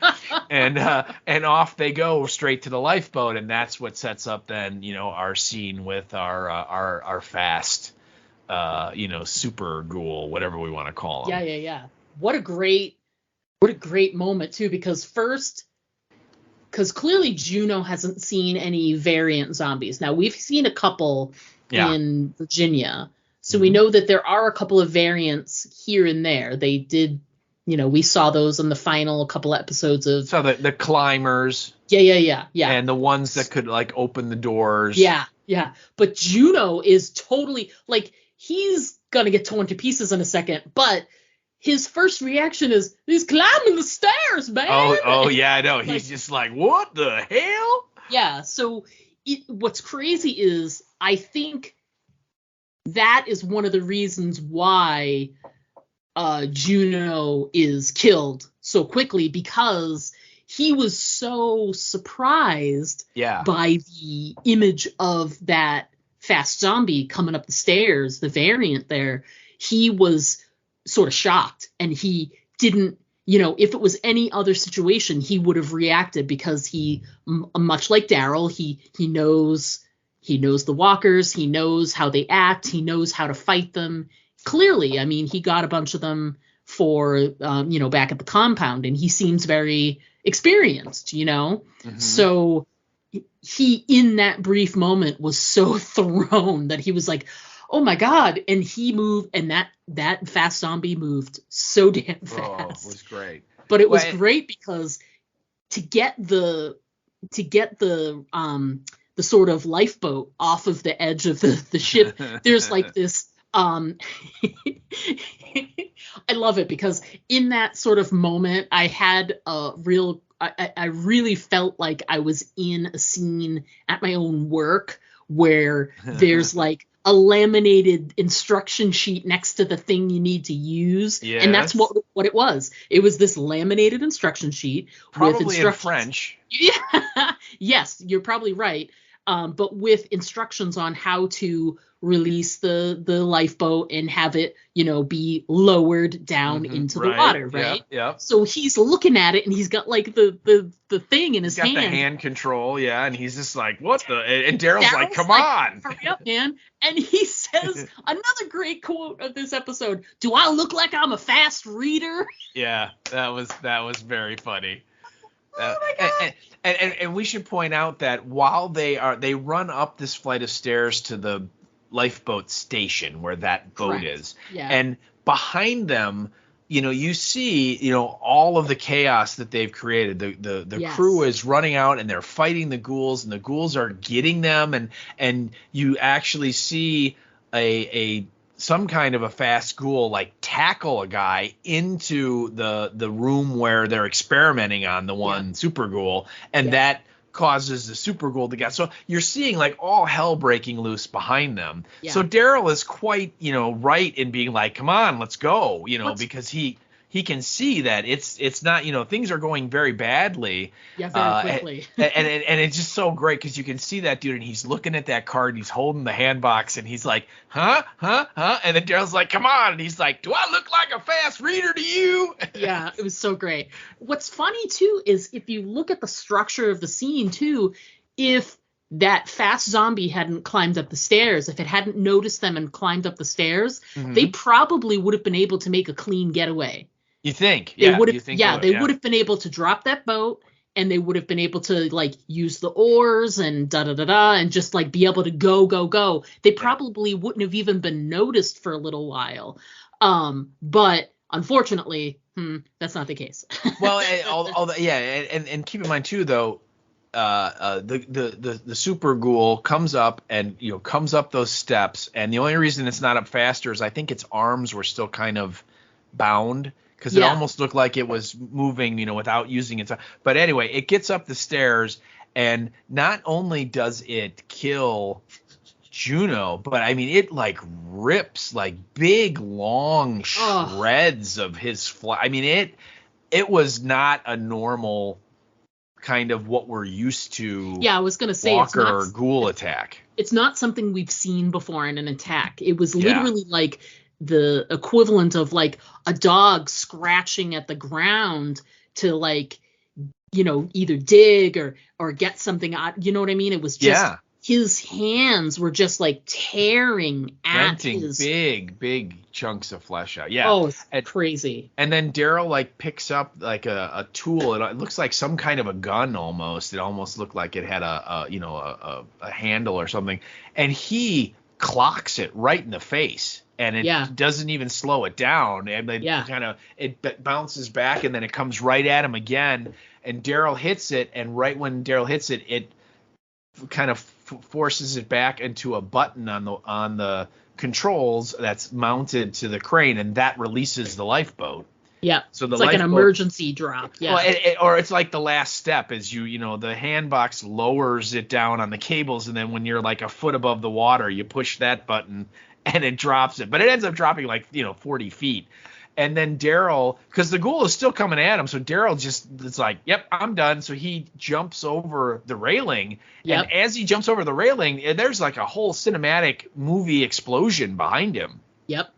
and off they go straight to the lifeboat, and that's what sets up then, you know, our scene with our fast, you know, super ghoul, whatever we want to call him. Yeah. What a great moment too, because clearly Juno hasn't seen any variant zombies. Now we've seen a couple in Virginia, so we know that there are a couple of variants here and there. They did, you know, we saw those in the final couple episodes of. So the climbers. Yeah. And the ones that could like open the doors. Yeah. But Juno is totally like, he's gonna get torn to pieces in a second, but his first reaction is, he's climbing the stairs, man. Oh yeah, I know. He's just like, what the hell? Yeah. So what's crazy is, I think that is one of the reasons why Juno is killed so quickly, because he was so surprised by the image of that fast zombie coming up the stairs, the variant there. He was sort of shocked, and he didn't, you know, if it was any other situation, he would have reacted, because he, much like Daryl, he knows the walkers, he knows how they act, he knows how to fight them. Clearly, I mean, he got a bunch of them for, you know, back at the compound, and he seems very experienced, you know. So he, in that brief moment, was so thrown that he was like, oh my God. And he moved, and that fast zombie moved so damn fast. Oh, it was great. But it was great because to get the sort of lifeboat off of the edge of the ship, there's like this, I love it, because in that sort of moment, I had a real, I really felt like I was in a scene at my own work where there's like a laminated instruction sheet next to the thing you need to use. Yes. And that's what it was. It was this laminated instruction sheet. Probably with in French. Yeah. Yes, you're probably right. But with instructions on how to release the lifeboat and have it, you know, be lowered down into the water, right? Yeah. So he's looking at it, and he's got like the thing in his hand. He's got the hand control, and he's just like, what the? And Daryl's like, come on. Hurry up, man. And he says another great quote of this episode, "Do I look like I'm a fast reader?" Yeah, that was very funny. Oh my God. And we should point out that while they run up this flight of stairs to the lifeboat station where that boat is, and behind them, you know, you see, you know, all of the chaos that they've created. The crew is running out, and they're fighting the ghouls, and the ghouls are getting them, and you actually see some kind of a fast ghoul like tackle a guy into the room where they're experimenting on the one super ghoul, and that causes the super ghoul to get. So you're seeing like all hell breaking loose behind them. Yeah. So Daryl is quite, you know, right in being like, come on, let's go, you know, because he can see that it's not, you know, things are going very badly. Yeah, very quickly. and it's just so great because you can see that dude, and he's looking at that card, and he's holding the hand box, and he's like, huh? And then Daryl's like, come on. And he's like, do I look like a fast reader to you? Yeah, it was so great. What's funny, too, is if you look at the structure of the scene, too, if that fast zombie hadn't climbed up the stairs, if it hadn't noticed them and climbed up the stairs, they probably would have been able to make a clean getaway. You think? They would have been able to drop that boat, and they would have been able to like use the oars and and just like be able to go. They probably wouldn't have even been noticed for a little while. But unfortunately, that's not the case. Well, and keep in mind too, though, the super ghoul comes up and, you know, comes up those steps, and the only reason it's not up faster is I think its arms were still kind of bound. Because it almost looked like it was moving, you know, without using its. But anyway, it gets up the stairs, and not only does it kill Juno, but I mean, it like rips like big long shreds of his flesh. I mean, it was not a normal kind of what we're used to. Yeah, I was gonna say Walker ghoul attack. It's not something we've seen before in an attack. It was literally like the equivalent of like a dog scratching at the ground to like, you know, either dig or get something out. You know what I mean? It was just his hands were just like tearing at his big chunks of flesh out. Yeah. Oh, it's crazy. And then Daryl like picks up like a tool. It looks like some kind of a gun almost. It almost looked like it had a handle or something. And he clocks it right in the face. And it doesn't even slow it down. And it bounces back and then it comes right at him again. And Daryl hits it. And right when Daryl hits it, it kind of forces it back into a button on the controls that's mounted to the crane, and that releases the lifeboat. Yeah. So the it's like an emergency drop. Yeah. Well, or it's like the last step is the hand box lowers it down on the cables, and then when you're like a foot above the water, you push that button and it drops it. But it ends up dropping like 40 feet. And then Daryl, because the ghoul is still coming at him, so Daryl it's like, yep, I'm done. So he jumps over the railing, and as he jumps over the railing, there's like a whole cinematic movie explosion behind him. Yep.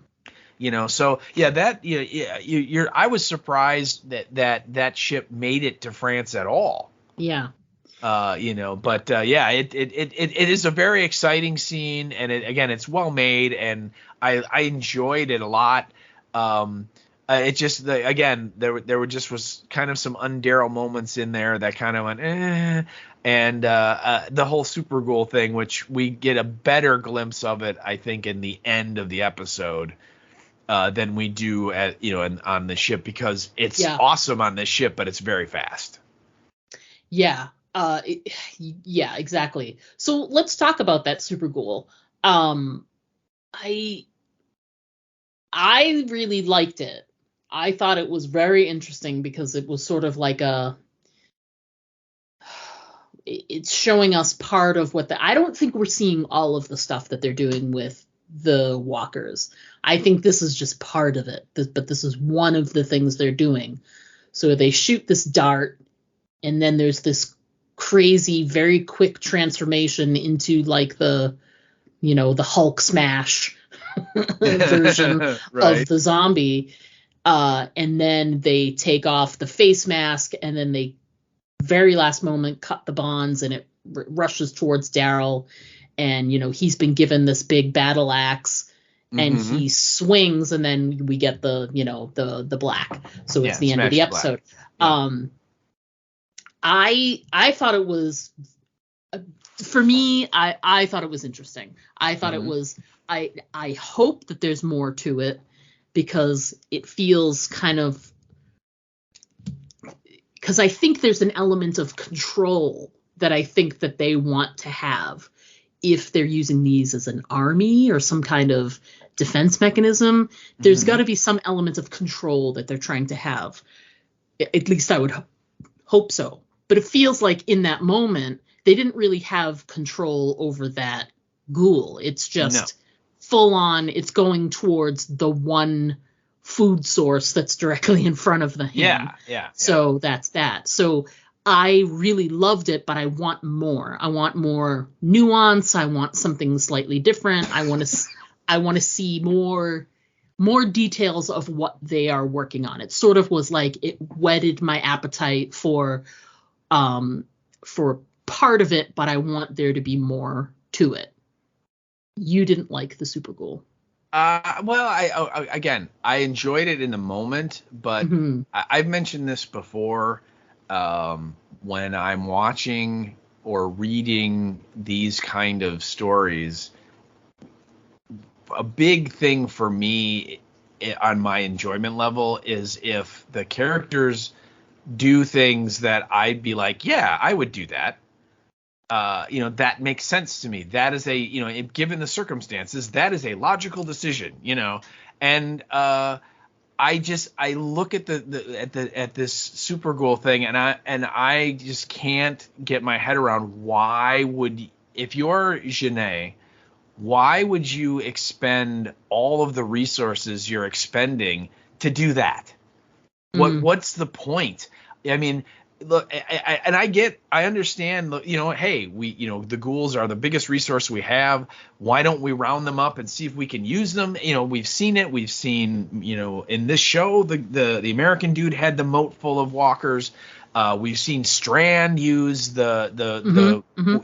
So I was surprised that ship made it to France at all. Yeah. It is a very exciting scene, and it's well made, and I enjoyed it a lot. It just there was kind of some un-Daryl moments in there that kind of went and the whole super ghoul thing, which we get a better glimpse of it, I think, in the end of the episode than we do on the ship, because it's awesome on this ship, but it's very fast. Yeah. Yeah, exactly. So let's talk about that super ghoul. I really liked it. I thought it was very interesting because it was sort of like it's showing us part of I don't think we're seeing all of the stuff that they're doing with the walkers. I think this is just part of it, but this is one of the things they're doing. So they shoot this dart, and then there's this crazy, very quick transformation into like the Hulk smash version of the zombie, and then they take off the face mask, and then they very last moment cut the bonds, and it rushes towards Daryl, and he's been given this big battle axe, and he swings, and then we get the black, so it's the end of the episode. I thought it was, for me, I thought it was interesting. I thought it was, I hope that there's more to it, because it feels kind of, because I think there's an element of control that I think that they want to have if they're using these as an army or some kind of defense mechanism. There's got to be some element of control that they're trying to have. At least I would hope so. But it feels like in that moment, they didn't really have control over that ghoul. It's just full on, it's going towards the one food source that's directly in front of him. Yeah. So that's that. So I really loved it, but I want more. I want more nuance. I want something slightly different. I want to see more details of what they are working on. It sort of was like it whetted my appetite for part of it, but I want there to be more to it. You didn't like the super ghoul. Well, I enjoyed it in the moment, but I've mentioned this before. When I'm watching or reading these kind of stories, a big thing for me on my enjoyment level is if the characters do things that I'd be like, yeah, I would do that. That makes sense to me. That is given the circumstances, that is a logical decision, and I look at at this super ghoul thing, and I just can't get my head around if you're Genet, why would you expend all of the resources you're expending to do that? What's the point? I mean, look, I understand, hey, the ghouls are the biggest resource we have. Why don't we round them up and see if we can use them? We've seen it. We've seen, in this show, the American dude had the moat full of walkers. We've seen Strand use the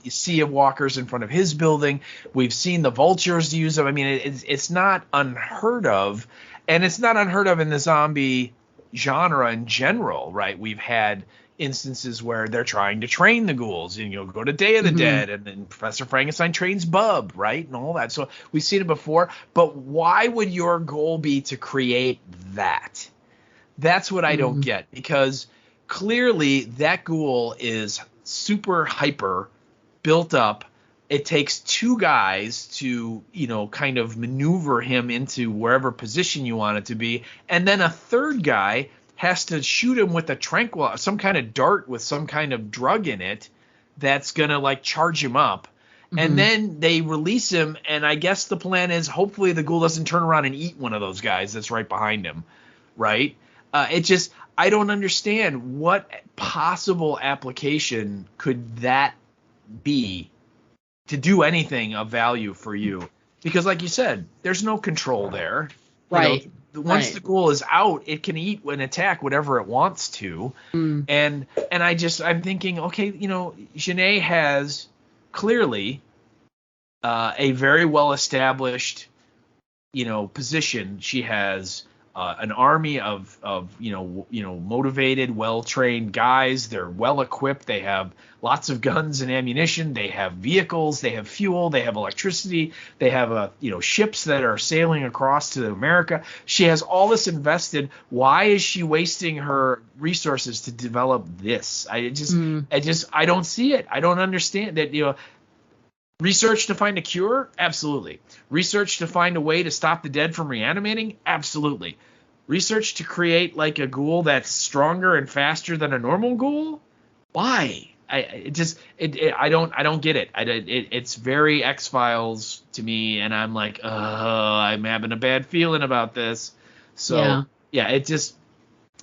sea of walkers in front of his building. We've seen the vultures use them. I mean, it's not unheard of, and it's not unheard of in the zombie genre in general, right? We've had instances where they're trying to train the ghouls, and go to Day of the Dead, and then Professor Frankenstein trains Bub, right, and all that. So we've seen it before. But why would your goal be to create that? That's what I don't get, because clearly that ghoul is super hyper built up. It takes two guys to, kind of maneuver him into wherever position you want it to be. And then a third guy has to shoot him with a some kind of dart with some kind of drug in it that's going to charge him up. And then they release him. And I guess the plan is hopefully the ghoul doesn't turn around and eat one of those guys that's right behind him. Right. I don't understand what possible application could that be to do anything of value for you, because like you said, there's no control there. Right. Once the ghoul is out, it can eat and attack whatever it wants to. And I'm thinking, okay, Janae has clearly a very well established, position. She has an army of motivated, well-trained guys. They're well-equipped. They have lots of guns and ammunition. They have vehicles. They have fuel. They have electricity. They have ships that are sailing across to America. She has all this invested. Why is she wasting her resources to develop this? I don't see it. I don't understand that. Research to find a cure? Absolutely. Research to find a way to stop the dead from reanimating? Absolutely. Research to create a ghoul that's stronger and faster than a normal ghoul? Why? I don't get it. It's very X-Files to me, and I'm like, I'm having a bad feeling about this. So yeah, it just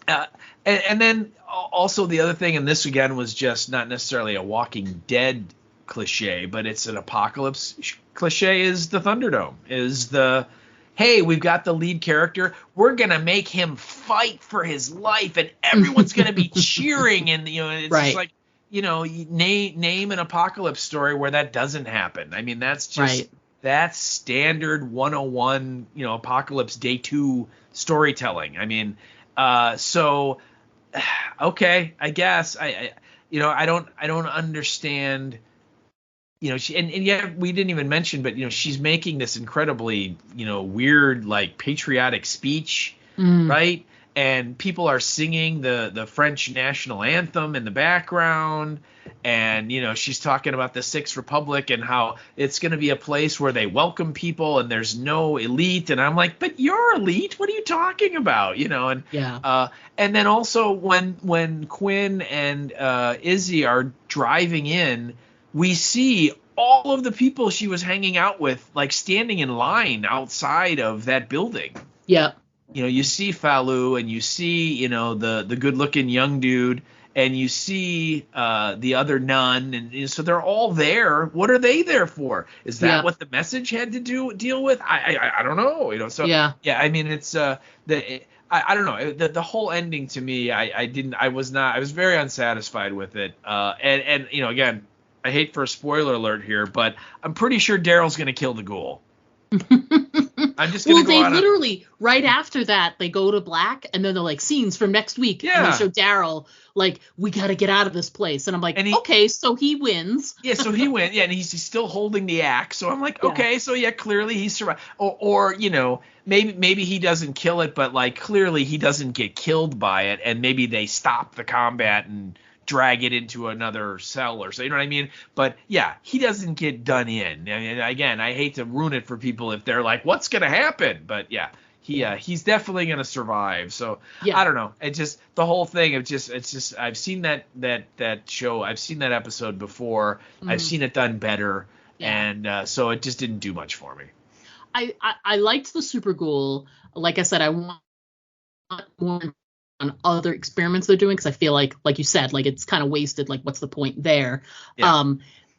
and then also the other thing, and this again was just not necessarily a Walking Dead cliche, but it's an apocalypse cliche, is the Thunderdome, is hey, we've got the lead character, we're gonna make him fight for his life, and everyone's gonna be cheering, and it's right. just like, name an apocalypse story where that doesn't happen. I mean, that's just right. That's standard 101, apocalypse day 2 storytelling. I mean, so okay, I guess I don't understand. And yet we didn't even mention, but she's making this incredibly weird patriotic speech, right? And people are singing the French national anthem in the background, and she's talking about the Sixth Republic and how it's going to be a place where they welcome people and there's no elite. And I'm like, but you're elite. What are you talking about? And and then also when Quinn and Izzy are driving in, we see all of the people she was hanging out with, standing in line outside of that building. Yeah. You see Falou, and you see, the good-looking young dude, and you see the other nun, and so they're all there. What are they there for? Is that what the message had to deal with? I don't know. So yeah. I mean, it's I don't know. The whole ending to me, I was very unsatisfied with it. And again, I hate for a spoiler alert here, but I'm pretty sure Daryl's going to kill the ghoul. I'm just going to go literally, right after that, they go to black, and then they're like, scenes from next week. Yeah. And they show Daryl, we got to get out of this place. And I'm like, okay, so he wins. Yeah, so he wins. Yeah, and he's still holding the axe. So I'm like, okay, so yeah, clearly he survived. Or maybe he doesn't kill it, but clearly he doesn't get killed by it, and maybe they stop the combat and drag it into another cell or so, you know what I mean? But yeah, he doesn't get done in. I mean, again, I hate to ruin it for people if they're like, what's going to happen? But yeah, he's definitely going to survive. So I don't know. It just, the whole thing of it's just, I've seen that show. I've seen that episode before. I've seen it done better. Yeah. And so it just didn't do much for me. I liked the Super Ghoul. Like I said, I want more other experiments they're doing, because I feel like you said, like it's kind of wasted. Like, what's the point there? Yeah.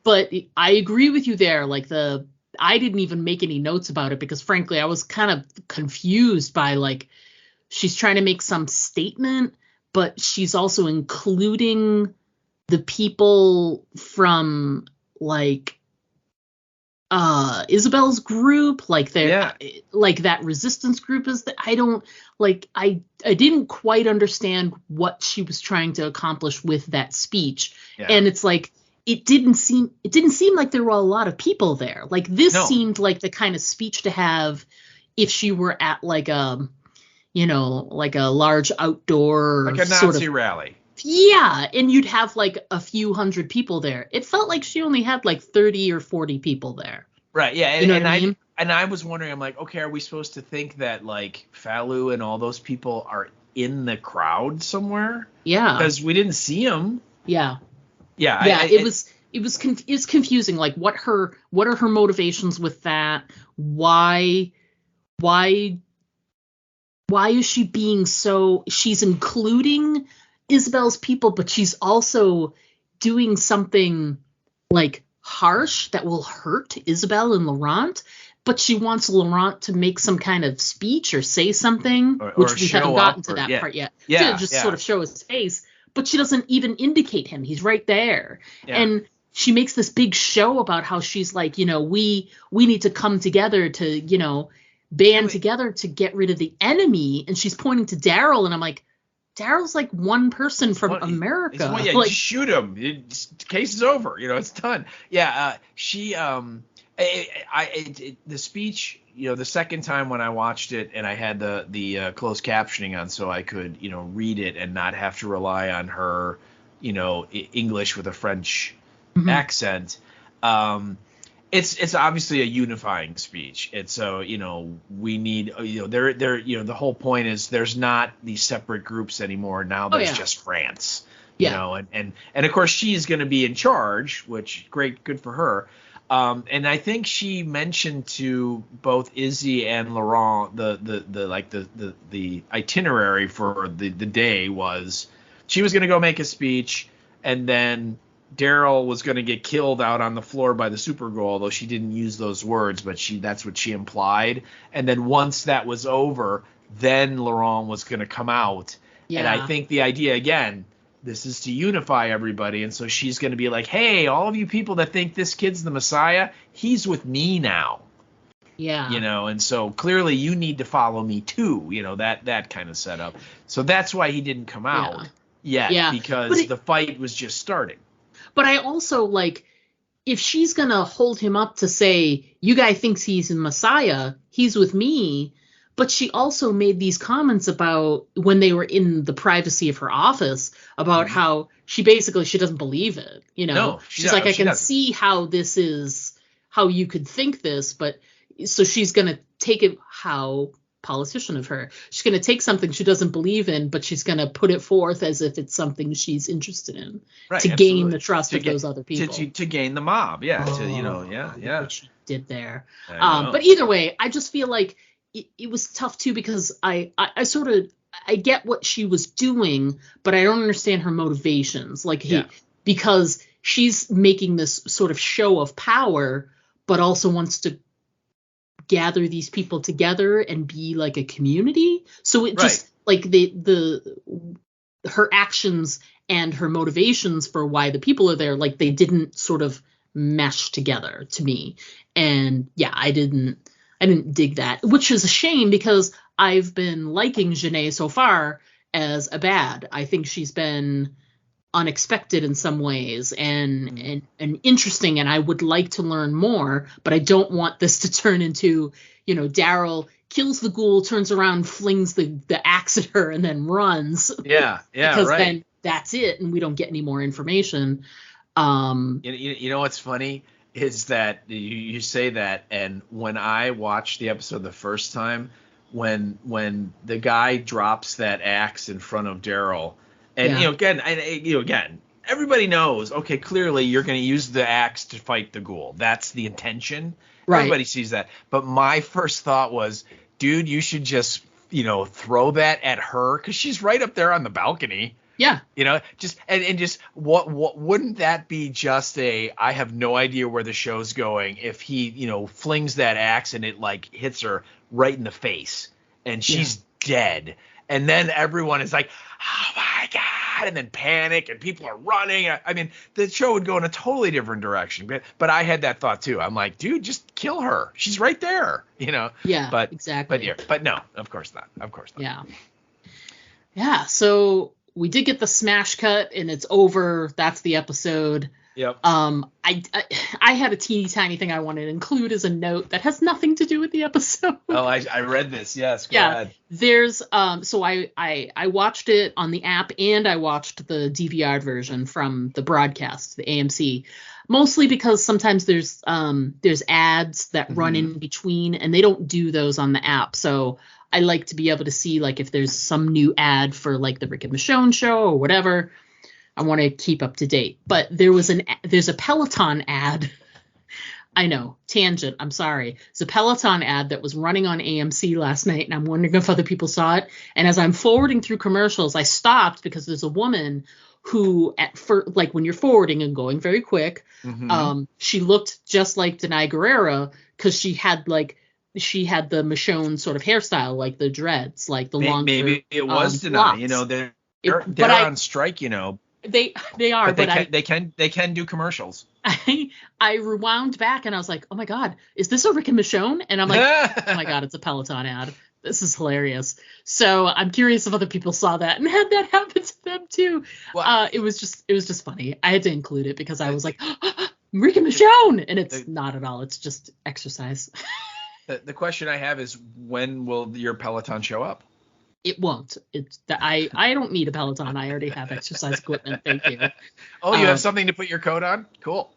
But I agree with you there. Like I didn't even make any notes about it because frankly I was kind of confused by, like, she's trying to make some statement, but she's also including the people from like Isabel's group, like like that resistance group is that I don't like I didn't quite understand what she was trying to accomplish with that speech. And it's like it didn't seem like there were a lot of people there. Like this seemed like the kind of speech to have if she were at like a like a large outdoor, like a Nazi rally. Yeah, and you'd have like a few hundred people there. It felt like she only had like 30 or 40 people there. Right, yeah. And, you know what I mean? And I was wondering, I'm like, okay, are we supposed to think that like Falu and all those people are in the crowd somewhere? Yeah. Because we didn't see them. Yeah. Yeah. Yeah, it's confusing. Like what are her motivations with that? Why is she being so, she's including Isabel's people, but she's also doing something like harsh that will hurt Isabel and Laurent, but she wants Laurent to make some kind of speech or say something, which we haven't gotten to that part yet. Yeah, to just sort of show his face, but she doesn't even indicate him. He's right there. Yeah. And she makes this big show about how she's like, we need to come together to, band together to get rid of the enemy. And she's pointing to Daryl, and I'm like, Daryl's like one person from America. Yeah, like, just shoot him. Case is over. It's done. Yeah, she the speech. The second time when I watched it, and I had the closed captioning on, so I could read it and not have to rely on her English with a French accent. It's obviously a unifying speech. It's we need there the whole point is there's not these separate groups anymore. Now there's just France. And of course she's going to be in charge, which good for her. And I think she mentioned to both Izzy and Laurent the itinerary for the day was she was going to go make a speech, and then Daryl was going to get killed out on the floor by the Supergirl, although she didn't use those words, but that's what she implied. And then once that was over, then Laurent was going to come out. Yeah. And I think the idea, again, this is to unify everybody. And so she's going to be like, hey, all of you people that think this kid's the Messiah, he's with me now. Yeah. And so clearly you need to follow me too, that kind of setup. So that's why he didn't come out yet, because the fight was just starting. But I also, like, if she's going to hold him up to say, you guy thinks he's a Messiah, he's with me. But she also made these comments about when they were in the privacy of her office about how she doesn't believe it. No, she's like, I can see how this is, how you could think this. But so she's going to take it, how politician of her, she's going to take something she doesn't believe in, but she's going to put it forth as if it's something she's interested in, to gain the trust of those other people, to gain the mob. What she did there. But either way, I just feel like it was tough too, because I get what she was doing, but I don't understand her motivations. Because she's making this sort of show of power, but also wants to gather these people together and be like a community. So it just like her actions and her motivations for why the people are there, like they didn't sort of mesh together to me. And I didn't dig that, which is a shame, because I've been liking Janae so far as a bad. I think she's been unexpected in some ways and interesting, and I would like to learn more, but I don't want this to turn into, Daryl kills the ghoul, turns around, flings the axe at her, and then runs. Because then that's it, and we don't get any more information. What's funny is that you say that, and when I watched the episode the first time, when the guy drops that axe in front of Daryl, and again, everybody knows, okay, clearly you're going to use the axe to fight the ghoul. That's the intention. Right. Everybody sees that. But my first thought was, dude, you should just throw that at her, because she's right up there on the balcony. Yeah. Just what wouldn't that be just I have no idea where the show's going if he, flings that axe and it like hits her right in the face and she's dead. And then everyone is like, oh my God, and then panic and people are running. I mean, the show would go in a totally different direction. But I had that thought too. I'm like, dude, just kill her. She's right there, Yeah, but exactly. But no, of course not. Yeah. Yeah. So we did get the smash cut and it's over. That's the episode. Yep. I had a teeny tiny thing I wanted to include as a note that has nothing to do with the episode. Oh, I read this. Yes. Go ahead. There's so I watched it on the app and I watched the DVR version from the broadcast, the AMC, mostly because sometimes there's ads that run in between and they don't do those on the app. So I like to be able to see like if there's some new ad for like the Rick and Michonne show or whatever. I want to keep up to date. But there's a Peloton ad. I know, tangent, I'm sorry. It's a Peloton ad that was running on AMC last night, and I'm wondering if other people saw it. And as I'm forwarding through commercials, I stopped because there's a woman who, like when you're forwarding and going very quick, she looked just like Denai Guerrera because she had the Michonne sort of hairstyle, like the dreads, like the long. Maybe it was Denai. They're on strike, They are, but they can do commercials. I rewound back and I was like, oh my God, is this a Rick and Michonne? And I'm like, oh my God, it's a Peloton ad. This is hilarious. So I'm curious if other people saw that and had that happen to them too. Well, it was just funny. I had to include it because I was like, Rick and Michonne, and it's not at all. It's just exercise. The question I have is, when will your Peloton show up? It won't. I don't need a Peloton. I already have exercise equipment. Thank you. Oh, you have something to put your coat on? Cool.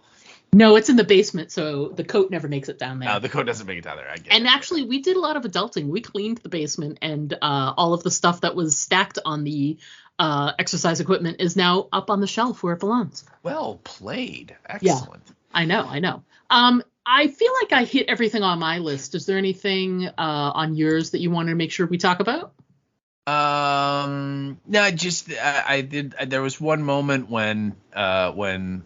No, it's in the basement, so the coat never makes it down there. No, the coat doesn't make it down there. I get it. And actually, we did a lot of adulting. We cleaned the basement, and all of the stuff that was stacked on the exercise equipment is now up on the shelf where it belongs. Well played. Excellent. Yeah, I know. I feel like I hit everything on my list. Is there anything on yours that you wanted to make sure we talk about? No, just I did. There was one moment when Janae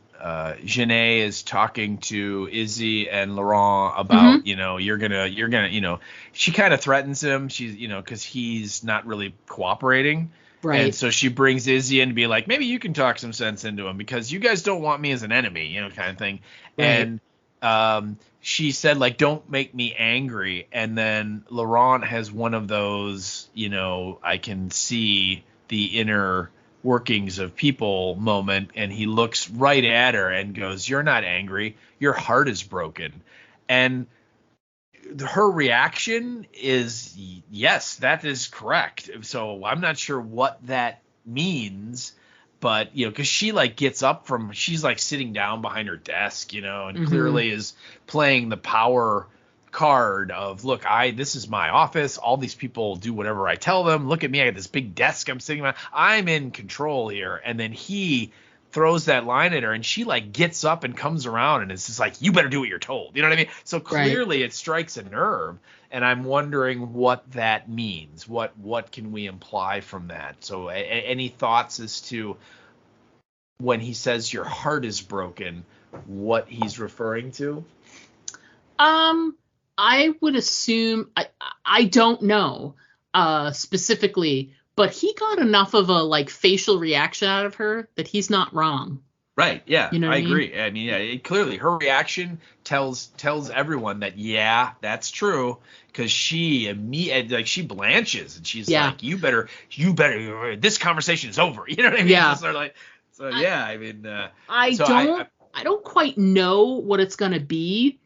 is talking to Izzy and Laurent about, you're gonna, she kind of threatens him. She's, because he's not really cooperating. Right. And so she brings Izzy in to be like, maybe you can talk some sense into him because you guys don't want me as an enemy, kind of thing. Right. And she said, like, don't make me angry. And then Laurent has one of those, I can see the inner workings of people moment. And he looks right at her and goes, you're not angry. Your heart is broken. And her reaction is, yes, that is correct. So I'm not sure what that means. But, because she like gets up she's like sitting down behind her desk, and clearly is playing the power card of, look, this is my office. All these people do whatever I tell them. Look at me. I got this big desk I'm sitting on. I'm in control here. And then he throws that line at her and she like gets up and comes around and it's just like, you better do what you're told. You know what I mean? So clearly It strikes a nerve. And I'm wondering what that means. What can we imply from that? So any thoughts as to when he says your heart is broken, what he's referring to? I would assume, I don't know specifically, but he got enough of a like facial reaction out of her that he's not wrong. Right. Yeah, I mean? agree. I mean, yeah, clearly her reaction tells everyone that, yeah, that's true, because she blanches and she's like, you better, this conversation is over. You know what I mean? Yeah. I don't quite know what it's going to be,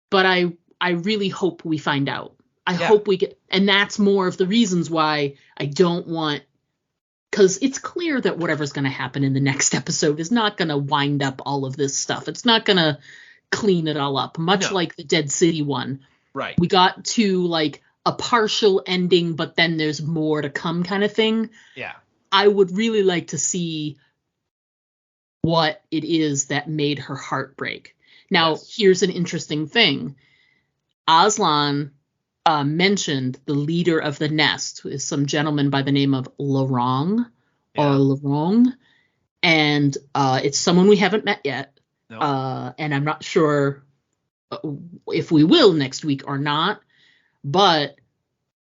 but I really hope we find out. I hope we get, and that's more of the reasons why I don't want, because it's clear that whatever's going to happen in the next episode is not going to wind up all of this stuff. It's not going to clean it all up, much like the Dead City one. Right. We got to like a partial ending, but then there's more to come kind of thing. Yeah. I would really like to see what it is that made her heart break. Now, here's an interesting thing. Aslan mentioned the leader of the nest is some gentleman by the name of Laurent or Laurent, and it's someone we haven't met yet. No. And I'm not sure if we will next week or not, but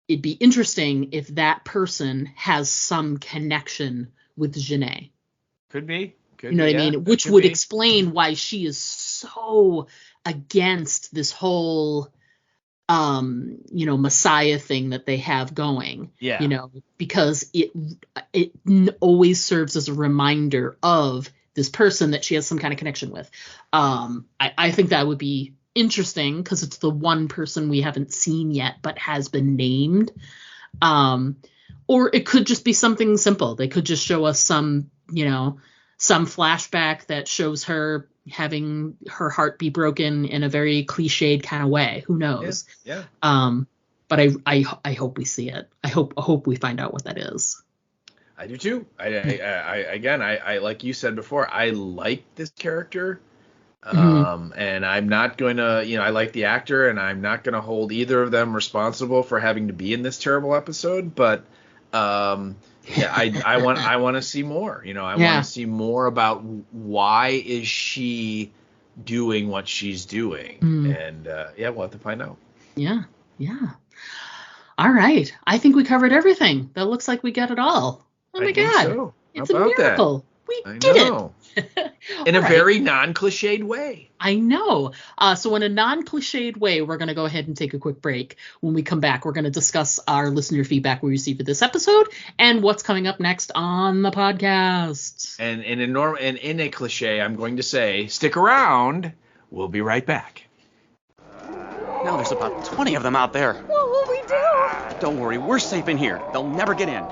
it'd be interesting if that person has some connection with Janae. Could be. You know what I mean? Which would explain why she is so against this whole, Messiah thing that they have going. Yeah. Because it always serves as a reminder of this person that she has some kind of connection with. I think that would be interesting because it's the one person we haven't seen yet but has been named. Or it could just be something simple. They could just show us some flashback that shows her having her heart be broken in a very cliched kind of way. Who knows? Yeah. But I hope we see it. I hope we find out what that is. I do too. I like you said before, I like this character. And I'm not going to, I like the actor, and I'm not going to hold either of them responsible for having to be in this terrible episode. But I want to see more. I want to see more about why is she doing what she's doing, and we'll have to find out. Yeah. All right, I think we covered everything. That looks like we got it all. Oh my God, so. It's a miracle. We did it. In a very non-cliched way. I know. So in a non-cliched way, we're going to go ahead and take a quick break. When we come back, we're going to discuss our listener feedback we received for this episode and what's coming up next on the podcast. And in a cliche, I'm going to say, stick around. We'll be right back. Now there's about 20 of them out there. What will we do? Don't worry, we're safe in here. They'll never get in.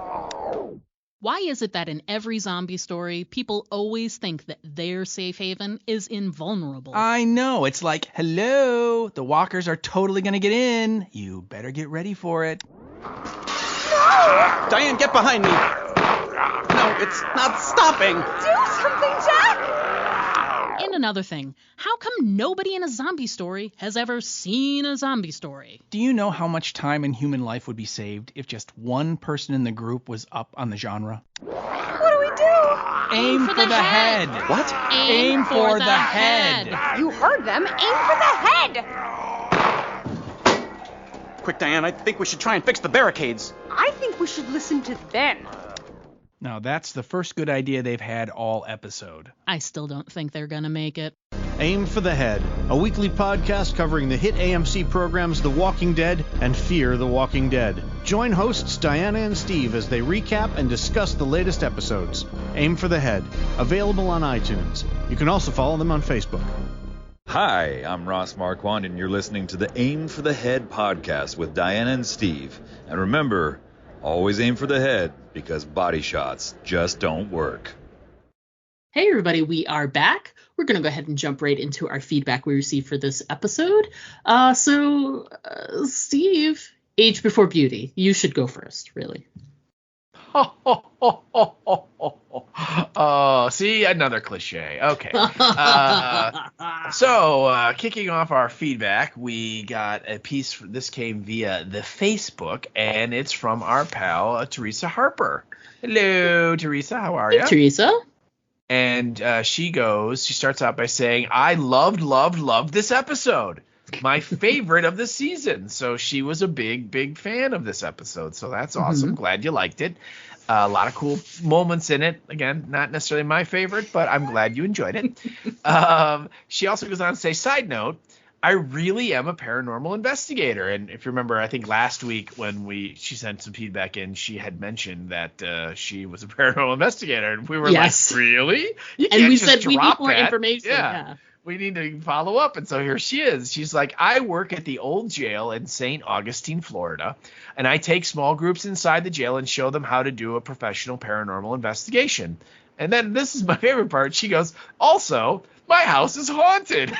Why is it that in every zombie story, people always think that their safe haven is invulnerable? I know. It's like, hello, the walkers are totally going to get in. You better get ready for it. No! Diane, get behind me. No, it's not stopping. Do something, Jack! And another thing, how come nobody in a zombie story has ever seen a zombie story? Do you know how much time in human life would be saved if just one person in the group was up on the genre? What do we do? Aim for the head. What? Aim for the head. You heard them. Aim for the head. Quick, Diane, I think we should try and fix the barricades. I think we should listen to them. Now, that's the first good idea they've had all episode. I still don't think they're gonna make it. Aim for the Head, a weekly podcast covering the hit AMC programs The Walking Dead and Fear the Walking Dead. Join hosts Dianna and Steve as they recap and discuss the latest episodes. Aim for the Head, available on iTunes. You can also follow them on Facebook. Hi, I'm Ross Marquand, and you're listening to the Aim for the Head podcast with Dianna and Steve. And remember, always aim for the head, because body shots just don't work. Hey everybody, we are back. We're going to go ahead and jump right into our feedback we received for this episode. Steve, Age Before Beauty, you should go first, really. See, another cliche. Okay. Kicking off our feedback, we got a piece. This came via the Facebook, and it's from our pal Teresa Harper. Hello, Teresa. How are you? Hey, Teresa. And she starts out by saying, I loved this episode. My favorite of the season. So she was a big fan of this episode. So that's awesome. Glad you liked it. A lot of cool moments in it. Again, not necessarily my favorite, but I'm glad you enjoyed it. She also goes on to say, side note, I really am a paranormal investigator. And if you remember, I think last week when she sent some feedback in, she had mentioned that she was a paranormal investigator. And we were like, really? And we said we need more information. Yeah. We need to follow up. And so here she is. She's like, I work at the old jail in St. Augustine, Florida, and I take small groups inside the jail and show them how to do a professional paranormal investigation. And then this is my favorite part. She goes, also, my house is haunted.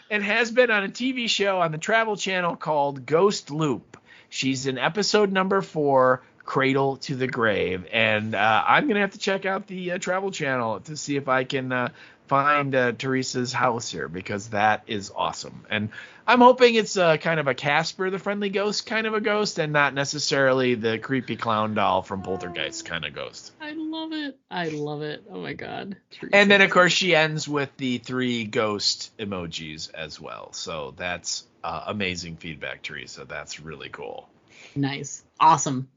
And has been on a TV show on the Travel Channel called Ghost Loop. She's in episode number 4, Cradle to the Grave. And I'm going to have to check out the Travel Channel to see if I can find Teresa's house here, because that is awesome. And I'm hoping it's kind of a Casper the Friendly Ghost kind of a ghost, and not necessarily the creepy clown doll from Poltergeist kind of ghost. I love it. I love it. Oh my God. Teresa. And then of course she ends with the 3 ghost emojis as well. So that's amazing feedback, Teresa. That's really cool. Nice. Awesome.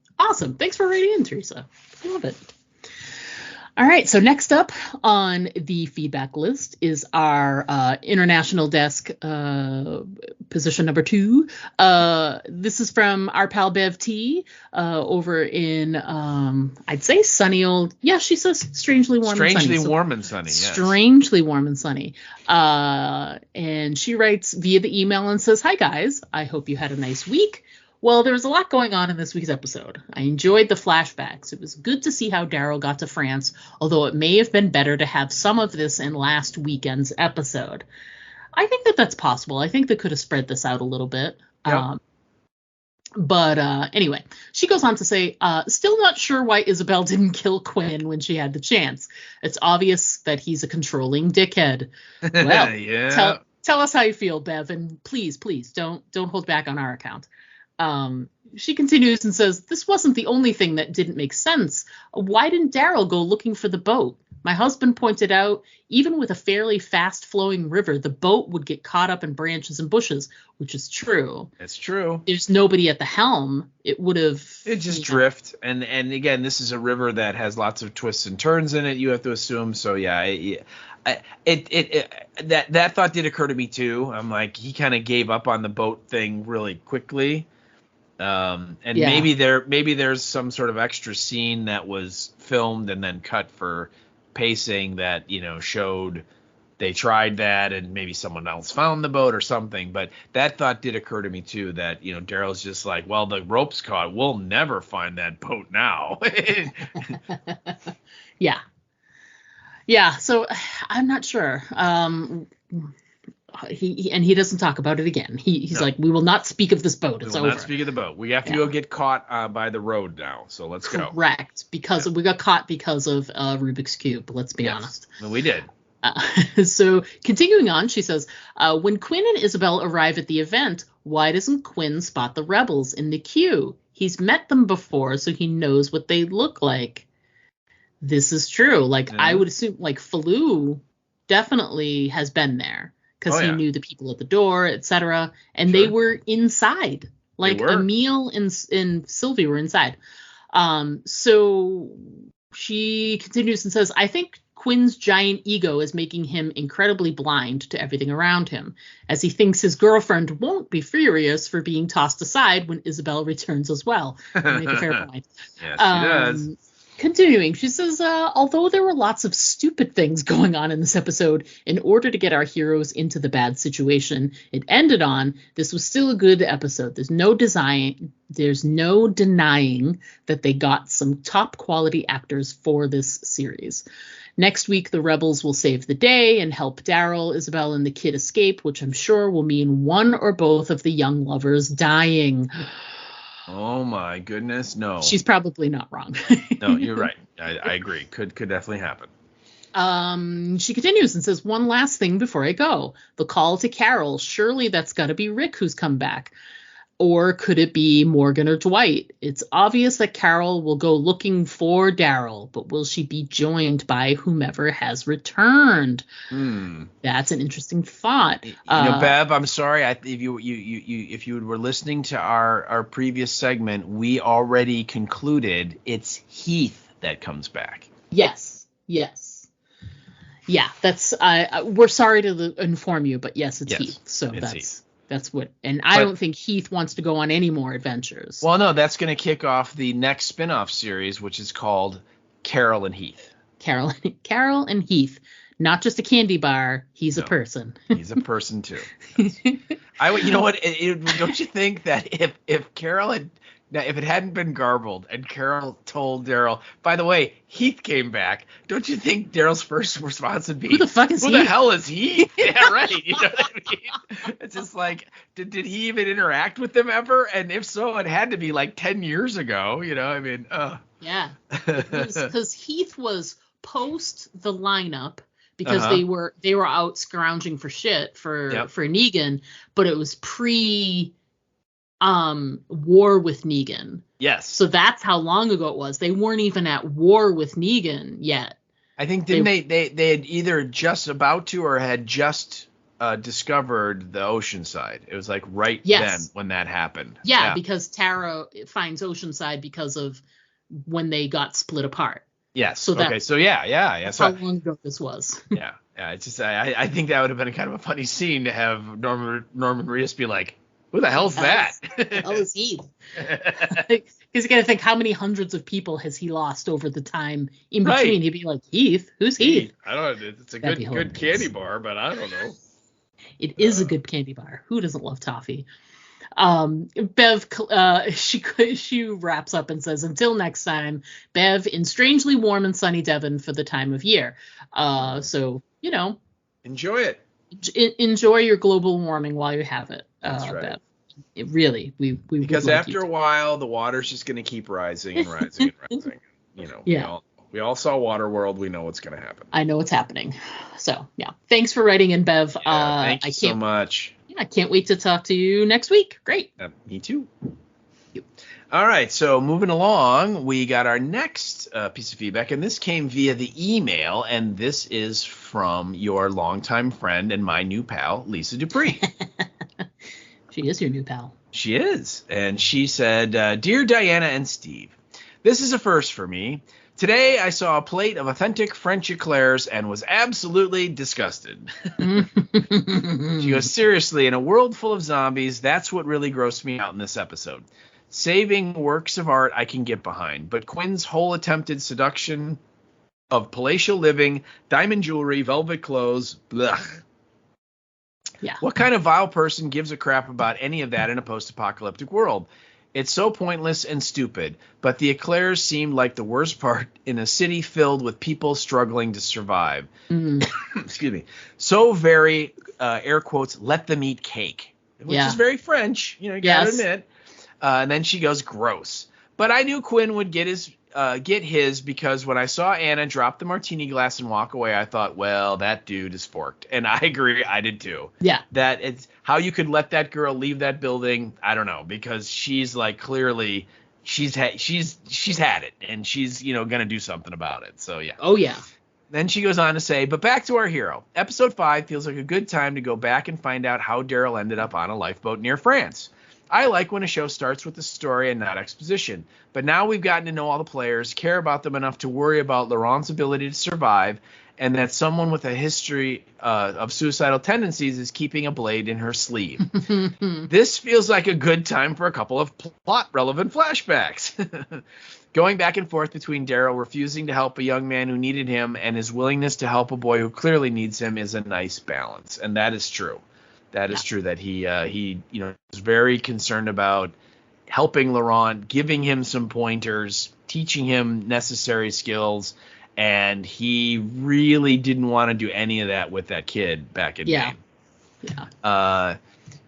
Thanks for writing in, Teresa. I love it. All right, so next up on the feedback list is our international desk position number 2. This is from our pal Bev T over in, I'd say sunny old, yeah, she says strangely warm and sunny. Strangely warm and sunny, yes. Strangely warm and sunny. And she writes via the email and says, "Hi guys, I hope you had a nice week. Well, there was a lot going on in this week's episode. I enjoyed the flashbacks. It was good to see how Daryl got to France, although it may have been better to have some of this in last weekend's episode." I think that's possible. I think they could have spread this out a little bit. Yep. But anyway, she goes on to say, still not sure why Isabel didn't kill Quinn when she had the chance. It's obvious that he's a controlling dickhead. Well, yeah. Tell us how you feel, Bev, and please don't hold back on our account. She continues and says, "This wasn't the only thing that didn't make sense. Why didn't Daryl go looking for the boat? My husband pointed out, even with a fairly fast-flowing river, the boat would get caught up in branches and bushes," which is true. It's true. There's nobody at the helm. It would have... It just drift. And again, this is a river that has lots of twists and turns in it, you have to assume. So, yeah, that thought did occur to me, too. I'm like, he kind of gave up on the boat thing really quickly. Maybe there's some sort of extra scene that was filmed and then cut for pacing that, showed they tried that and maybe someone else found the boat or something. But that thought did occur to me too, that, Daryl's just like, well, the rope's caught. We'll never find that boat now. Yeah. Yeah. So I'm not sure. He doesn't talk about it again. He's like, we will not speak of this boat. It's over. We will not speak of the boat. We have to go get caught by the road now. So let's go. Correct. Because we got caught because of Rubik's Cube. Let's be honest. We did. So continuing on, she says, when Quinn and Isabel arrive at the event, why doesn't Quinn spot the rebels in the queue? He's met them before, so he knows what they look like. This is true. Like, I would assume, like, Falou definitely has been there. Because he knew the people at the door, etc. And they were inside. Like Emil and Sylvie were inside. So she continues and says, I think Quinn's giant ego is making him incredibly blind to everything around him, as he thinks his girlfriend won't be furious for being tossed aside when Isabel returns as well. You make a fair point. Yes, she does. Continuing, she says, although there were lots of stupid things going on in this episode, in order to get our heroes into the bad situation it ended on, this was still a good episode. There's no denying that they got some top quality actors for this series. Next week, the rebels will save the day and help Daryl, Isabel, and the kid escape, which I'm sure will mean one or both of the young lovers dying. Oh my goodness, no. She's probably not wrong. No, you're right. I agree. Could definitely happen. She continues and says, one last thing before I go. The call to Carol. Surely that's got to be Rick who's come back. Or could it be Morgan or Dwight? It's obvious that Carol will go looking for Daryl, but will she be joined by whomever has returned? That's an interesting thought. Bev, I'm sorry. If you were listening to our previous segment, we already concluded it's Heath that comes back. Yes. Yeah, that's. We're sorry to inform you, but yes, it's Heath. So it's Heath. That's what, and I don't think Heath wants to go on any more adventures. Well, no, that's going to kick off the next spin-off series, which is called Carol and Heath. Carol and Heath, not just a candy bar. He's a person. He's a person too. Yes. You know what? Don't you think that if Carol had, now if it hadn't been garbled and Carol told Daryl, by the way, Heath came back, don't you think Daryl's first response would be, who the fuck is Heath? Who the hell is he? Yeah, right. You know what I mean? It's just like, did he even interact with them ever? And if so, it had to be like 10 years ago. You know, I mean, yeah, because Heath was post the lineup because they were out scrounging for shit for Negan, but it was pre war with Negan. Yes. So that's how long ago it was. They weren't even at war with Negan yet. I think they had either just about to or had just discovered the Oceanside. It was like then when that happened. Yeah, because Tara finds Oceanside because of when they got split apart. Yes. So okay. So yeah. That's how long ago this was. Yeah. It's just I think that would have been a kind of a funny scene to have Norman Reedus be like, "Who the hell's that? The hell is he?" Because you got to think, how many hundreds of people has he lost over the time in between? Right. He'd be like, Heath? Who's Heath? I don't know. It's a good candy bar, but I don't know. It is a good candy bar. Who doesn't love toffee? Bev, she wraps up and says, "Until next time, Bev, in strangely warm and sunny Devon for the time of year." So, enjoy it. Enjoy your global warming while you have it. That's right. Bev. It really, we because after a while, the water's just going to keep rising and rising and rising. We all saw Waterworld. We know what's going to happen. I know what's happening. So, yeah. Thanks for writing in, Bev. Thank you so much. I can't wait to talk to you next week. Great. Me too. All right. So moving along, we got our next piece of feedback, and this came via the email, and this is from your longtime friend and my new pal, Lisa Dupree. She is your new pal. She is. And she said, "Dear Dianna and Steve, this is a first for me. Today I saw a plate of authentic French eclairs and was absolutely disgusted." She goes, "Seriously, in a world full of zombies, that's what really grossed me out in this episode. Saving works of art I can get behind, but Quinn's whole attempted seduction of palatial living, diamond jewelry, velvet clothes, blech. Yeah. What kind of vile person gives a crap about any of that in a post-apocalyptic world? It's so pointless and stupid, but the eclairs seemed like the worst part in a city filled with people struggling to survive." Excuse me. "So very, air quotes, let them eat cake," which is very French, you gotta admit. And then she goes, "Gross. But I knew Quinn would get his because when I saw Anna drop the martini glass and walk away, I thought, well, that dude is forked." And I agree. I did too. Yeah. That it's how you could let that girl leave that building. I don't know, because she's like clearly she's had it and she's, going to do something about it. So, yeah. Oh, yeah. Then she goes on to say, "But back to our hero. Episode 5 feels like a good time to go back and find out how Daryl ended up on a lifeboat near France. I like when a show starts with the story and not exposition, but now we've gotten to know all the players, care about them enough to worry about Laurent's ability to survive, and that someone with a history of suicidal tendencies is keeping a blade in her sleeve. This feels like a good time for a couple of plot-relevant flashbacks." Going back and forth between Daryl refusing to help a young man who needed him and his willingness to help a boy who clearly needs him is a nice balance, and that is true. That is true that he is very concerned about helping Laurent, giving him some pointers, teaching him necessary skills, and he really didn't want to do any of that with that kid back in Maine. Yeah.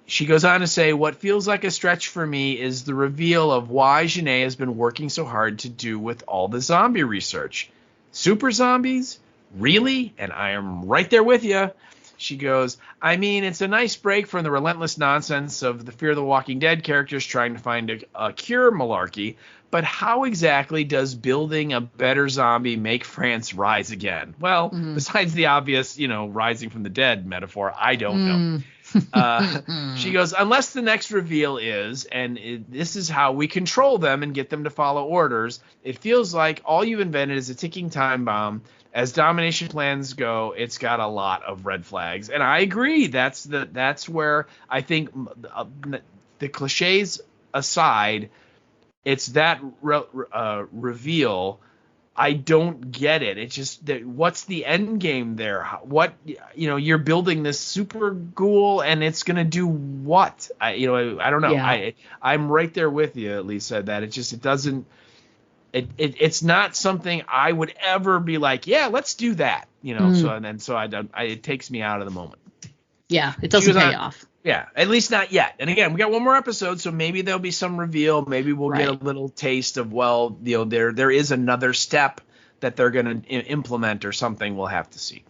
She goes on to say, "What feels like a stretch for me is the reveal of why Janae has been working so hard to do with all the zombie research. Super zombies? Really? And I am right there with you." She goes, "I mean, it's a nice break from the relentless nonsense of the Fear the Walking Dead characters trying to find a cure malarkey, but how exactly does building a better zombie make France rise again? Well, besides the obvious, rising from the dead metaphor, I don't know." She goes, "Unless the next reveal is, and this is how we control them and get them to follow orders, it feels like all you've invented is a ticking time bomb. As domination plans go, it's got a lot of red flags." And I agree. That's where I think the cliches aside, it's that reveal. I don't get it. It's just that what's the end game there? What you're building this super ghoul and it's gonna do what? I don't know. Yeah. I'm right there with you, Lisa. That it doesn't. It's not something I would ever be like, yeah, let's do that, So it takes me out of the moment. Yeah, it doesn't pay off. Yeah, at least not yet. And again, we got one more episode, so maybe there'll be some reveal. Maybe we'll get a little taste of, there is another step that they're going to implement or something. We'll have to see.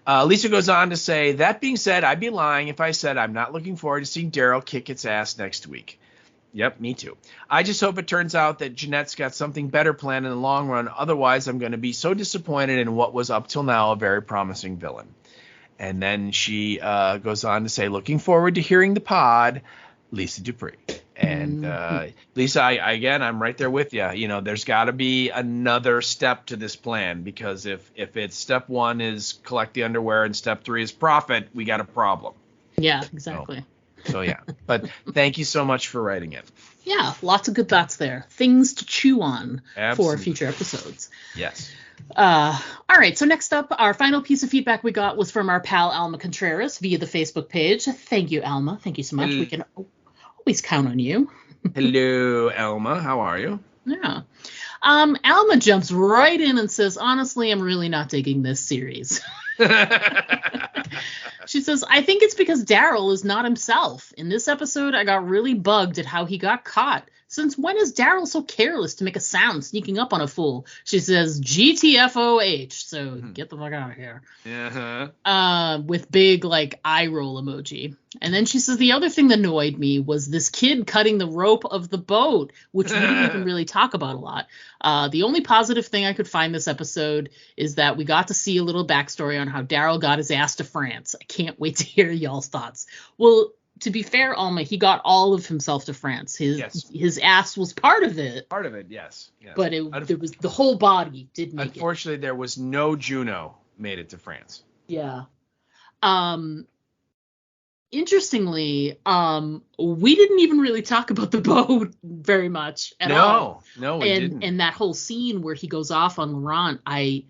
Lisa goes on to say, that being said, I'd be lying if I said I'm not looking forward to seeing Daryl kick its ass next week. Yep, me too. I just hope it turns out that Jeanette's got something better planned in the long run. Otherwise, I'm going to be so disappointed in what was up till now a very promising villain. And then she goes on to say, looking forward to hearing the pod, Lisa Dupree. And Lisa, I'm right there with you. You know, there's got to be another step to this plan, because if it's step 1 is collect the underwear and step 3 is profit, we got a problem. Yeah, exactly. So yeah, but thank you so much for writing it. Yeah, lots of good thoughts there. Things to chew on Absolutely. For future episodes. Yes. All right, so next up, our final piece of feedback we got was from our pal Alma Contreras via the Facebook page. Thank you, Alma. Thank you so much. We can always count on you. Hello, Alma. How are you? Yeah. Alma jumps right in and says, honestly, I'm really not digging this series. She says, I think it's because Daryl is not himself. In this episode, I got really bugged at how he got caught. Since when is Daryl so careless to make a sound sneaking up on a fool? She says, GTFOH. So get the fuck out of here. Uh-huh. With big, like, eye roll emoji. And then she says, the other thing that annoyed me was this kid cutting the rope of the boat, which we didn't even really talk about a lot. The only positive thing I could find this episode is that we got to see a little backstory on how Daryl got his ass to France. I can't wait to hear y'all's thoughts. Well, to be fair, Alma, he got all of himself to France. His ass was part of it. Part of it, yes. But there was the whole body did make it. Unfortunately, there was no Juno made it to France. Yeah. Interestingly, we didn't even really talk about the boat very much at all. No, we didn't. And that whole scene where he goes off on Laurent, I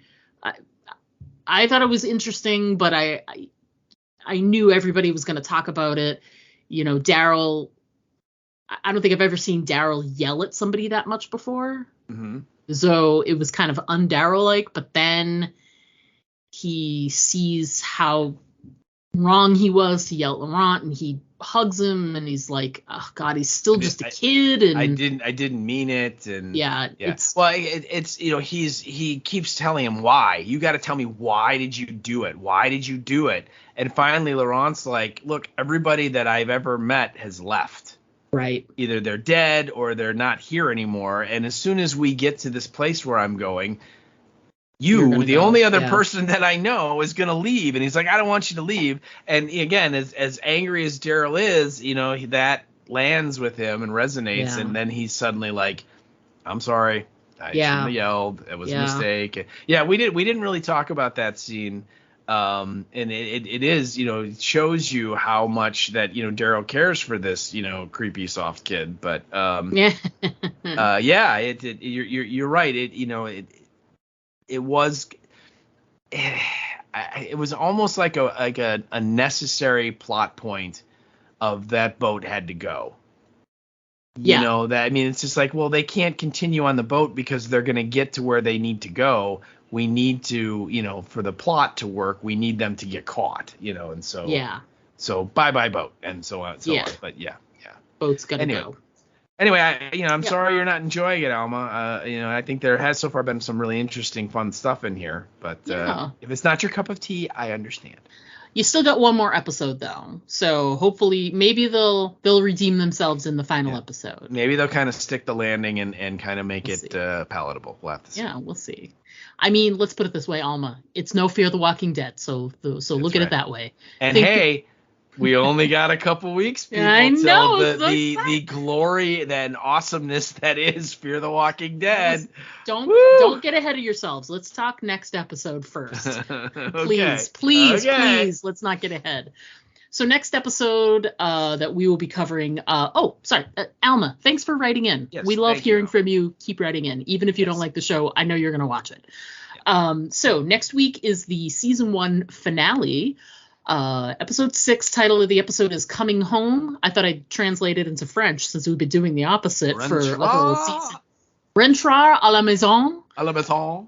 thought it was interesting, but I knew everybody was going to talk about it. You know, Daryl, I don't think I've ever seen Daryl yell at somebody that much before. Mm-hmm. So it was kind of un-Daryl-like, but then he sees how wrong he was to yell at Laurent, and he hugs him, and he's like, oh God, he's still just a kid. And I didn't mean it. And yeah. It's you know, he keeps telling him why. You got to tell me, why did you do it? Why did you do it? And finally, Laurent's like, look, everybody that I've ever met has left. Right. Either they're dead or they're not here anymore. And as soon as we get to this place where I'm going, the only other person that I know, is going to leave. And he's like, I don't want you to leave. And again, as angry as Daryl is, you know, that lands with him and resonates. Yeah. And then he's suddenly like, I'm sorry. I shouldn't have yelled. It was a mistake. Yeah, we didn't really talk about that scene. And it is, you know, it shows you how much that, you know, Daryl cares for this, you know, creepy soft kid. But you're right. It was almost like a necessary plot point of that boat had to go. Yeah. You know, that, I mean, it's just like, well, they can't continue on the boat because they're going to get to where they need to go. We need to, you know, for the plot to work, we need them to get caught, you know, and so so bye boat and so on and so on. But boat's gonna go. Anyway, I'm sorry you're not enjoying it, Alma. I think there has so far been some really interesting, fun stuff in here. But if it's not your cup of tea, I understand. You still got one more episode though, so hopefully maybe they'll redeem themselves in the final episode. Maybe they'll kind of stick the landing and kind of make it palatable. We'll have to see. Yeah, we'll see. I mean, let's put it this way, Alma. It's no Fear the Walking Dead, so look at it that way. And we only got a couple weeks, people, I know, the glory and awesomeness that is Fear the Walking Dead. Don't get ahead of yourselves. Let's talk next episode first. Please, let's not get ahead. So next episode that we will be covering. Alma, thanks for writing in. Yes, we love hearing from you. Keep writing in, even if you don't like the show. I know you're going to watch it. So next week is the season 1 finale. Episode 6, title of the episode is Coming Home. I thought I'd translate it into French since we've been doing the opposite for a whole season. Rentrar à la maison. À la maison.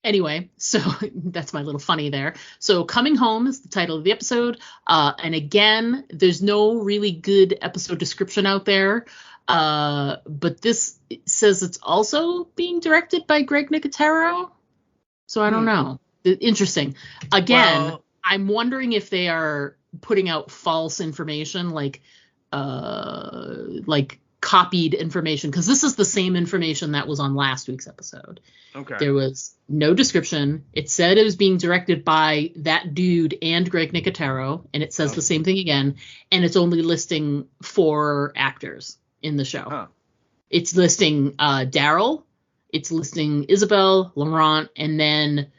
Anyway, so that's my little funny there. So Coming Home is the title of the episode. And again, there's no really good episode description out there. But this says it's also being directed by Greg Nicotero. So I don't know. Interesting. Again, I'm wondering if they are putting out false information, like copied information, because this is the same information that was on last week's episode. Okay. There was no description. It said it was being directed by that dude and Greg Nicotero, and it says the same thing again, and it's only listing 4 actors in the show. Huh. It's listing Daryl, it's listing Isabel, Laurent, and then,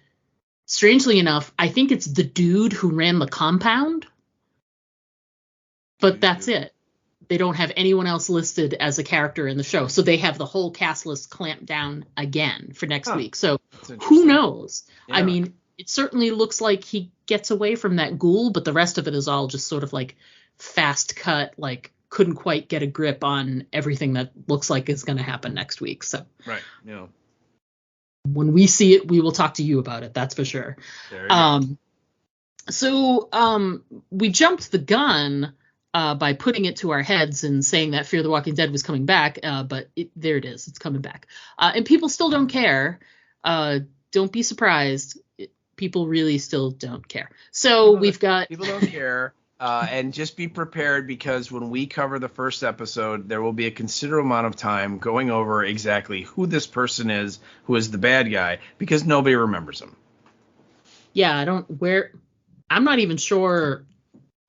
strangely enough, I think it's the dude who ran the compound. But that's it. They don't have anyone else listed as a character in the show. So they have the whole cast list clamped down again for next week. So who knows? Yeah. I mean, it certainly looks like he gets away from that ghoul, but the rest of it is all just sort of like fast cut, like couldn't quite get a grip on everything that looks like is going to happen next week. So right, yeah. When we see it, we will talk to you about it. That's for sure. There you go. So we jumped the gun by putting it to our heads and saying that Fear the Walking Dead was coming back, but there it is. It's coming back. And people still don't care. Don't be surprised. People really still don't care. So people don't care. And just be prepared, because when we cover the first episode, there will be a considerable amount of time going over exactly who this person is, who is the bad guy, because nobody remembers him. Yeah, I'm not even sure.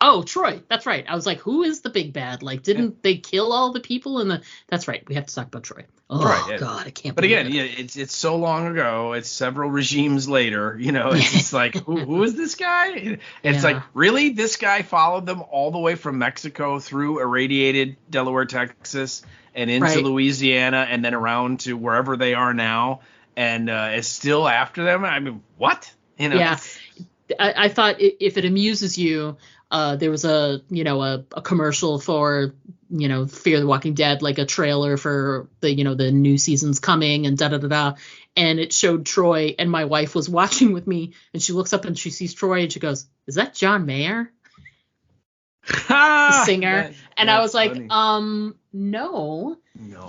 Oh, Troy. That's right. I was like, who is the big bad? Like, didn't they kill all the people in the... That's right. We have to talk about Troy. Oh, right, God, I can't believe it. But again, it's so long ago. It's several regimes later. It's just like, who is this guy? It's like, really? This guy followed them all the way from Mexico through irradiated Delaware, Texas, and into Louisiana, and then around to wherever they are now, and is still after them? I mean, what? Yeah. I thought if it amuses you... there was a commercial for, Fear the Walking Dead, like a trailer for the new season's coming and da-da-da-da. And it showed Troy, and my wife was watching with me, and she looks up and she sees Troy and she goes, "Is that John Mayer?" The singer. And I was like, funny. No.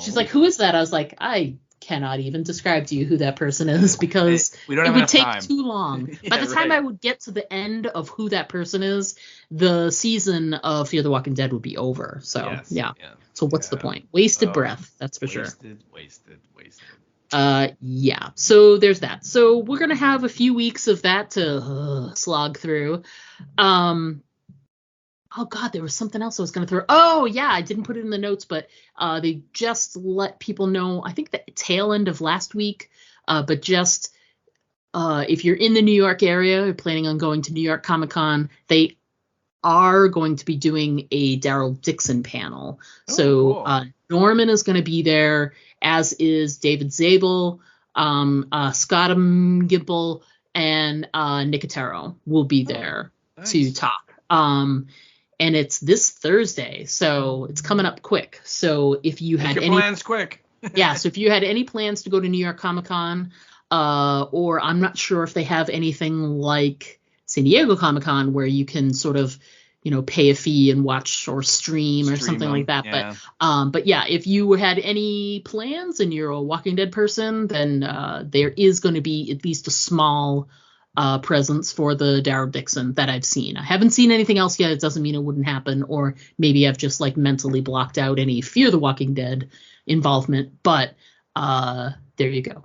She's like, "Who is that?" I was like, I cannot even describe to you who that person is, because it would take too long. By the time I would get to the end of who that person is, the season of Fear the Walking Dead would be over. So So what's the point? Wasted breath, that's for sure. Wasted. Yeah. So there's that. So we're gonna have a few weeks of that to slog through. Oh, God, there was something else I was going to throw. Oh, yeah, I didn't put it in the notes, but they just let people know, I think the tail end of last week, but just if you're in the New York area, you're planning on going to New York Comic-Con, they are going to be doing a Daryl Dixon panel. Cool. Norman is going to be there, as is David Zabel, Scott Gimple, and Nicotero will be there to talk. And it's this Thursday, so it's coming up quick. So if you had any plans quick. So if you had any plans to go to New York Comic-Con, or I'm not sure if they have anything like San Diego Comic-Con where you can sort of, pay a fee and watch or stream or something like that. Yeah. But yeah, if you had any plans and you're a Walking Dead person, then there is going to be at least a small presence for the Daryl Dixon that I've seen. I haven't seen anything else yet. It doesn't mean it wouldn't happen, or maybe I've just like mentally blocked out any Fear the Walking Dead involvement. But there you go.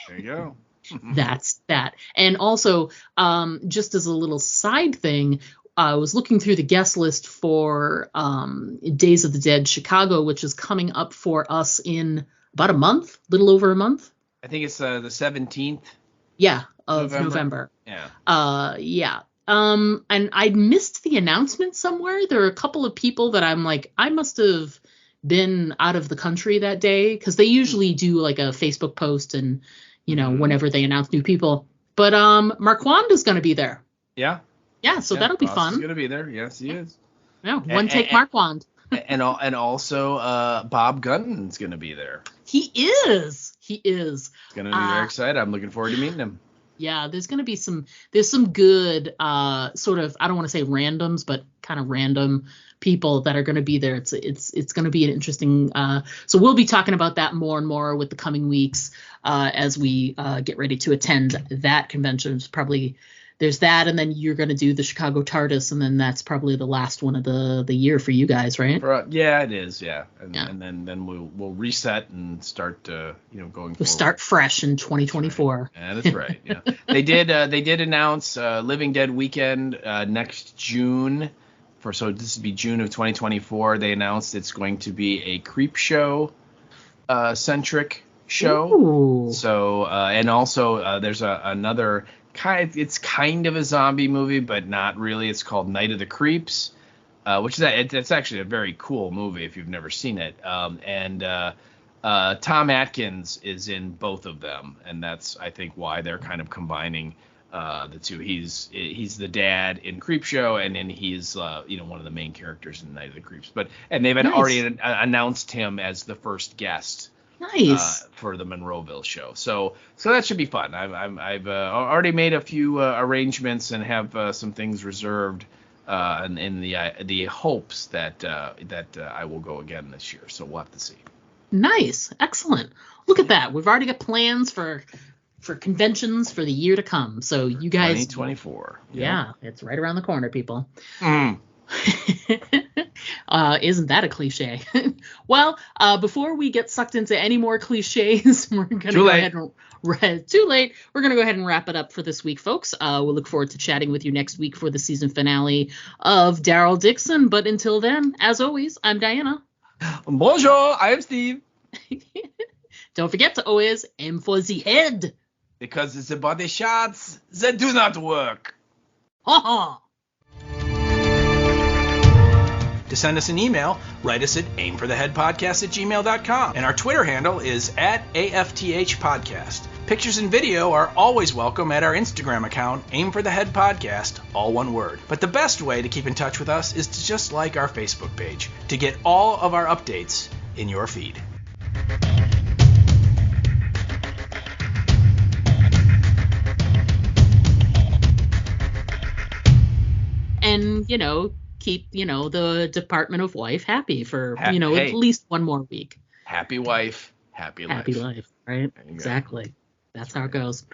There you go. That's that. And also, just as a little side thing, I was looking through the guest list for Days of the Dead Chicago, which is coming up for us in about a month, little over a month. I think it's the 17th. Yeah, of November. Yeah. Yeah. And I missed the announcement somewhere. There are a couple of people that I'm like, I must have been out of the country that day, because they usually do like a Facebook post and, whenever they announce new people. But Marquand is going to be there. Yeah. Yeah, so that'll be fun. He's going to be there. Yes, he is. Yeah, take Marquand. And also Bob Gunton's going to be there. He is. It's going to be very excited. I'm looking forward to meeting him. Yeah, there's some good sort of, I don't want to say randoms, but kind of random people that are going to be there. It's going to be an interesting. So we'll be talking about that more and more with the coming weeks as we get ready to attend that convention. There's that, and then you're going to do the Chicago TARDIS, and then that's probably the last one of the year for you guys, right? Yeah, it is. Yeah, and then we'll reset and start going. We'll start fresh in 2024. That's right. Yeah, they did announce Living Dead Weekend next June. So this would be June of 2024. They announced it's going to be a creep show centric show. Ooh. So and also there's another. It's kind of a zombie movie, but not really. It's called Night of the Creeps, which is it's actually a very cool movie if you've never seen it. And Tom Atkins is in both of them, and that's I think why they're kind of combining the two. He's the dad in Creepshow, and then he's one of the main characters in Night of the Creeps. And they've already announced him as the first guest. Nice. For the Monroeville show, so that should be fun. I've already made a few arrangements and have some things reserved, in the hopes that I will go again this year. So we'll have to see. Nice, excellent. Look at that. We've already got plans for conventions for the year to come. So you guys, 2024. Yeah, it's right around the corner, people. Mm. Isn't that a cliche? Well, before we get sucked into any more cliches, we're going to go ahead and too late. We're going to go ahead and wrap it up for this week, folks. We'll look forward to chatting with you next week for the season finale of Daryl Dixon. But until then, as always, I'm Dianna. Bonjour, I am Steve. Don't forget to always aim for the head. Because the body shots that do not work. Ha ha. To send us an email, write us at aimfortheheadpodcast@gmail.com. And our Twitter handle is @AFTHpodcast. Pictures and video are always welcome at our Instagram account, Aim for the Head Podcast, all one word. But the best way to keep in touch with us is to just like our Facebook page to get all of our updates in your feed. And, keep, the Department of Wife happy for, at least one more week. Happy wife, happy life. Happy life, right? Exactly. That's how it goes.